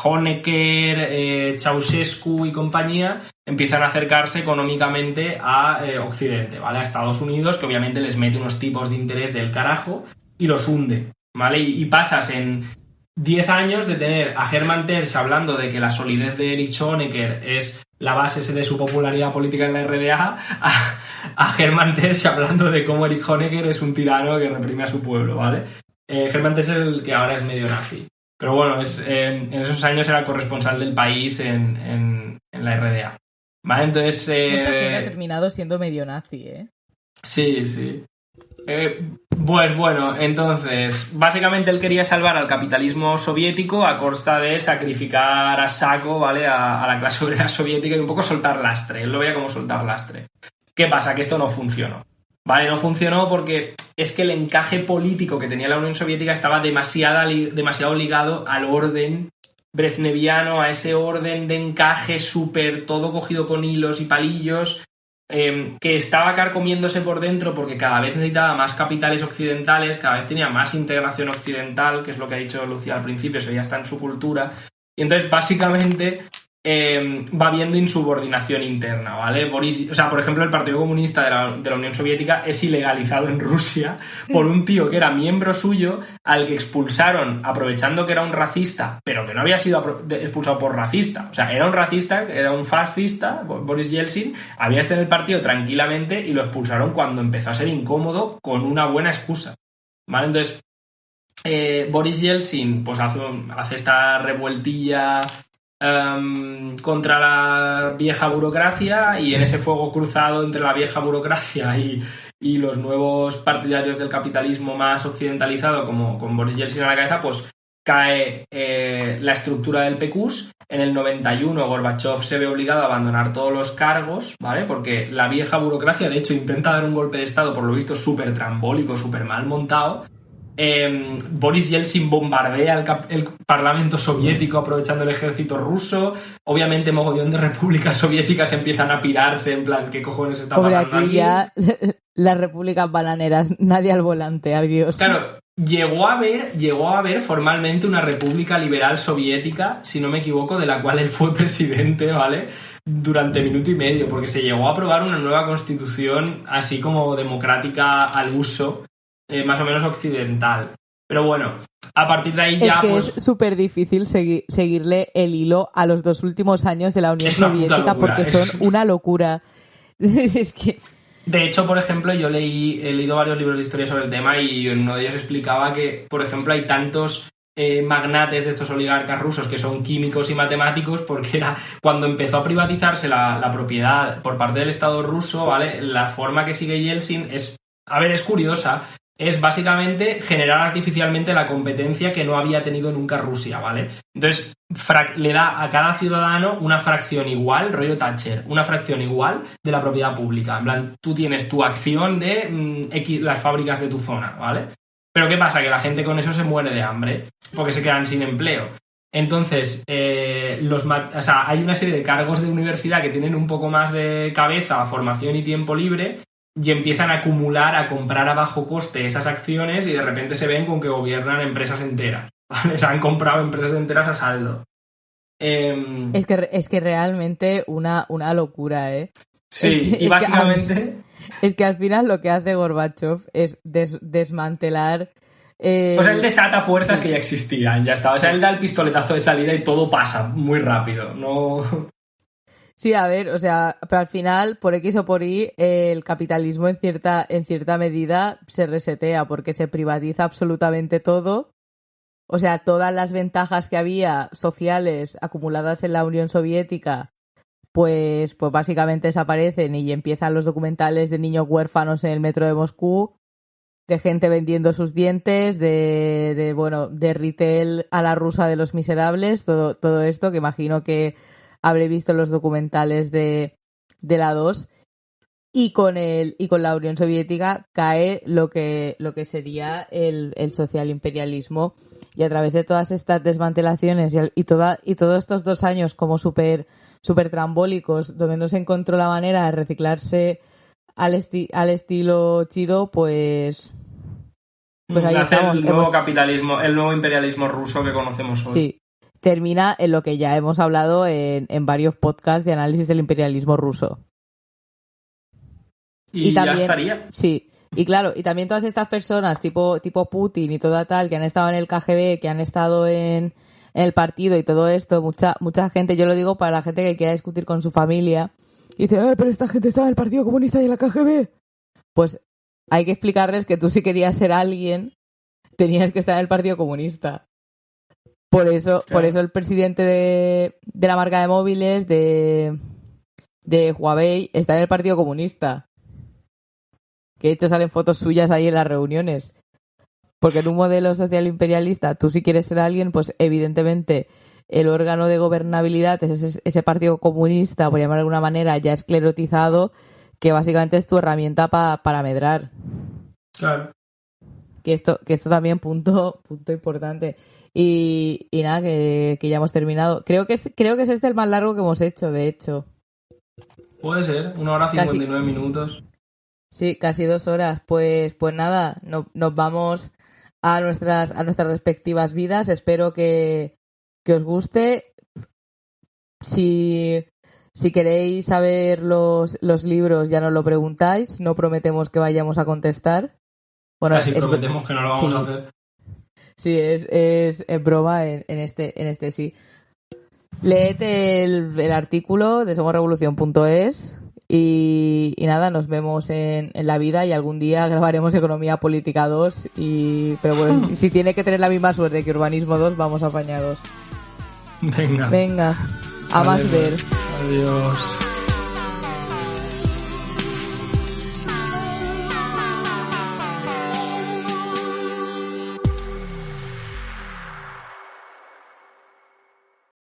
Honecker, Ceausescu y compañía empiezan a acercarse económicamente a Occidente, ¿vale? A Estados Unidos, que obviamente les mete unos tipos de interés del carajo y los hunde, ¿vale? Y pasas en 10 años de tener a Hermann Tertsch hablando de que la solidez de Erich Honecker es la base de su popularidad política en la RDA, a Hermann Tertsch hablando de cómo Erich Honecker es un tirano que reprime a su pueblo, ¿vale? Hermann Tertsch es el que ahora es medio nazi. Pero bueno, en esos años era corresponsal del país en la RDA. ¿Vale? Entonces... Mucha gente ha terminado siendo medio nazi, ¿eh? Sí, sí. Pues bueno, entonces, básicamente él quería salvar al capitalismo soviético a costa de sacrificar a saco, ¿vale? A la clase obrera soviética y un poco soltar lastre. Él lo veía como soltar lastre. ¿Qué pasa? Que esto no funcionó. Vale, no funcionó porque es que el encaje político que tenía la Unión Soviética estaba demasiado ligado al orden brezhneviano, a ese orden de encaje súper todo cogido con hilos y palillos, que estaba carcomiéndose por dentro porque cada vez necesitaba más capitales occidentales, cada vez tenía más integración occidental, que es lo que ha dicho Lucía al principio, eso ya está en su cultura, y entonces básicamente va habiendo insubordinación interna, ¿vale? Por ejemplo, el Partido Comunista de la Unión Soviética es ilegalizado en Rusia por un tío que era miembro suyo, al que expulsaron aprovechando que era un racista, pero que no había sido expulsado por racista. O sea, era un racista, era un fascista, Boris Yeltsin, había estado en el partido tranquilamente y lo expulsaron cuando empezó a ser incómodo con una buena excusa, ¿vale? Entonces, Boris Yeltsin pues hace esta revueltilla contra la vieja burocracia, y en ese fuego cruzado entre la vieja burocracia y los nuevos partidarios del capitalismo más occidentalizado, como con Boris Yeltsin a la cabeza, pues cae la estructura del PQS. En el 91 Gorbachev se ve obligado a abandonar todos los cargos, ¿vale? Porque la vieja burocracia, de hecho, intenta dar un golpe de estado, por lo visto súper trambólico, súper mal montado. Boris Yeltsin bombardea el Parlamento soviético aprovechando el ejército ruso. Obviamente mogollón de repúblicas soviéticas empiezan a pirarse, en plan, ¿qué cojones está pasando aquí? Ya las repúblicas bananeras, nadie al volante, adiós. Claro, llegó a haber formalmente una república liberal soviética, si no me equivoco, de la cual él fue presidente, ¿vale? Durante minuto y medio, porque se llegó a aprobar una nueva constitución así como democrática al uso, más o menos occidental. Pero bueno, a partir de ahí ya... Es que pues, es súper difícil seguirle el hilo a los 2 últimos años de la Unión Soviética porque son una locura. Es que... De hecho, por ejemplo, he leído varios libros de historia sobre el tema, y en uno de ellos explicaba que, por ejemplo, hay tantos magnates de estos oligarcas rusos que son químicos y matemáticos, porque era cuando empezó a privatizarse la propiedad por parte del Estado ruso, ¿vale? La forma que sigue Yeltsin es curiosa. Es básicamente generar artificialmente la competencia que no había tenido nunca Rusia, ¿vale? Entonces, le da a cada ciudadano una fracción igual, rollo Thatcher, una fracción igual de la propiedad pública. En plan, tú tienes tu acción de las fábricas de tu zona, ¿vale? Pero ¿qué pasa? Que la gente con eso se muere de hambre, porque se quedan sin empleo. Entonces, hay una serie de cargos de universidad que tienen un poco más de cabeza, formación y tiempo libre, y empiezan a acumular, a comprar a bajo coste esas acciones, y de repente se ven con que gobiernan empresas enteras, ¿vale? Se han comprado empresas enteras a saldo. Es que realmente una locura, ¿eh? Sí, y básicamente... Es que al final lo que hace Gorbachev es desmantelar... Pues él desata fuerzas que ya existían, ya está. O sea, él da el pistoletazo de salida y todo pasa muy rápido, no... Sí, a ver, o sea, pero al final, por X o por Y, el capitalismo en cierta medida se resetea porque se privatiza absolutamente todo. O sea, todas las ventajas que había sociales acumuladas en la Unión Soviética pues básicamente desaparecen y empiezan los documentales de niños huérfanos en el metro de Moscú, de gente vendiendo sus dientes, de retail a la rusa de Los Miserables, todo esto que imagino que habré visto en los documentales de la 2. Y con la Unión Soviética cae lo que sería el socialimperialismo, y a través de todas estas desmantelaciones y todos estos 2 años como súper trambólicos, donde no se encontró la manera de reciclarse al estilo Chiro, pues ahí nace estamos. El nuevo capitalismo, el nuevo imperialismo ruso que conocemos hoy. Sí, termina en lo que ya hemos hablado en varios podcasts de análisis del imperialismo ruso. Y también, ya estaría. Sí, y claro, y también todas estas personas tipo Putin y toda tal, que han estado en el KGB, que han estado en el partido y todo esto, mucha gente, yo lo digo para la gente que quiera discutir con su familia, y dice, pero esta gente estaba en el Partido Comunista y en la KGB. Pues hay que explicarles que tú, si querías ser alguien, tenías que estar en el Partido Comunista. Por eso el presidente de la marca de móviles de Huawei está en el Partido Comunista. Que de hecho salen fotos suyas ahí en las reuniones. Porque en un modelo social imperialista, tú, si quieres ser alguien, pues evidentemente el órgano de gobernabilidad es ese Partido Comunista, por llamarlo de alguna manera, ya esclerotizado, que básicamente es tu herramienta para medrar. Claro. Que esto también punto importante. Y nada, que ya hemos terminado. Creo que es este el más largo que hemos hecho, de hecho. Puede ser, 1 hora 59 minutos. Sí, casi 2 horas. Pues nada, nos vamos a nuestras respectivas vidas. Espero que os guste. Si queréis saber los libros, ya nos lo preguntáis. No prometemos que vayamos a contestar. Bueno, casi prometemos que no lo vamos a hacer. Sí, es broma en este sí. Léete el artículo de somosrevolución.es y nada, nos vemos en la vida, y algún día grabaremos Economía Política 2 pero bueno, si tiene que tener la misma suerte que Urbanismo 2, vamos apañados. Venga. A más ver. Adiós.